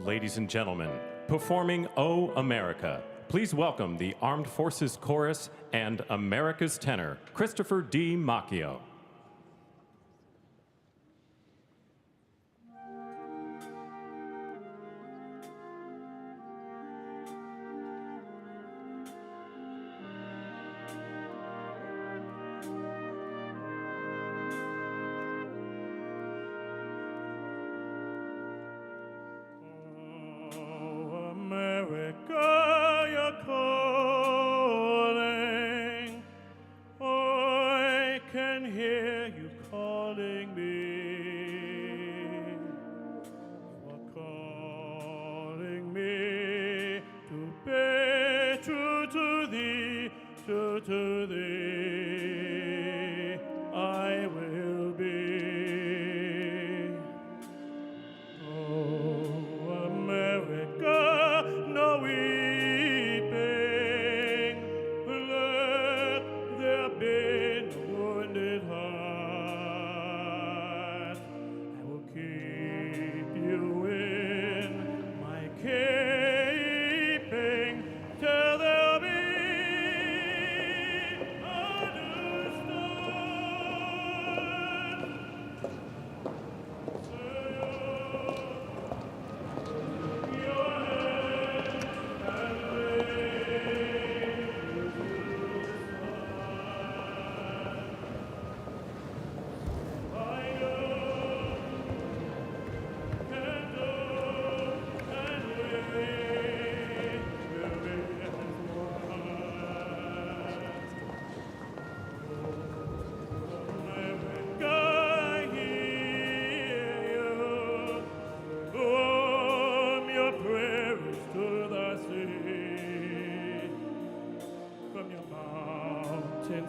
Ladies and gentlemen, performing O America, please welcome the Armed Forces Chorus and America's tenor, Christopher D. Macchio.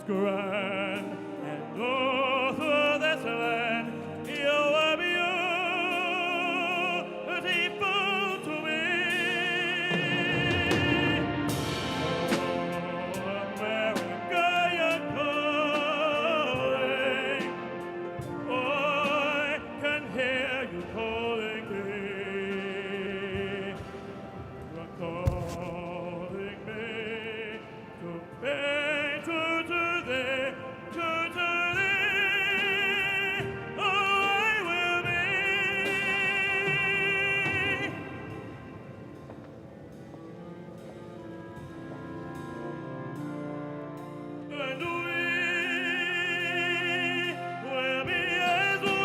Grand and all through this land, you are beautiful to me. Oh, America, you're calling. Oh, I can hear you calling me. You are calling me to pay to thee, to thee, oh, I will be. And we will be as one.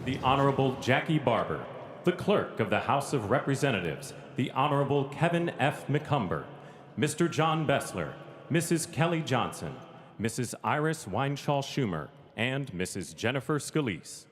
The Honorable Jackie Barber, the Clerk of the House of Representatives, the Honorable Kevin F. McCumber, Mr. John Bessler, Mrs. Kelly Johnson, Mrs. Iris Weinschall Schumer, and Mrs. Jennifer Scalise.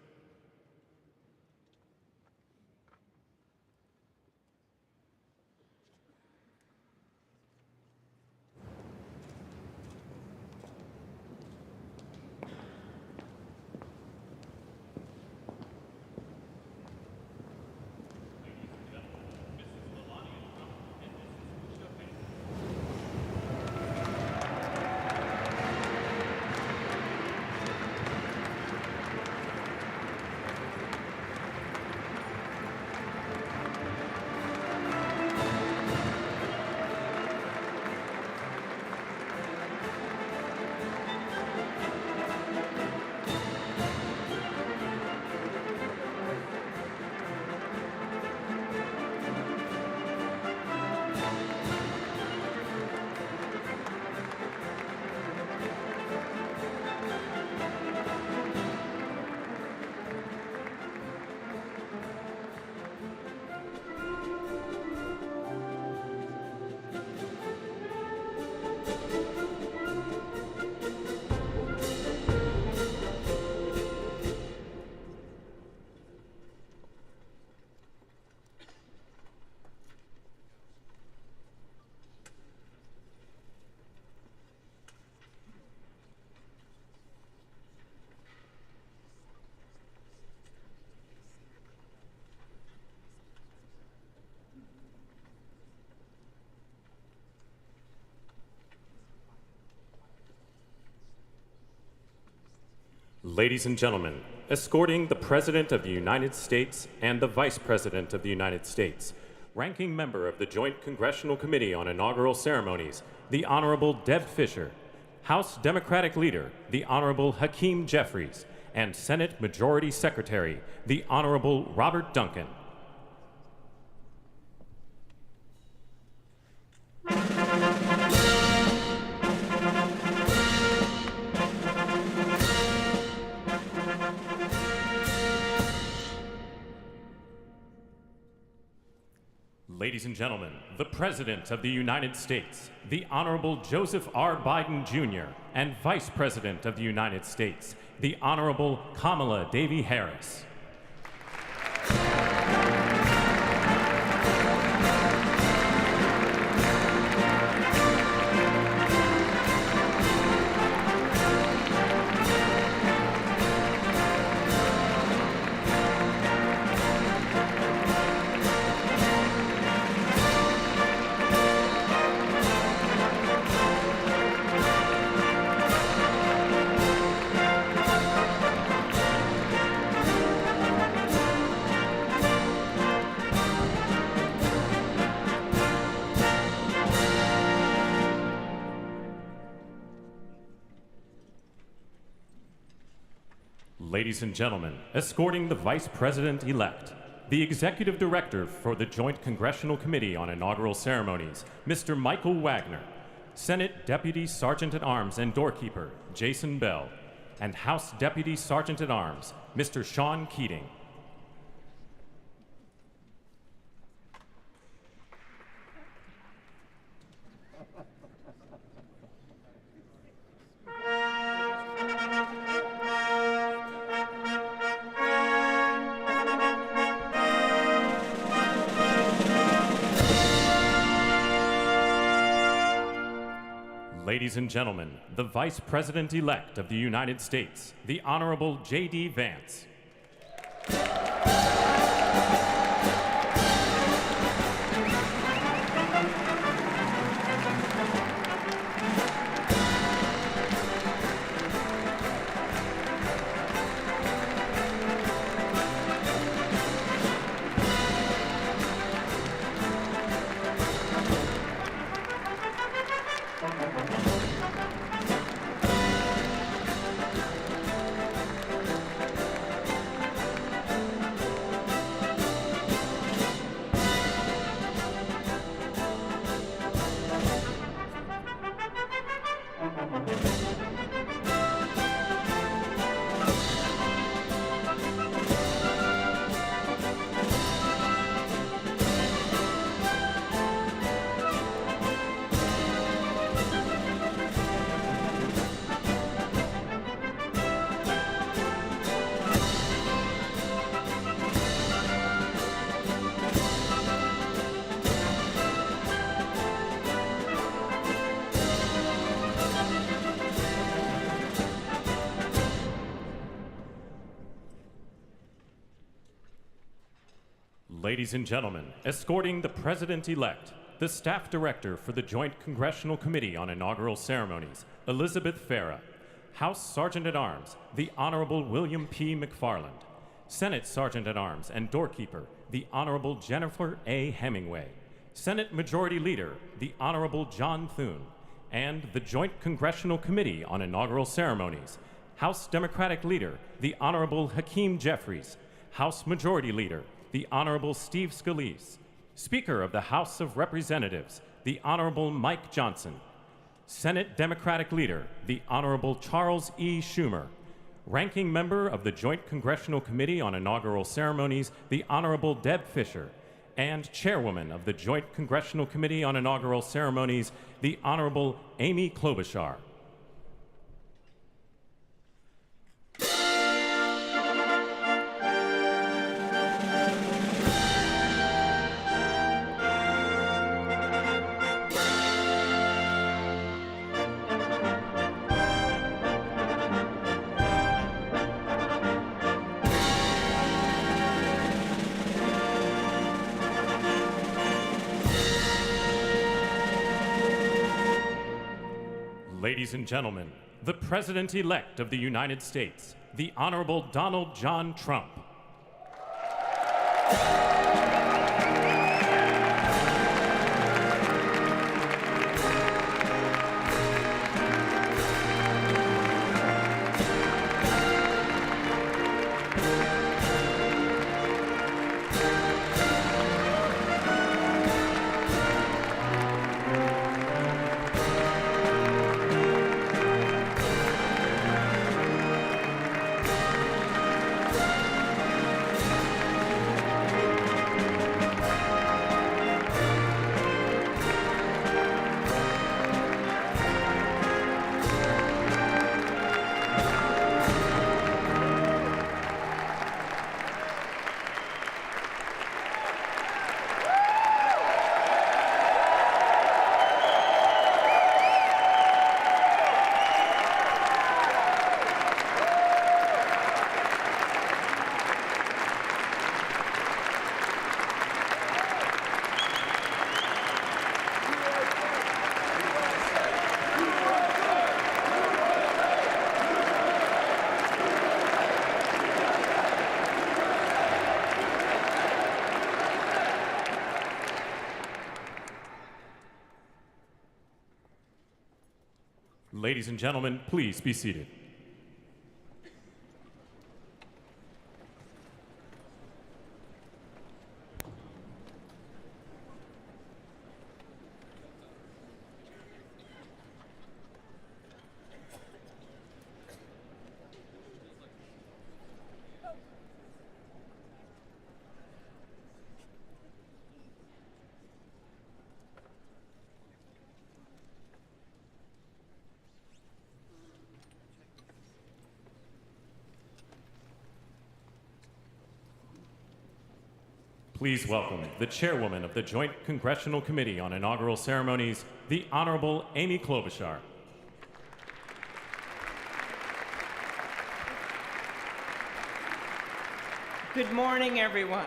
Ladies and gentlemen, escorting the President of the United States and the Vice President of the United States, Ranking Member of the Joint Congressional Committee on Inaugural Ceremonies, the Honorable Deb Fischer, House Democratic Leader, the Honorable Hakeem Jeffries, and Senate Majority Secretary, the Honorable Robert Duncan. Ladies and gentlemen, the President of the United States, the Honorable Joseph R. Biden Jr., and Vice President of the United States, the Honorable Kamala Devi Harris. Ladies and gentlemen, escorting the Vice President-elect, the Executive Director for the Joint Congressional Committee on Inaugural Ceremonies, Mr. Michael Wagner, Senate Deputy Sergeant-at-Arms and Doorkeeper, Jason Bell, and House Deputy Sergeant-at-Arms, Mr. Sean Keating. Ladies and gentlemen, the Vice President-elect of the United States, the Honorable J.D. Vance. Ladies and gentlemen, escorting the President-elect, the Staff Director for the Joint Congressional Committee on Inaugural Ceremonies, Elizabeth Farah, House Sergeant-at-Arms, the Honorable William P. McFarland, Senate Sergeant-at-Arms and Doorkeeper, the Honorable Jennifer A. Hemingway, Senate Majority Leader, the Honorable John Thune, and the Joint Congressional Committee on Inaugural Ceremonies, House Democratic Leader, the Honorable Hakeem Jeffries, House Majority Leader, the Honorable Steve Scalise, Speaker of the House of Representatives, the Honorable Mike Johnson, Senate Democratic Leader, the Honorable Charles E. Schumer, Ranking Member of the Joint Congressional Committee on Inaugural Ceremonies, the Honorable Deb Fischer, and Chairwoman of the Joint Congressional Committee on Inaugural Ceremonies, the Honorable Amy Klobuchar. Ladies and gentlemen, the President-elect of the United States, the Honorable Donald John Trump. Ladies and gentlemen, please be seated. Please welcome the chairwoman of the Joint Congressional Committee on Inaugural Ceremonies, the Honorable Amy Klobuchar. Good morning, everyone.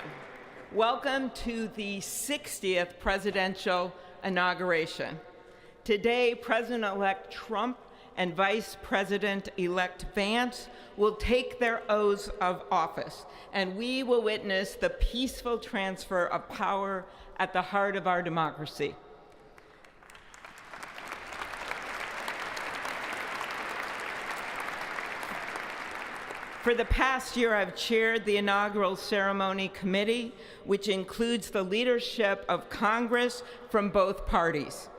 Welcome to the 60th presidential inauguration. Today, President-elect Trump and Vice President-elect Vance will take their oaths of office, and we will witness the peaceful transfer of power at the heart of our democracy. For the past year, I've chaired the inaugural ceremony committee, which includes the leadership of Congress from both parties.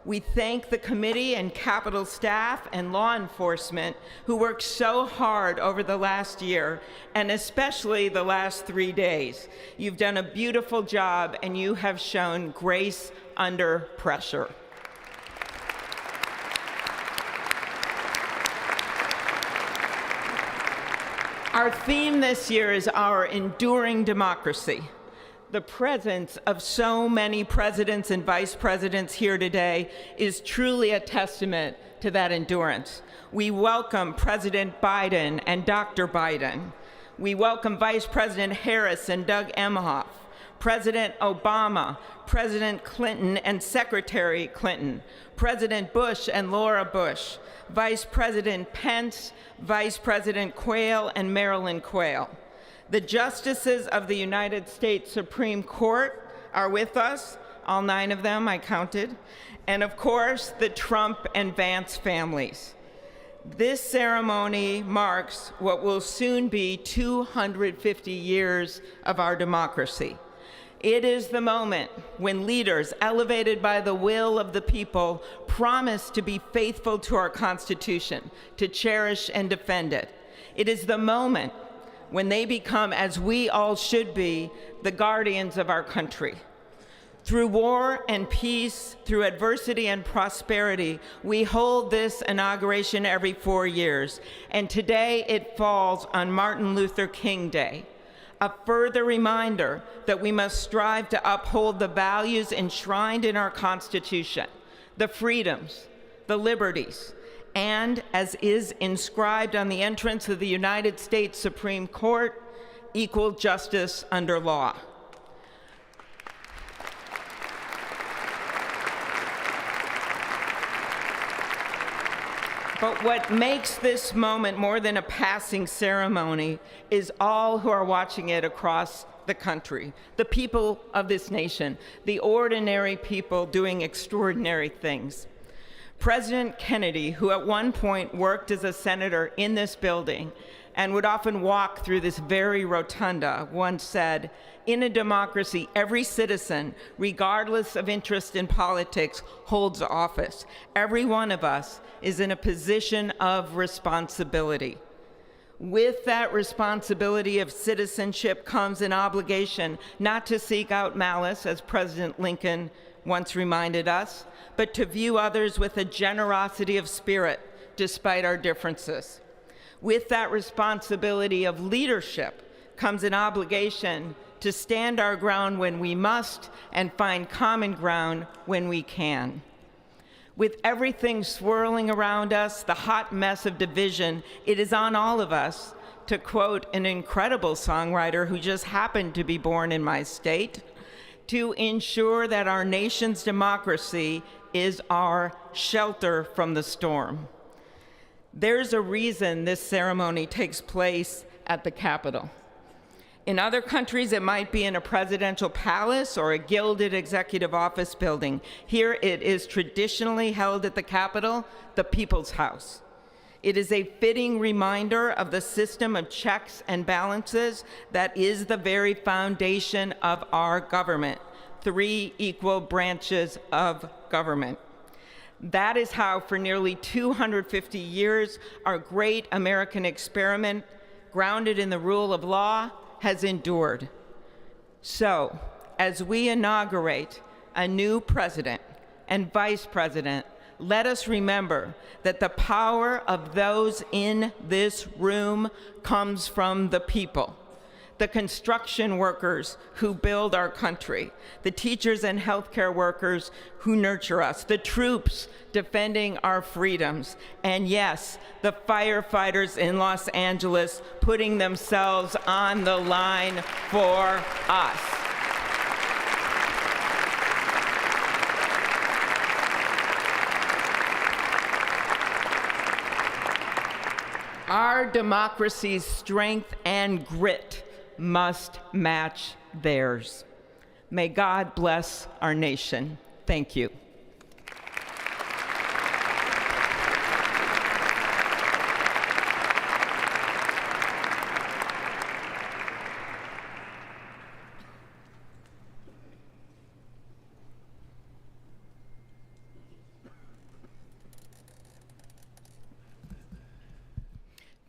We thank the committee and Capitol staff and law enforcement who worked so hard over the last year, and especially the last 3 days. You've done a beautiful job, and you have shown grace under pressure. Our theme this year is our enduring democracy. The presence of so many presidents and vice presidents here today is truly a testament to that endurance. We welcome President Biden and Dr. Biden. We welcome Vice President Harris and Doug Emhoff, President Obama, President Clinton and Secretary Clinton, President Bush and Laura Bush, Vice President Pence, Vice President Quayle and Marilyn Quayle. The justices of the United States Supreme Court are with us, all 9 of them I counted, and of course the Trump and Vance families. This ceremony marks what will soon be 250 years of our democracy. It is the moment when leaders, elevated by the will of the people, promise to be faithful to our Constitution, to cherish and defend it. It is the moment when they become, as we all should be, the guardians of our country. Through war and peace, through adversity and prosperity, we hold this inauguration every 4 years, and today it falls on Martin Luther King Day. A further reminder that we must strive to uphold the values enshrined in our Constitution, the freedoms, the liberties, and, as is inscribed on the entrance of the United States Supreme Court, equal justice under law. But what makes this moment more than a passing ceremony is all who are watching it across the country, the people of this nation, the ordinary people doing extraordinary things. President Kennedy, who at one point worked as a senator in this building and would often walk through this very rotunda, once said, "In a democracy, every citizen, regardless of interest in politics, holds office. Every one of us is in a position of responsibility." With that responsibility of citizenship comes an obligation not to seek out malice, as President Lincoln once reminded us, but to view others with a generosity of spirit despite our differences. With that responsibility of leadership comes an obligation to stand our ground when we must and find common ground when we can. With everything swirling around us, the hot mess of division, it is on all of us, to quote an incredible songwriter who just happened to be born in my state, to ensure that our nation's democracy is our shelter from the storm. There's a reason this ceremony takes place at the Capitol. In other countries, it might be in a presidential palace or a gilded executive office building. Here it is traditionally held at the Capitol, the People's House. It is a fitting reminder of the system of checks and balances that is the very foundation of our government, 3 equal branches of government. That is how, for nearly 250 years, our great American experiment, grounded in the rule of law, has endured. So, as we inaugurate a new president and vice president, let us remember that the power of those in this room comes from the people. The construction workers who build our country, the teachers and healthcare workers who nurture us, the troops defending our freedoms, and yes, the firefighters in Los Angeles putting themselves on the line for us. Our democracy's strength and grit must match theirs. May God bless our nation. Thank you.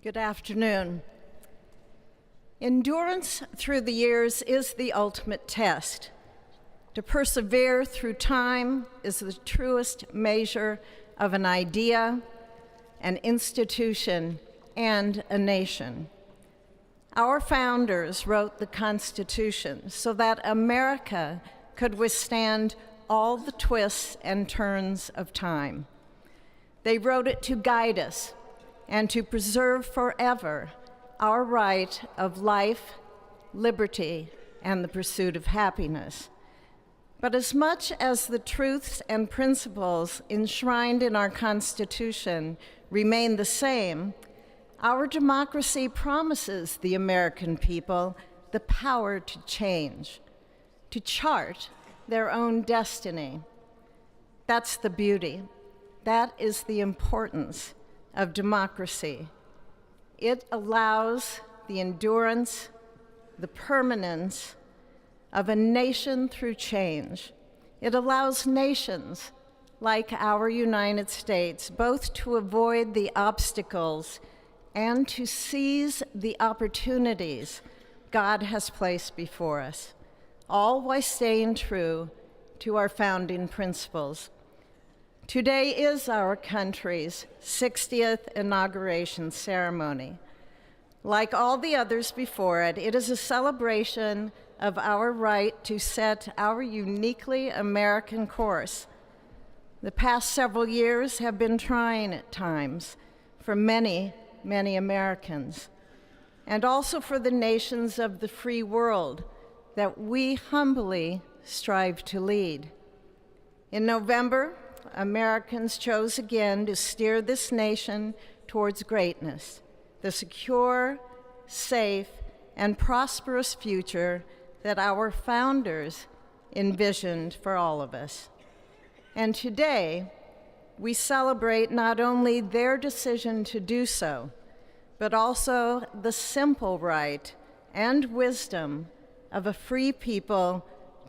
Good afternoon. Endurance through the years is the ultimate test. To persevere through time is the truest measure of an idea, an institution, and a nation. Our founders wrote the Constitution so that America could withstand all the twists and turns of time. They wrote it to guide us and to preserve forever our right of life, liberty, and the pursuit of happiness. But as much as the truths and principles enshrined in our Constitution remain the same, our democracy promises the American people the power to change, to chart their own destiny. That's the beauty. That is the importance of democracy. It allows the endurance, the permanence of a nation through change. It allows nations like our United States both to avoid the obstacles and to seize the opportunities God has placed before us, all while staying true to our founding principles. Today is our country's 60th inauguration ceremony. Like all the others before it, it is a celebration of our right to set our uniquely American course. The past several years have been trying at times for many, many Americans, and also for the nations of the free world that we humbly strive to lead. In November, Americans chose again to steer this nation towards greatness, the secure, safe, and prosperous future that our founders envisioned for all of us. And today, we celebrate not only their decision to do so, but also the simple right and wisdom of a free people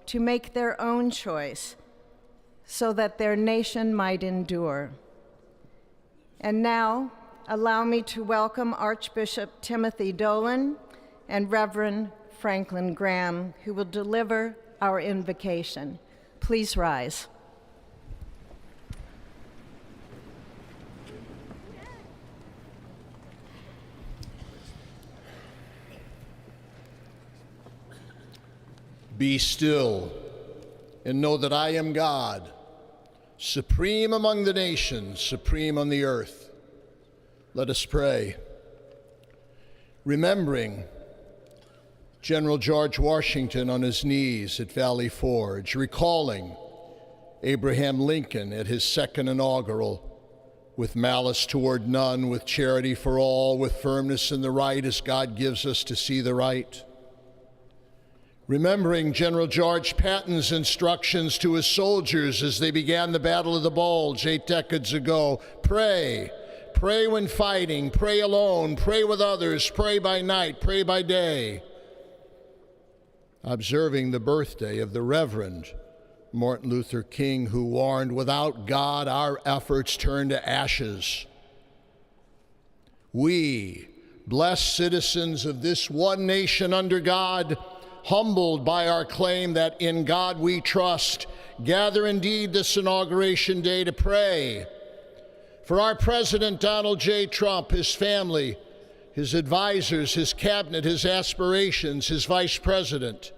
to make their own choice so that their nation might endure. And now, allow me to welcome Archbishop Timothy Dolan and Reverend Franklin Graham, who will deliver our invocation. Please rise. Be still and know that I am God, supreme among the nations, supreme on the earth. Let us pray. Remembering General George Washington on his knees at Valley Forge, recalling Abraham Lincoln at his second inaugural, with malice toward none, with charity for all, with firmness in the right as God gives us to see the right. Remembering General George Patton's instructions to his soldiers as they began the Battle of the Bulge 8 decades ago. Pray. Pray when fighting. Pray alone. Pray with others. Pray by night. Pray by day. Observing the birthday of the Reverend Martin Luther King, who warned, without God, our efforts turn to ashes. We, blessed citizens of this one nation under God, humbled by our claim that in God we trust, gather indeed this Inauguration Day to pray for our President Donald J. Trump, his family, his advisors, his cabinet, his aspirations, his vice president,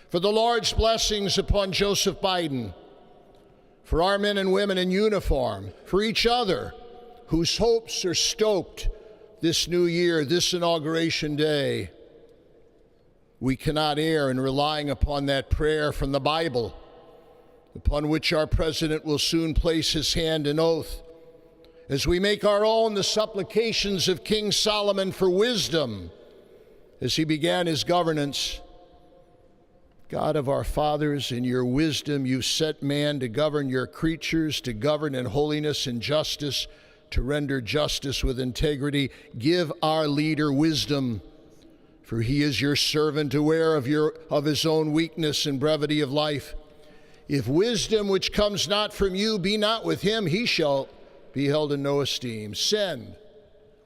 for the Lord's blessings upon Joseph Biden, for our men and women in uniform, for each other whose hopes are stoked this new year, this Inauguration Day. We cannot err in relying upon that prayer from the Bible, upon which our president will soon place his hand in oath, as we make our own the supplications of King Solomon for wisdom as he began his governance. God of our fathers, in your wisdom you set man to govern your creatures, to govern in holiness and justice, to render justice with integrity. Give our leader wisdom, for he is your servant, aware of his own weakness and brevity of life. If wisdom which comes not from you be not with him, he shall be held in no esteem. Send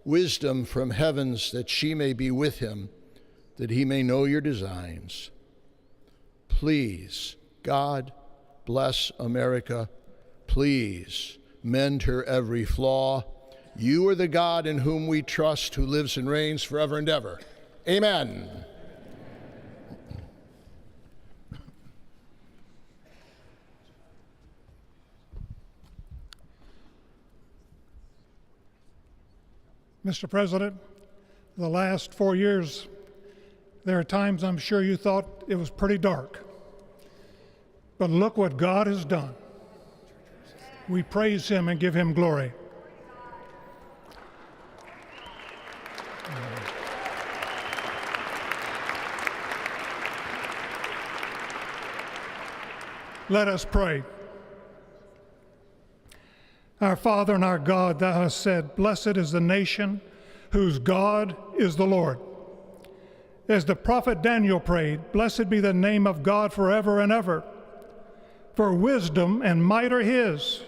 wisdom from heavens that she may be with him, that he may know your designs. Please, God, bless America. Please, mend her every flaw. You are the God in whom we trust, who lives and reigns forever and ever. Amen. Mr. President, the last 4 years, there are times I'm sure you thought it was pretty dark. But look what God has done. We praise him and give him glory. Let us pray. Our Father and our God, thou hast said, blessed is the nation whose God is the Lord. As the prophet Daniel prayed, blessed be the name of God forever and ever. For wisdom and might are his.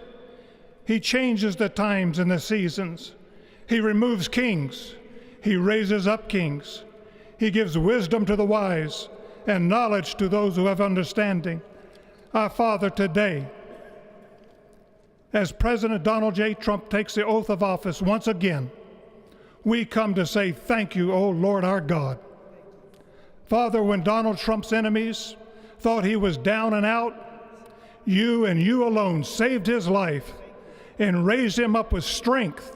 He changes the times and the seasons. He removes kings. He raises up kings. He gives wisdom to the wise and knowledge to those who have understanding. Our Father, today, as President Donald J. Trump takes the oath of office once again, we come to say thank you, O Lord our God. Father, when Donald Trump's enemies thought he was down and out, you and you alone saved his life and raised him up with strength